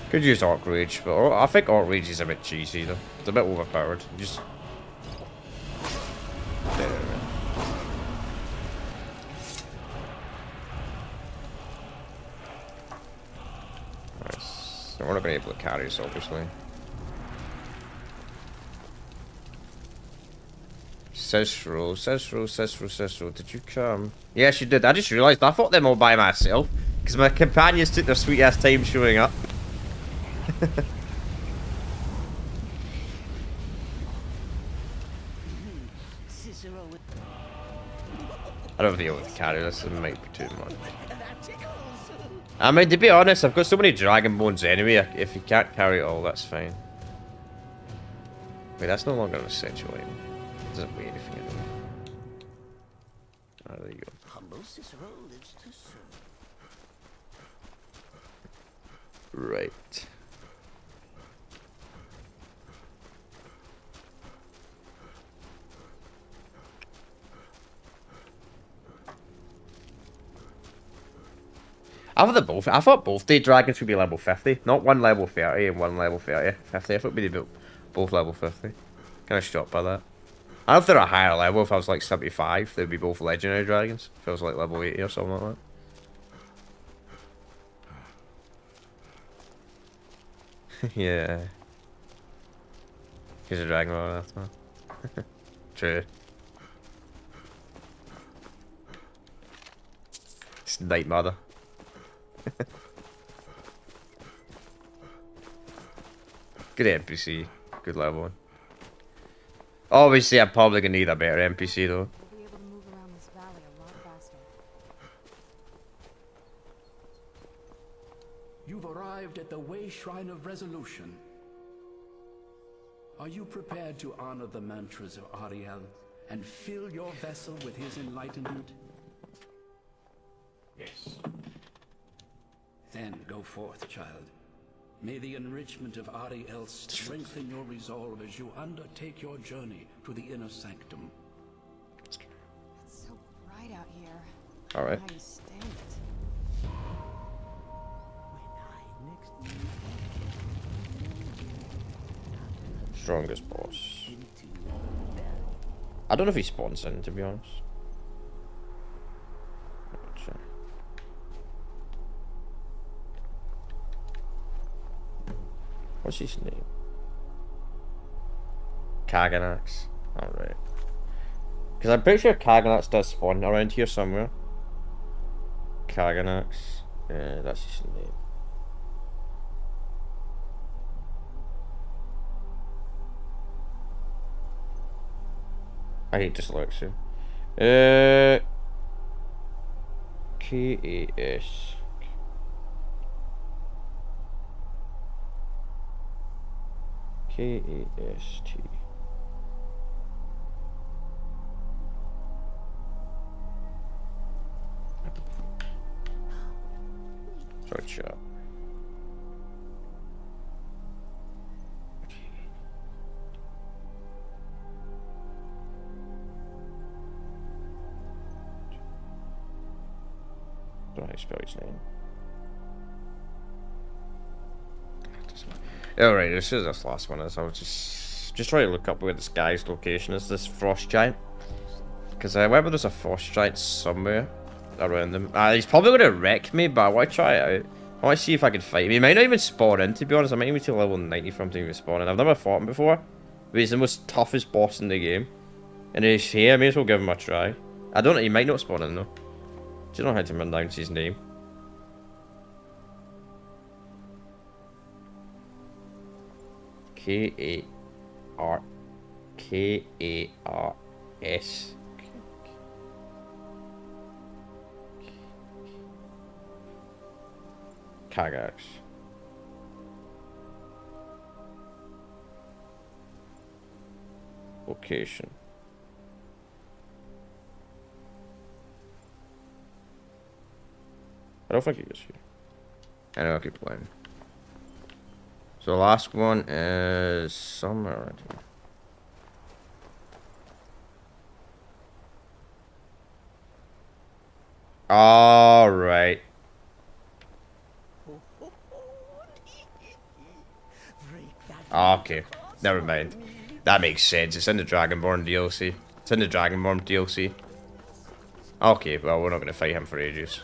Speaker 1: Could use Arc Rage, but I think Arc Rage is a bit cheesy though. It's a bit overpowered. Just nice. So we're not gonna be able to carry this, obviously. Cicero, did you come? Yes, you did. I just realised I fought them all by myself because my companions took their sweet ass time showing up. I don't think I'll be able to carry this, it might be too much. I mean, to be honest, I've got so many dragon bones anyway, if you can't carry it all, that's fine. Wait, that's no longer an essential item. It doesn't weigh anything anymore. Oh, there you go.
Speaker 9: Humble Cicero lives too soon.
Speaker 1: Right. I thought both day dragons would be level 50. Not one level 30 and one level 50. I thought it'd be both level 50. Kind of shocked by that. I don't know if they're a higher level. If I was like 75, they'd be both legendary dragons. If I was like level 80 or something like that. Yeah. He's a dragon on Earth, man. True. It's Night Mother. Good NPC. Good level one. Obviously, I'm probably gonna need a better NPC though.
Speaker 2: We'll be able to move around this valley a lot faster.
Speaker 8: You've arrived at the Way Shrine of Resolution. Are you prepared to honor the mantras of Ariel and fill your vessel with his enlightenment?
Speaker 1: Yes.
Speaker 8: Then go forth, child. May the enrichment of Ariel strengthen your resolve as you undertake your journey to the inner sanctum.
Speaker 2: It's so bright out here.
Speaker 1: Alright.
Speaker 2: How you stand it?
Speaker 1: Strongest boss. I don't know if he spawns in, to be honest. What's his name? Kaganax. Alright. Because I'm pretty sure Kaganax does spawn around here somewhere. Kaganax. Yeah, that's his name. I hate dyslexia. K-A-S. K-A-S-T. Search up. Don't know how to spell his name. Alright, this is this last one. I was just trying to look up where this guy's location is, this frost giant. Because I remember there's a frost giant somewhere around him. He's probably going to wreck me, but I want to try it out. I want to see if I can fight him. He might not even spawn in, to be honest. I might even to level 90 for him to even spawn in. I've never fought him before. But he's the most toughest boss in the game. And he's here, I may as well give him a try. I don't know, he might not spawn in though. Do you know how to pronounce his name? K-A-R-S. Kagax. Location. I don't think he is here. I know, I keep playing. So the last one is somewhere around here. Alright. Okay, never mind. That makes sense. It's in the Dragonborn DLC. It's in the Dragonborn DLC. Okay, well, we're not going to fight him for ages.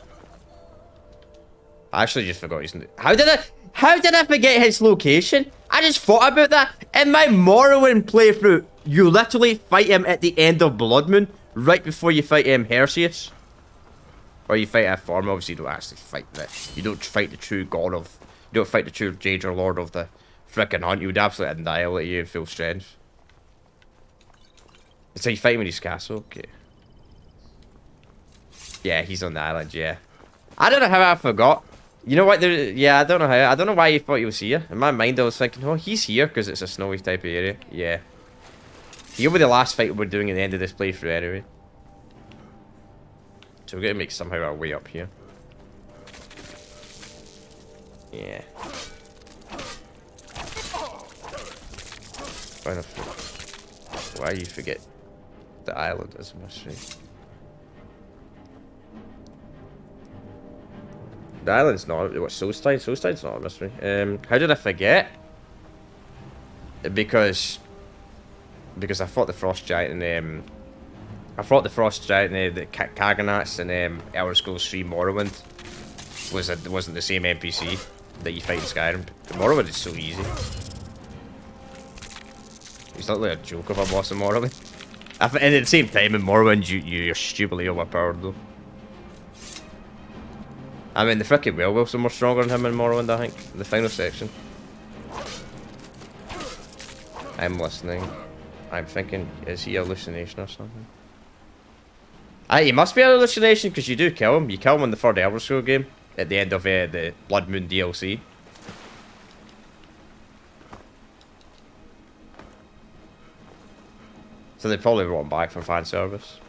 Speaker 1: I actually just forgot his name. How did I forget his location? I just thought about that. In my Morrowind playthrough, you literally fight him at the end of Blood Moon, right before you fight Herseus. Or you fight Form. Obviously, you don't actually fight that. You don't fight the true god of. You don't fight the true Jager Lord of the frickin' hunt. You would absolutely annihilate you in full strength. So you fight him in his castle? Okay. Yeah, he's on the island, yeah. I don't know how I forgot. You know what? Yeah, I don't know how. I don't know why you thought he was here. In my mind, I was thinking, oh, he's here because it's a snowy type of area. Yeah. He'll be the last fight we're doing at the end of this playthrough anyway. So we're going to make somehow our way up here. Yeah. Why you forget the island is a mystery. The island's not. What, Solstein? Solstein's not a mystery. How did I forget? Because I fought the frost giant and the Kaganats and Elder Scrolls 3 Morrowind wasn't the same NPC that you fight in Skyrim. Morrowind is so easy. He's not like a joke of a boss in Morrowind. And at the same time, in Morrowind, you're stupidly overpowered though. I mean, the frickin' werewolves are more stronger than him in Morrowind, I think. The final section. I'm listening. I'm thinking, is he a hallucination or something? He must be a hallucination because you do kill him. You kill him in the third Elder Scrolls game at the end of the Blood Moon DLC. So they probably brought him back for fan service.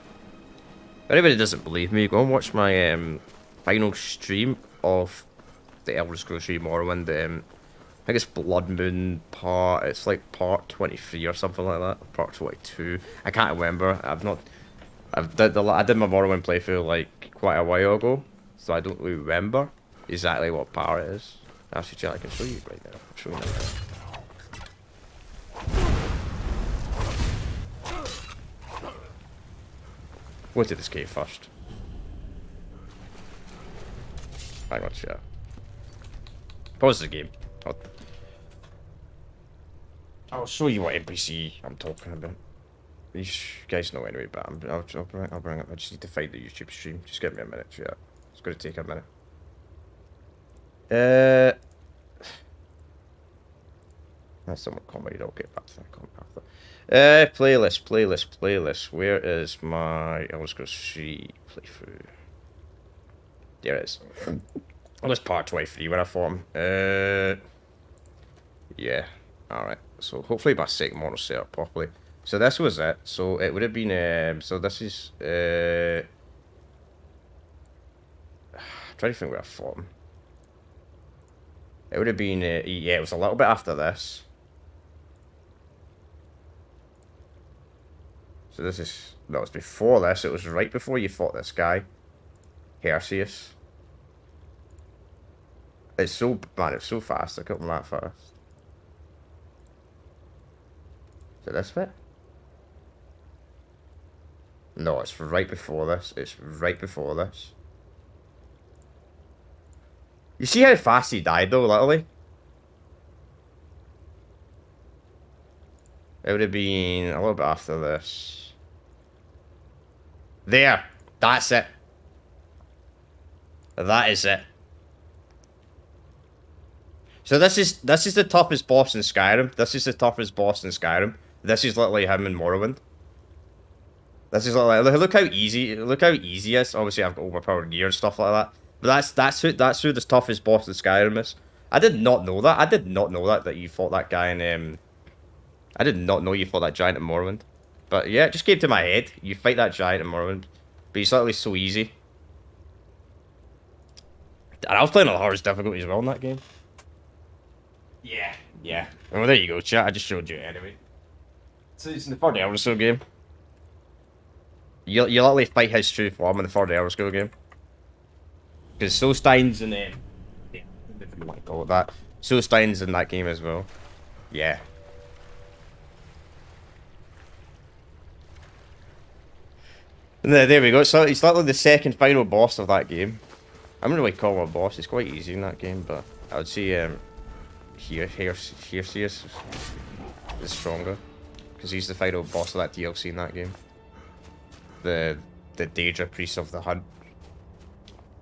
Speaker 1: If anybody doesn't believe me, go and watch my final stream of the Elder Scrolls 3 Morrowind. I think it's Blood Moon part. It's like part 23 or something like that. Part 22. I can't remember. I did my Morrowind playthrough like quite a while ago, so I don't really remember exactly what part it is. Actually, I can show you right now. I'll show you now. Go into this cave first. Hang on, chat. Pause the game. I'll show you what NPC I'm talking about. You guys know anyway, but I'll bring it. I just need to find the YouTube stream. Just give me a minute, chat. It's going to take a minute. That's somewhat comedy. I'll get back to that comment after. Playlist. Where is my Elder Scrolls 3 playthrough? There it is. Well, that's part 23 when I fought him. Yeah. Alright, so hopefully my second one will set up properly. So this was it. So it would have been, so this is, I'm trying to think where I fought him. It would have been, yeah, it was a little bit after this. So this is, no, it's before this. It was right before you fought this guy. Perseus. It's so, man, it's so fast. I got him that fast. Is it this bit? No, it's right before this. It's right before this. You see how fast he died, though, literally? It would have been a little bit after this. There! That's it. That is it. So this is the toughest boss in Skyrim. This is the toughest boss in Skyrim. This is literally him in Morrowind. This is literally, look how easy he is. Obviously I've got overpowered gear and stuff like that. But that's who the toughest boss in Skyrim is. I did not know that. I did not know that you fought that guy in I did not know you fought that giant in Morrowind. But yeah, it just came to my head. You fight that giant in Morrowind. But he's literally so easy. And I was playing on the hardest difficulty as well in that game. Yeah. Well, there you go, chat. I just showed you anyway. So it's in the third Elder Scrolls game. You literally fight his true form in the third Elder Scrolls game. Because Solstein's in yeah, if you want to call it that. Solstein's in that game as well. Yeah. And there we go. So he's literally the second final boss of that game. I don't really call him a boss. It's quite easy in that game, but I would say Perseus is stronger because he's the final boss of that DLC in that game. The Daedra Priest of the Hunt.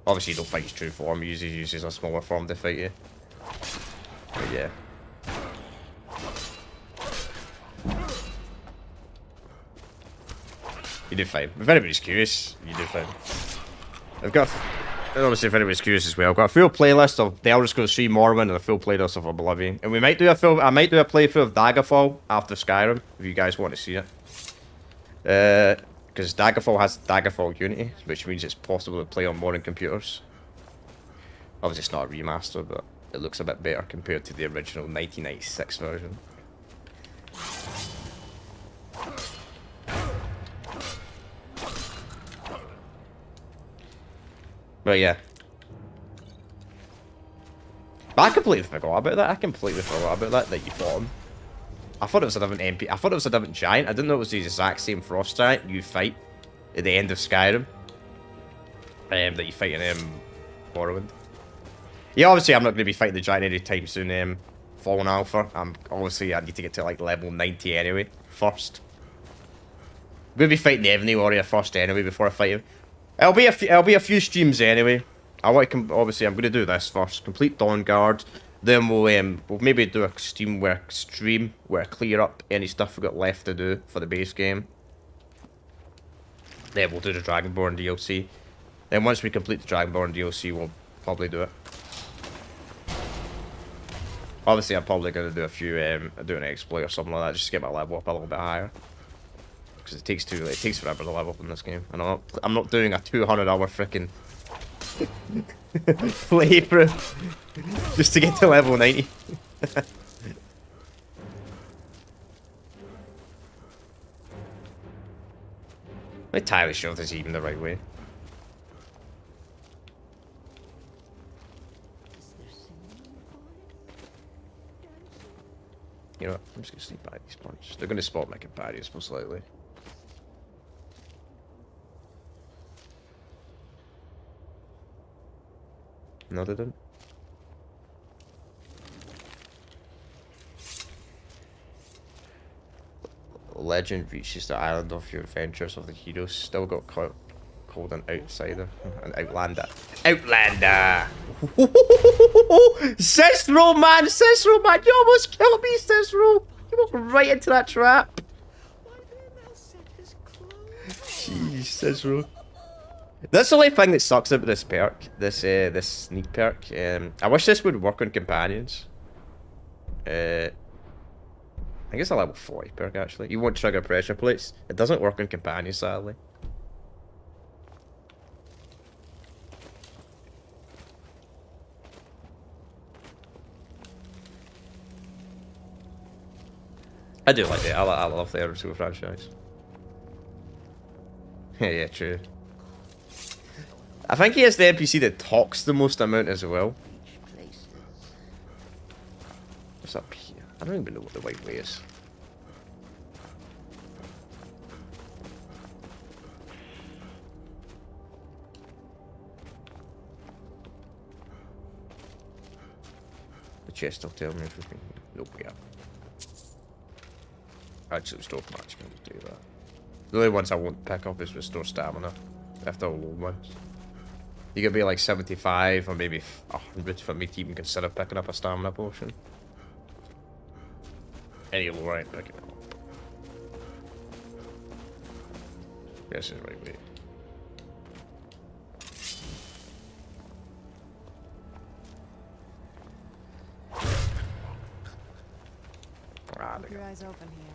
Speaker 1: Obviously, you don't fight his true form. He uses a smaller form to fight you. But yeah. You did fine. If anybody's curious, you did fine. I've got, obviously, if anybody's curious as well, I've got a full playlist of The Elder Scrolls 3 Morrowind and a full playlist of Oblivion. And we might do I might do a playthrough of Daggerfall after Skyrim, if you guys want to see it. Because Daggerfall has Daggerfall Unity, which means it's possible to play on modern computers. Obviously, it's not a remaster, but it looks a bit better compared to the original 1996 version. But yeah. But I completely forgot about that. That you fought him. I thought it was a different MP. I thought it was a different giant. I didn't know it was the exact same frost giant you fight at the end of Skyrim. That you fight in Morrowind. Yeah, obviously I'm not going to be fighting the giant anytime soon. Fallen Alpha. I need to get to like level 90 anyway first. I'm going to be fighting the Ebony Warrior first anyway before I fight him. It'll be a few streams anyway. Obviously I'm going to do this first. Complete Dawnguard. Then we'll maybe do a stream where I clear up any stuff we've got left to do for the base game. Then we'll do the Dragonborn DLC. Then once we complete the Dragonborn DLC, we'll probably do it. Obviously, I'm probably going to do a few, do an exploit or something like that, just to get my level up a little bit higher. Because it takes forever to level up in this game. And I'm not doing a 200-hour freaking playthrough just to get to level 90. I'm not entirely sure if this is even the right way. You know what? I'm just going to sneak by these punches. They're going to spot my companions most likely. No, they didn't. Legend reaches the island of your adventures of the heroes. Still got called an outsider. An outlander. Outlander! Cicero, man! Cicero, man! You almost killed me, Cicero! You walked right into that trap. Jeez, Cicero. That's the only thing that sucks about this perk, this sneak perk. I wish this would work on companions. think it's a level 40 perk actually. You won't trigger pressure plates. It doesn't work on companions, sadly. I do like it. I love the Elder Scrolls franchise. Yeah, true. I think he is the NPC that talks the most amount as well. What's up here? I don't even know what the right way is. The chest will tell me if we can. Nope, we have. Actually, restore match can do that. The only ones I won't pick up is restore stamina. After all low ones. You could be like 75 or maybe 100 for me to even consider picking up a stamina potion. Any low rank picking it up. This is right way.
Speaker 2: Keep your eyes open here.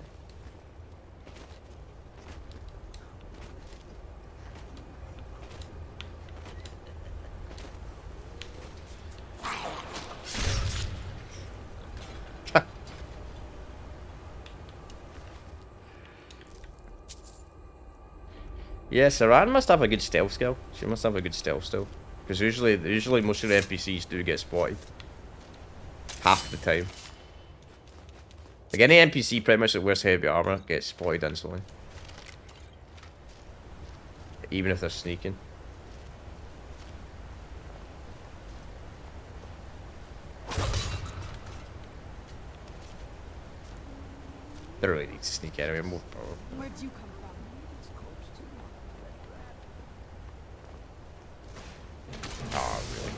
Speaker 1: Yeah, Saran must have a good stealth skill. She must have a good stealth still. Because usually most of the NPCs do get spotted. Half the time. Like any NPC pretty much that wears heavy armor gets spotted instantly. Even if they're sneaking. They really need to sneak anyway, more power.
Speaker 2: Where'd you come from?
Speaker 1: Oh, really?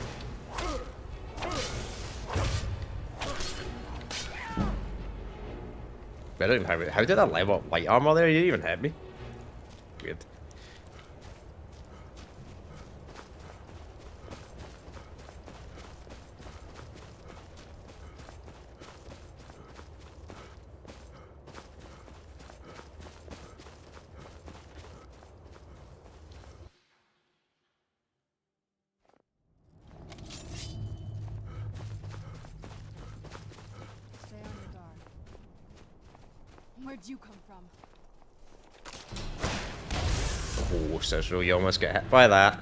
Speaker 1: I don't even how did I level up light armor there? You didn't even hit me. Weird.
Speaker 2: Stay on your guard. Where'd you come from?
Speaker 1: Oh, Cicero, you almost get hit by that.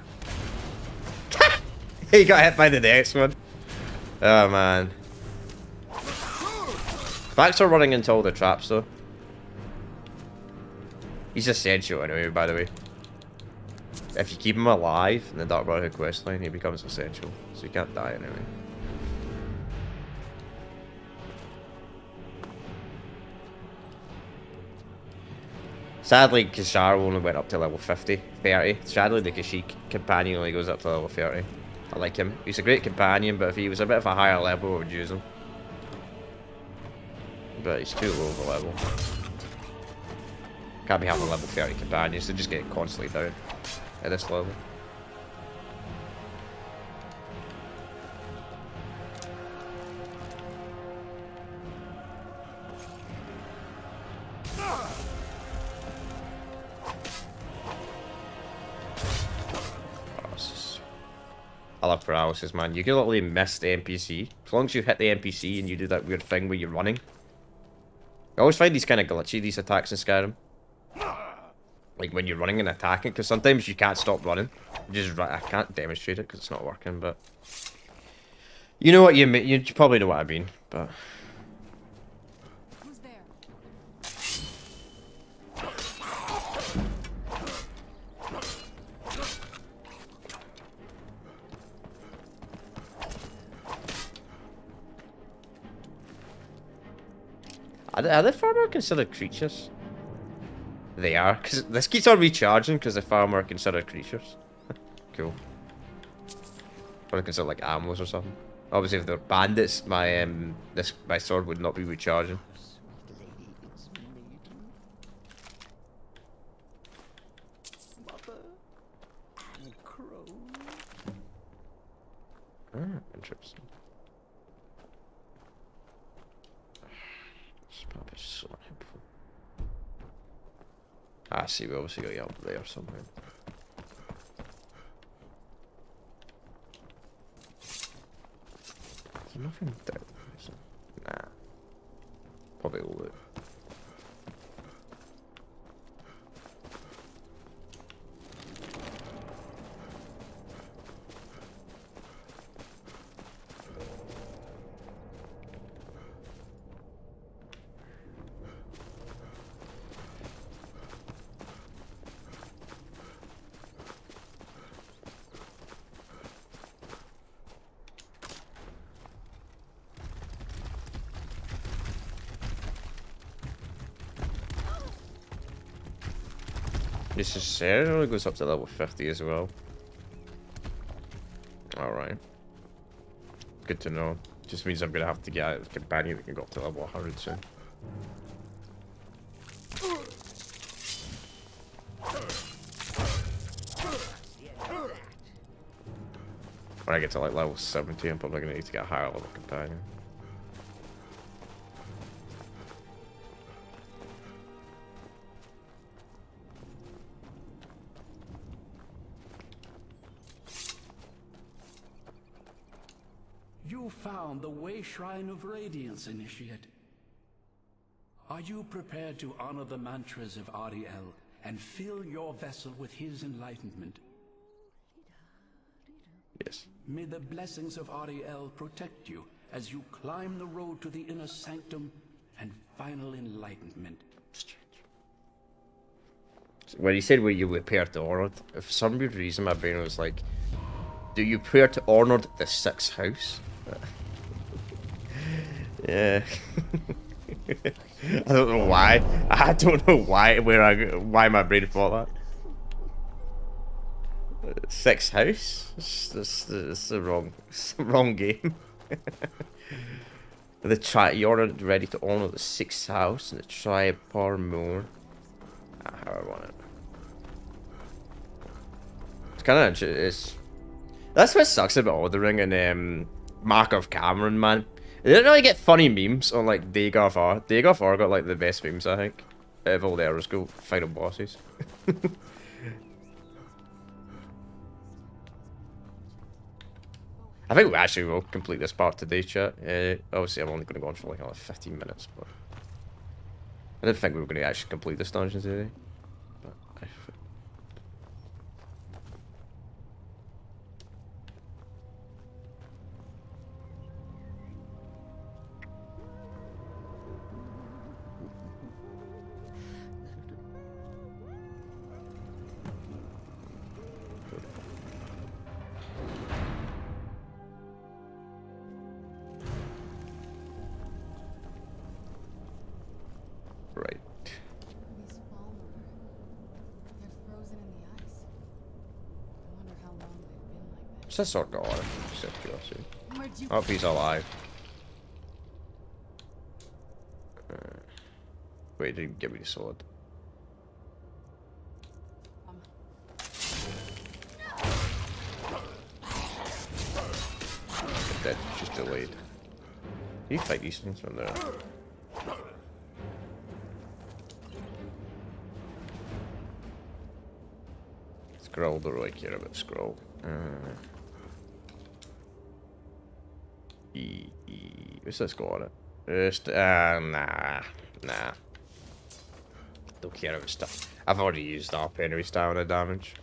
Speaker 1: He got hit by the next one. Oh man. Backs are running into all the traps though. He's essential anyway, by the way. If you keep him alive in the Dark Brotherhood questline, he becomes essential. So you can't die anyway. Sadly, Kishar only went up to level 30. Sadly, the Kashyyyk companion only goes up to level 30. I like him. He's a great companion, but if he was a bit of a higher level, I would use him. But he's too low of a level. Can't be having level 30 companions, they just get constantly down at this level. I love paralysis, man. You can literally miss the NPC. As long as you hit the NPC and you do that weird thing where you're running. I always find these kind of glitchy, these attacks in Skyrim. Like when you're running and attacking, because sometimes you can't stop running. You just run. I can't demonstrate it because it's not working, but... You know what you mean. You probably know what I mean, but...
Speaker 2: Who's there?
Speaker 1: Are the farmer considered creatures? They are, because this keeps on recharging because the farmer are considered creatures. Cool. Or considered like animals or something. Obviously, if they're bandits, my my sword would not be recharging. Interesting. Puppies. So helpful. I see, we obviously got you up there somewhere. There's nothing down there, is there? Nah. Probably all it. This is it only goes up to level 50 as well. Alright. Good to know. Just means I'm gonna have to get a companion that can go up to level 100 soon. When I get to like level 70, I'm probably gonna need to get a higher level companion.
Speaker 8: You found the Way Shrine of Radiance, Initiate. Are you prepared to honor the mantras of Ariel and fill your vessel with his enlightenment?
Speaker 1: Yes.
Speaker 8: May the blessings of Ariel protect you as you climb the road to the inner sanctum and final enlightenment.
Speaker 1: When he said, "Were you prepared to honor it?" For some weird reason, my brain was like, "Do you prepare to honor the sixth house?" Yeah. I don't know why. I don't know why. Why my brain thought that. Sixth house. It's the wrong game. You're ready to honor the sixth house and the tribe power more. How I want it. It's kind of that's what sucks about Ordering and Mark of Cameron, man. They didn't really get funny memes on like Dawnguard R. Dawnguard R got like the best memes, I think, of all the Elder Scrolls final bosses. I think we actually will complete this part today, chat. Obviously, I'm only going to go on for like another 15 minutes, but I didn't think we were going to actually complete this dungeon today. But right.
Speaker 2: These Falmer, they're frozen in the ice. I wonder how long they've been like this.
Speaker 1: What's this sword got on it? Just out of curiosity.
Speaker 2: Where'd you
Speaker 1: I hope he's alive. Wait, did he give me the sword? Dead, just delayed. You fight these things from there. Scroll, don't really care about scroll. What's this got on it? Nah. Don't care about stuff. I've already used up enemy stamina damage.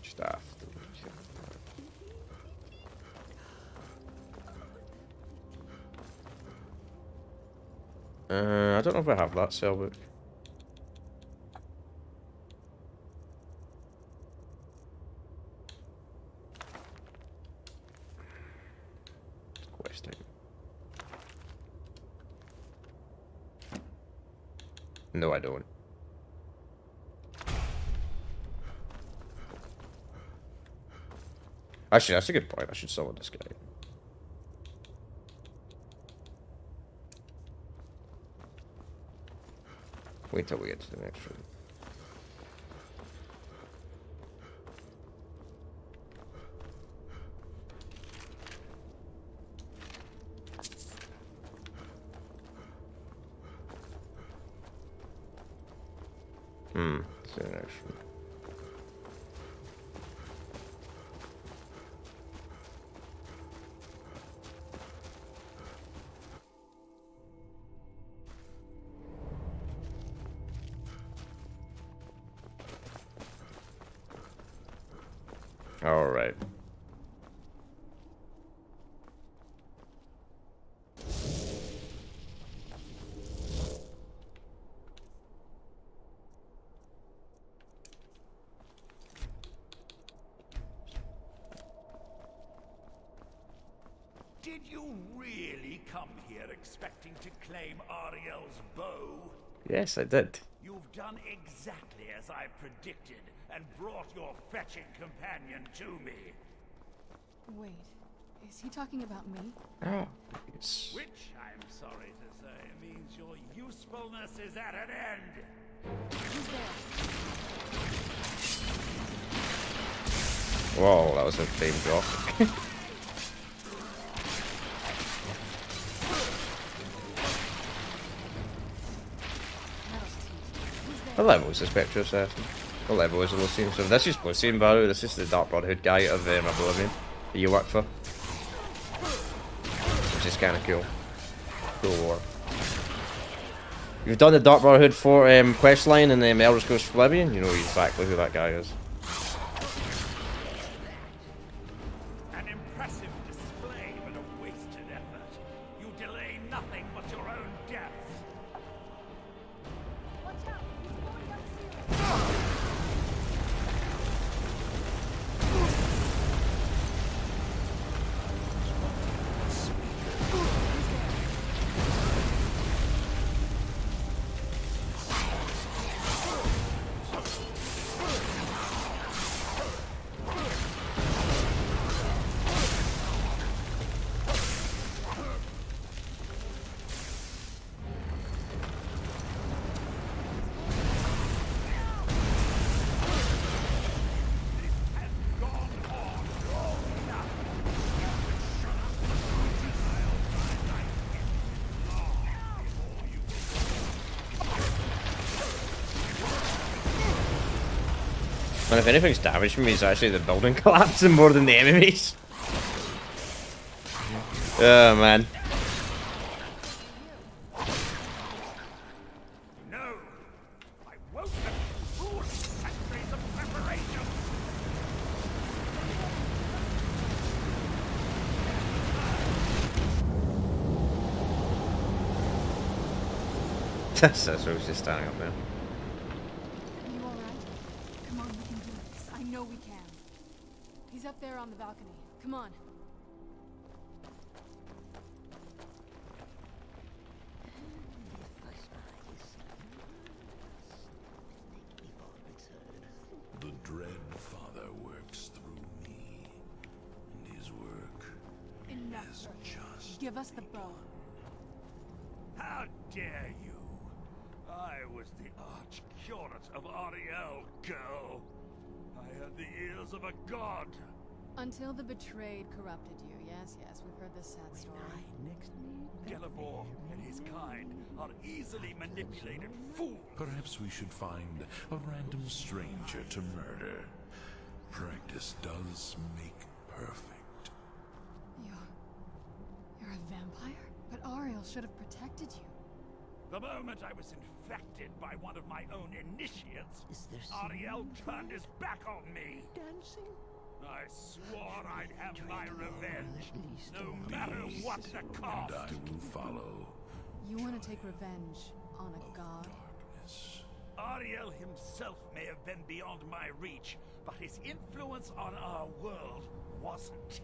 Speaker 1: Stuff. I don't know if I have that cell book. Questing. No, I don't. Actually, that's a good point. I should summon this guy. Wait till we get to the next room. See the next one. All right.
Speaker 9: Did you really come here expecting to claim Ariel's bow?
Speaker 1: Yes, I did.
Speaker 9: You've done exactly as I predicted and brought your fetching companion to me.
Speaker 2: Wait, is he talking about me?
Speaker 1: Oh, yes.
Speaker 9: Which, I'm sorry to say, means your usefulness is at an end.
Speaker 2: Who's there?
Speaker 1: Whoa, that was a flame drop. What level is the Spectre Assassin? What level is the Lucine? So this is Lucine, by the way. This is the Dark Brotherhood guy of Oblivion that you work for. Which is kind of cool. Cool war. You've done the Dark Brotherhood for quest line in the Elder Scrolls Oblivion. You know exactly who that guy is.
Speaker 9: An impressive display, but a wasted effort. You delay nothing but your own death.
Speaker 2: Watch out! He's going down the ceiling!
Speaker 1: And if anything's damaged me, it's actually the building collapsing more than the enemies. Oh man.
Speaker 9: No, I won't have foolish centuries of preparation.
Speaker 1: That's so just standing up there.
Speaker 2: Are you alright? Come on, we can do this. I know we can. He's up there on the balcony. Come on.
Speaker 5: The Dread Father works through me, and his work
Speaker 2: Enough,
Speaker 5: is
Speaker 2: sir.
Speaker 5: just
Speaker 2: Give us the bow.
Speaker 9: How dare you? I was the arch-curate of Ariel, girl. I had the ears of a god.
Speaker 2: Until the betrayed corrupted you. Yes, yes, we've heard this sad story.
Speaker 9: Delabor and his kind are easily manipulated fools.
Speaker 5: Perhaps we should find a random stranger to murder. Practice does make perfect.
Speaker 2: You're a vampire? But Ariel should have protected you.
Speaker 9: The moment I was infected by one of my own initiates, Ariel turned his back on me. Dancing? I swore I'd have my revenge, no matter what the cost.
Speaker 5: And I will follow.
Speaker 2: You want to take revenge on a god?
Speaker 5: Darkness.
Speaker 9: Ariel himself may have been beyond my reach, but his influence on our world wasn't.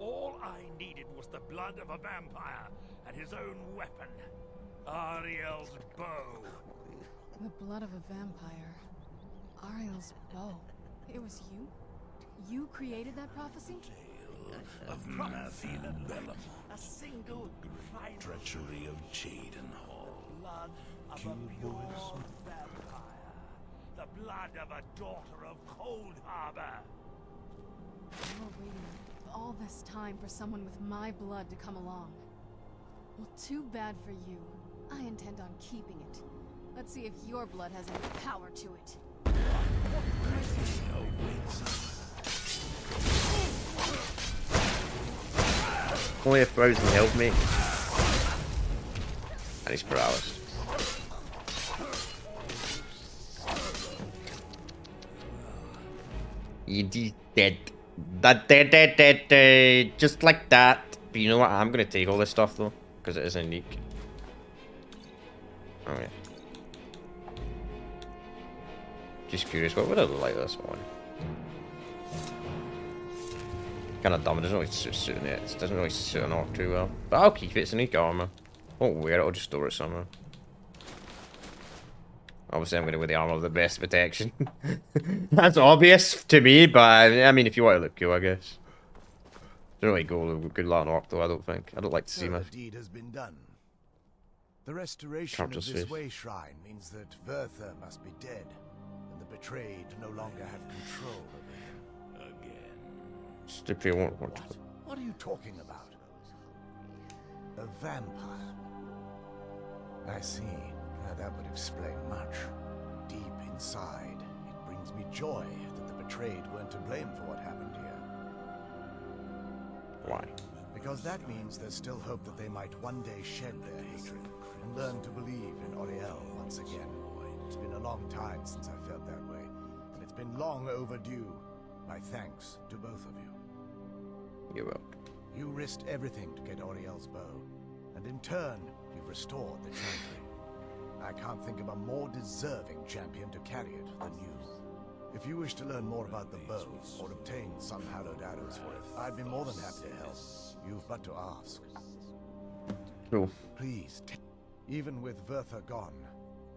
Speaker 9: All I needed was the blood of a vampire and his own weapon, Ariel's bow.
Speaker 2: The blood of a vampire. Ariel's bow. It was you? You created that prophecy?
Speaker 5: Of
Speaker 9: Prophecy that
Speaker 5: Bellum.
Speaker 9: a single final
Speaker 5: Treachery of Jadenhall.
Speaker 9: blood of
Speaker 5: Kill
Speaker 9: a pure
Speaker 5: boys.
Speaker 9: vampire. The blood of a daughter of Cold Harbor.
Speaker 2: You were waiting all this time for someone with my blood to come along. Well, too bad for you. I intend on keeping it. Let's see if your blood has any power to it.
Speaker 1: Only 1,000 health, mate. And he's paralyzed. Dead. Dead. Just like that. But you know what? I'm gonna take all this stuff though, because it is unique. Oh yeah. Just curious, what would I look like this one? Kind of dumb. It doesn't really suit it. It doesn't really suit an orc too well. But I'll keep it. It's unique armor. Won't wear it. I'll just store it somewhere. Obviously, I'm going to wear the armor with the best protection. That's obvious to me, but I mean, if you want to look cool, I guess. Doesn't really go with good Latin orc, though. I don't think. I don't like to see my.
Speaker 7: The deed has been done. The restoration of this way shrine means that Verther must be dead, and the betrayed no longer have control over him.
Speaker 1: Stupid won't want to.
Speaker 7: What are you talking about? A vampire. I see. Now that would explain much. Deep inside, it brings me joy that the betrayed weren't to blame for what happened here.
Speaker 1: Why?
Speaker 7: Because that means there's still hope that they might one day shed their hatred and learn to believe in Auriel once again. It's been a long time since I felt that way, and it's been long overdue. My thanks to both of you.
Speaker 1: You're welcome.
Speaker 7: You risked everything to get Auriel's bow, and in turn, you've restored the chantry. I can't think of a more deserving champion to carry it than you. If you wish to learn more about the bow, or obtain some hallowed arrows for it, I'd be more than happy to help. You've but to ask.
Speaker 1: Cool.
Speaker 7: Please, even with Verther gone,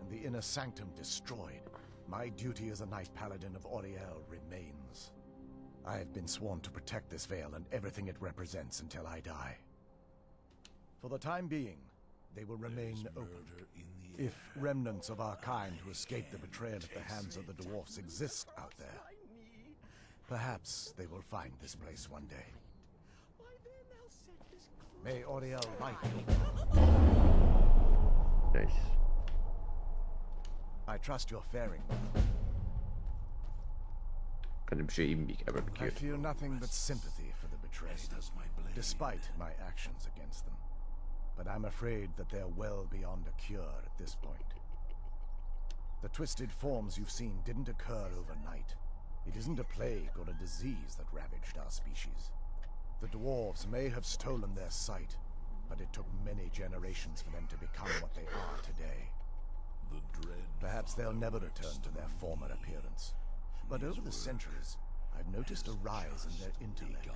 Speaker 7: and the inner sanctum destroyed, my duty as a Knight Paladin of Auriel remains. I have been sworn to protect this veil and everything it represents until I die. For the time being, they will remain open. If remnants of our kind who escaped the betrayal at the hands of the dwarfs exist out there, perhaps they will find this place one day. May Auriel light you.
Speaker 1: Nice.
Speaker 7: I trust you're faring well.
Speaker 1: I'm sure even be ever be
Speaker 7: I
Speaker 1: cute.
Speaker 7: feel nothing but sympathy for the betrayed, despite my actions against them. But I'm afraid that they're well beyond a cure at this point. The twisted forms you've seen didn't occur overnight. It isn't a plague or a disease that ravaged our species. The dwarves may have stolen their sight, but it took many generations for them to become what they are today. Perhaps they'll never return to their former appearance. But over the centuries, I've noticed a rise in their intellect.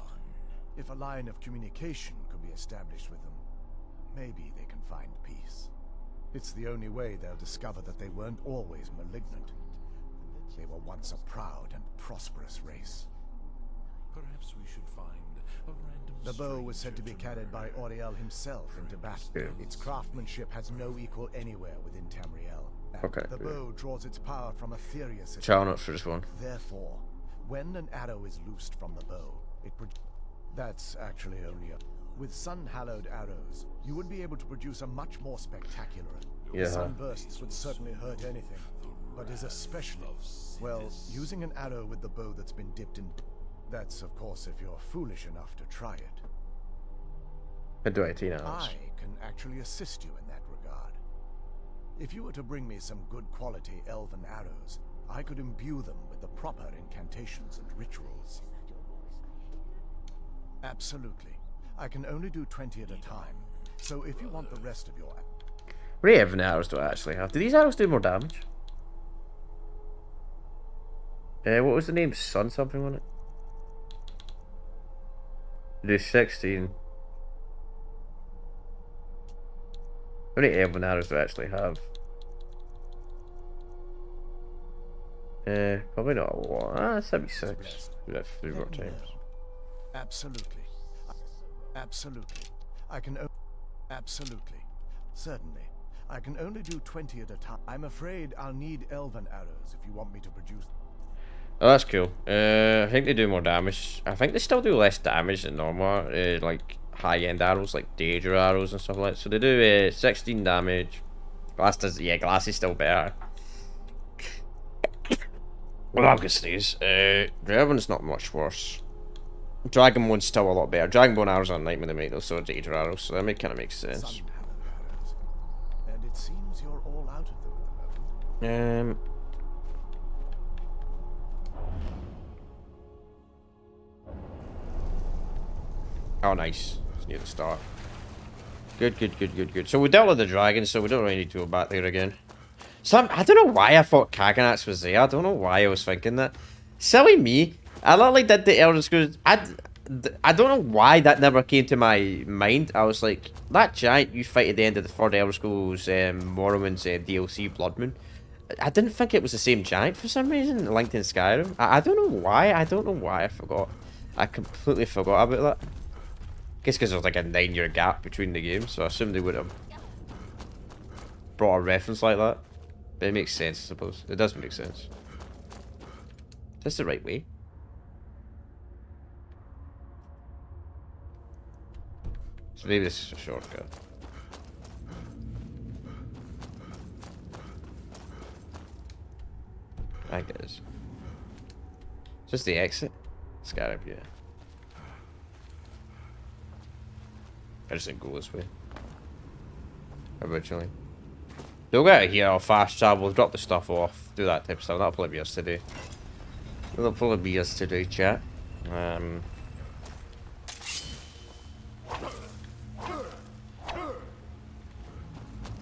Speaker 7: If a line of communication could be established with them, maybe they can find peace. It's the only way they'll discover that they weren't always malignant. They were once a proud and prosperous race.
Speaker 6: Perhaps we should find a random.
Speaker 7: The bow was said to be carried by Auriel himself into battle.
Speaker 1: Yeah.
Speaker 7: Its craftsmanship has no equal anywhere within Tamriel. And
Speaker 1: Okay,
Speaker 7: the
Speaker 1: yeah.
Speaker 7: bow draws its power from Etheria.
Speaker 1: Challenge out for this one.
Speaker 7: Therefore, when an arrow is loosed from the bow, that's actually only a... With sun-hallowed arrows, you would be able to produce a much more spectacular...
Speaker 1: Yeah.
Speaker 7: Sunbursts would certainly hurt anything, but is especially... Well, using an arrow with the bow that's been dipped in... That's, of course, if you're foolish enough to try it.
Speaker 1: I do 18 hours.
Speaker 7: I can actually assist you in that regard. If you were to bring me some good quality elven arrows, I could imbue them with the proper incantations and rituals. Absolutely. I can only do 20 at a time, so if you want the rest of your...
Speaker 1: What many elven arrows do I actually have? Do these arrows do more damage? What was the name? Sun something on it? They do 16. How many elven arrows do I actually have? Probably not a lot. 76. Do that 3 more times.
Speaker 7: Absolutely. Absolutely. I can Absolutely. Certainly. I can only do 20 at a time. I'm afraid I'll need elven arrows if you want me to produce...
Speaker 1: Oh, that's cool. I think they do more damage. I think they still do less damage than normal, like high-end arrows, like Daedra arrows and stuff like that. So they do 16 damage, Glass does, yeah, glass is still better. Well, I'm gonna sneeze. Dragon's not much worse. Dragonbone's still a lot better. Dragonbone arrows are nightmare to make those swords eater arrows, so that kind of makes sense.
Speaker 7: Some have arrows, and it seems you're all out of them at the moment.
Speaker 1: Oh, nice. It's near the start. Good, good, good, good, good. So we dealt with the dragon, so we don't really need to go back there again. I don't know why I thought Kaganax was there. I don't know why I was thinking that. Silly me. I literally did the Elder Scrolls. I don't know why that never came to my mind. I was like, that giant you fight at the end of the third Elder Scrolls Morrowind's DLC, Blood Moon. I didn't think it was the same giant for some reason, linked in Skyrim. I don't know why. I don't know why I forgot. I completely forgot about that. I guess because there was like a 9-year gap between the games, so I assumed they would have brought a reference like that. But it makes sense, I suppose. It does make sense. Is this the right way? So maybe this is a shortcut. I guess. Is this the exit? Skyrim, yeah. I just didn't go this way. Originally. We'll get out of here, I'll fast travel, drop the stuff off, do that type of stuff. That'll probably be us today. That'll probably be us today, chat.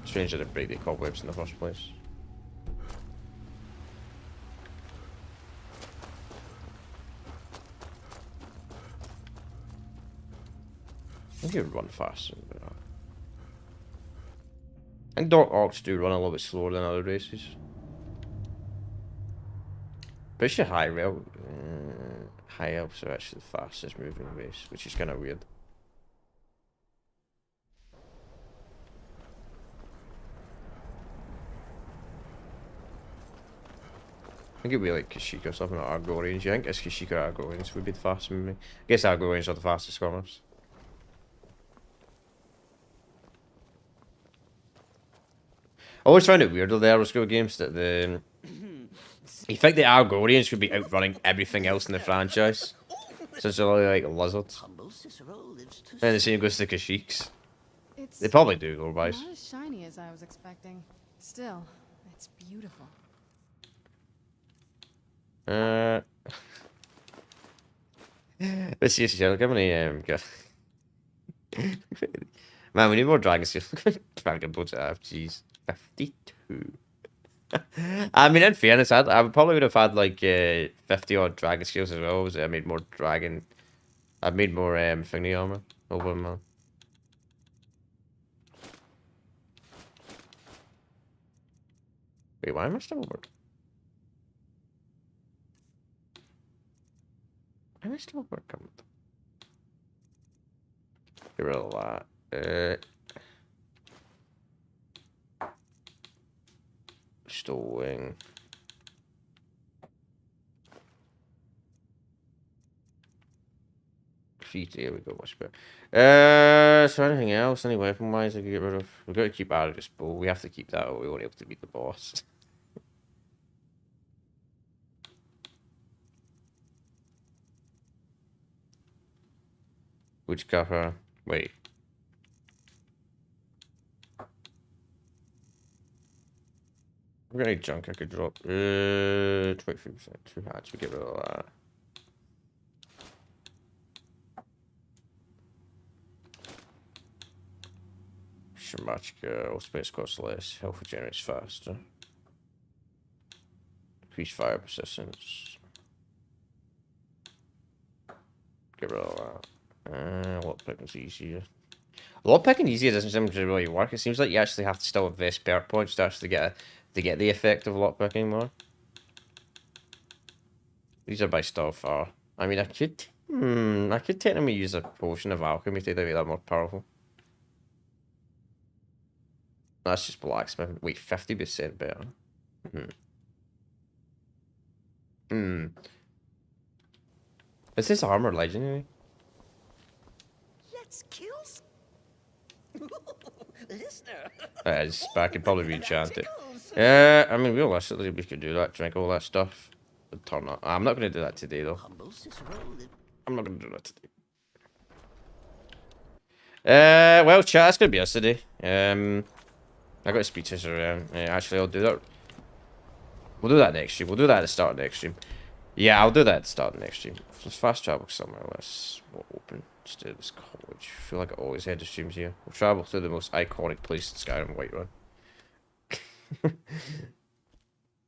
Speaker 1: Strange that it break the cobwebs in the first place. I think he would run faster. I think Dark Orcs do run a little bit slower than other races. But it's high elves are actually the fastest moving race, which is kind of weird. I think it'd be like Kashyyyk or something, or Argorians. You think it's Kashyyyk or Argorians would be the fastest moving? I guess Argorians are the fastest runners. I always found it weird with the Elder Scrolls games that you think the Argorians should be outrunning everything else in the franchise. Since they're only like lizards. And the same goes to Kashyyks. They probably do, otherwise.
Speaker 2: Not as shiny as I was expecting. Still, it's beautiful.
Speaker 1: Let's see, look how many man, we need more dragon skills. Dragon boats I have, jeez. 52. I mean, in fairness, I probably would have had like 50 odd dragon skills as well. I made more dragon. I made more thingy armor over man. Wait, why am I still over? Why am I still over? Get rid of that. Stowing. Feet, here we go, much better. So anything else, any weapon wise I could get rid of? We've got to keep Argus bow. We have to keep that or we won't be able to beat the boss. Which cover? Wait. I've got any junk I could drop. 23%. 2 hats. We get rid of that. Shemachka. All space costs less. Health regenerates faster. Increase fire persistence. Get rid of that. Lockpicking's easier. Lockpicking easier doesn't seem to really work. It seems like you actually have to still invest perk points to actually get the effect of lockpicking more. These are by Starfire. I mean, I could technically use a potion of alchemy to make that more powerful. That's just blacksmith. Wait, 50% better. Is this armor legendary?
Speaker 10: Let's kill.
Speaker 1: That is, but I could probably re-enchant it. Yeah, I mean, realistically, we could do that, drink all that stuff. Turn up. I'm not going to do that today, though. I'm not going to do that today. Well, chat, that's going to be us today. I got a speed chaser around. Actually, I'll do that. We'll do that next stream. We'll do that at the start of next stream. Yeah, I'll do that at the start of next stream. Let's fast travel somewhere less open. Instead of this college. I feel like I always head to streams here. We'll travel through the most iconic place in Skyrim Whiterun.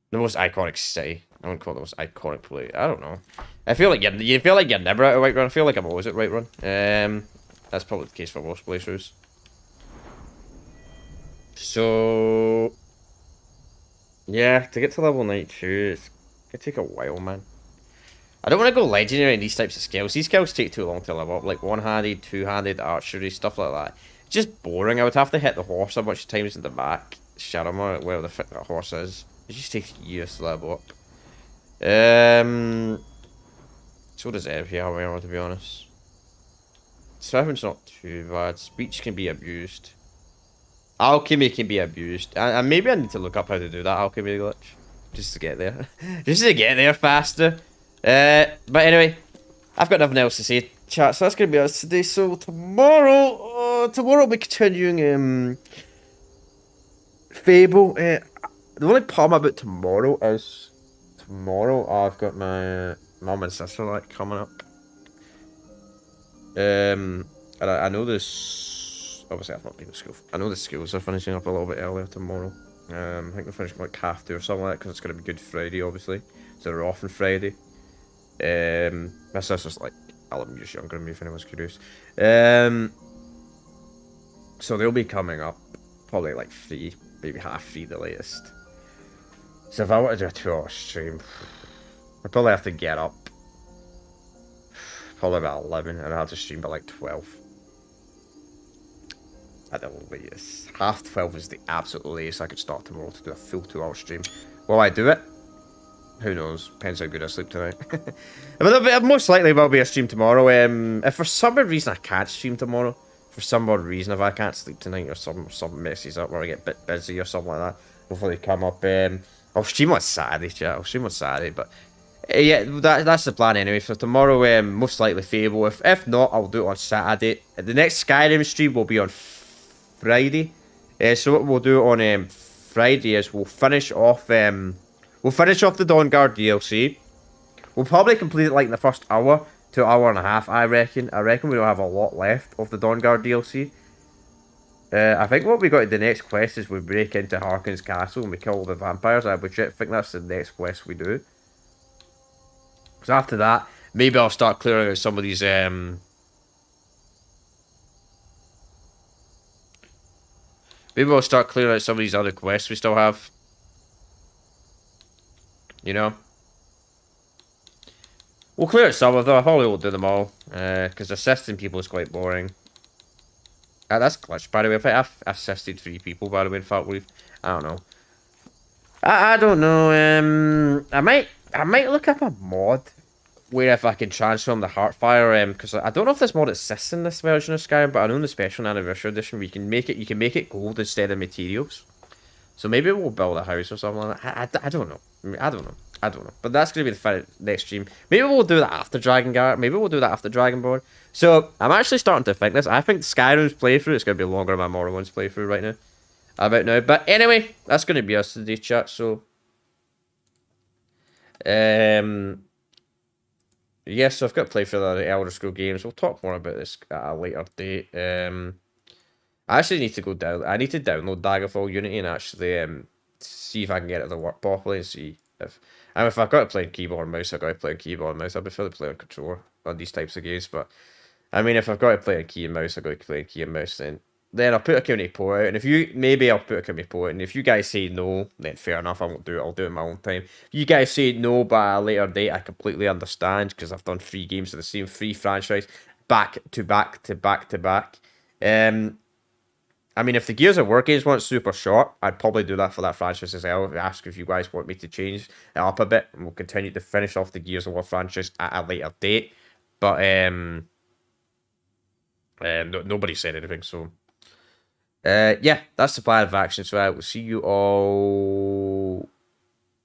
Speaker 1: The most iconic city. I wouldn't call it the most iconic place. I don't know. I feel like you feel like you're never at Whiterun. I feel like I'm always at Whiterun. That's probably the case for most playthroughs. So yeah, to get to level 92, it's gonna take a while, man. I don't want to go legendary in these types of skills. These skills take too long to level up, like one-handed, two-handed, archery, stuff like that. It's just boring. I would have to hit the horse a bunch of times in the back. Sharamar, where the fuck that horse is. It just takes years to level up. So does every however, to be honest. Swimming's not too bad. Speech can be abused. Alchemy can be abused. And maybe I need to look up how to do that alchemy glitch. Just to get there. Just to get there faster. But anyway, I've got nothing else to say, chat, so that's going to be us today. So tomorrow, tomorrow we'll be continuing Fable. The only problem about tomorrow is I've got my mum and sister like coming up. And I know this. Obviously, I've not been to school. I know the schools are finishing up a little bit earlier tomorrow. I think they're finishing like 2:30 or something like that because it's going to be Good Friday, obviously. So they're off on Friday. My sister's like 11 years younger than me, if anyone's curious. So they'll be coming up probably like 3, maybe 3:30 the latest. So if I want to do a 2-hour stream, I'd probably have to get up probably about 11 and I'll have to stream by like 12. At the latest. 12:30 is the absolute latest I could start tomorrow to do a full 2-hour stream. Will I do it? Who knows? Depends how good I sleep tonight. But most likely will be a stream tomorrow. If for some odd reason I can't stream tomorrow, for some odd reason if I can't sleep tonight or something messes up or I get a bit busy or something like that, hopefully come up. I'll stream on Saturday, chat. I'll stream on Saturday, but yeah, that's the plan anyway. For tomorrow, most likely Fable. If not, I'll do it on Saturday. The next Skyrim stream will be on Friday. So what we'll do on Friday is we'll finish off the Dawnguard DLC. We'll probably complete it like in the first hour to hour and a half, I reckon. I reckon we don't have a lot left of the Dawnguard DLC. I think what we got in the next quest is we break into Harkon's castle and we kill all the vampires. I think that's the next quest we do. So after that, maybe I'll start clearing out some of these maybe I'll start clearing out some of these other quests we still have. You know? We'll clear out some of them. I probably won't do them all. Because assisting people is quite boring. That's glitch, by the way. I think I've assisted 3 people, by the way, in fact, I don't know. I don't know. I might look up a mod where if I can transform the Heartfire, because I don't know if this mod exists in this version of Skyrim, but I know in the special anniversary edition you can make it gold instead of materials. So maybe we'll build a house or something like that. I don't know. I don't know. But that's going to be the next stream. Maybe we'll do that after Dragonguard. Maybe we'll do that after Dragonborn. So I'm actually starting to think this. I think Skyrim's playthrough is going to be longer than my Morrowind's playthrough right now. About now. But anyway, that's going to be us today, chat. So yes, so I've got to play through the Elder Scrolls games. We'll talk more about this at a later date. I actually need to go down. I need to download Daggerfall Unity and actually see if I can get it to work properly and see if if I've got to play on keyboard and mouse, I've got to play on keyboard and mouse. I'd prefer to play on controller on these types of games, but I mean if I've got to play on key and mouse, I've got to play on key and mouse, then I'll put a community port out, and I'll put a community port, and if you guys say no, then fair enough, I won't do it, I'll do it in my own time. If you guys say no by a later date, I completely understand, because I've done 3 games of the same 3 franchise, back to back to back to back. I mean, if the Gears of War games weren't super short, I'd probably do that for that franchise as well. Ask if you guys want me to change it up a bit, and we'll continue to finish off the Gears of War franchise at a later date. But nobody said anything, so Yeah, that's the plan of action. So I will see you all.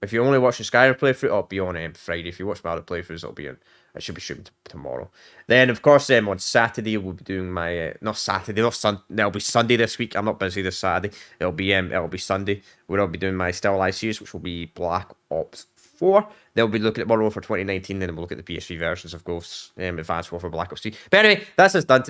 Speaker 1: If you're only watching Skyrim playthrough, it'll be on Friday. If you watch my other playthroughs, it'll be on. I should be shooting tomorrow. Then, of course, on Saturday we'll be doing my not Saturday, not Sun. It'll be Sunday this week. I'm not busy this Saturday. It'll be Sunday where I'll be doing my Still Alive series, which will be Black Ops 4. They'll be looking at Modern Warfare 2019. Then we'll look at the PS3 versions of Ghosts, Advanced Warfare, Black Ops 3. But anyway, that's us done.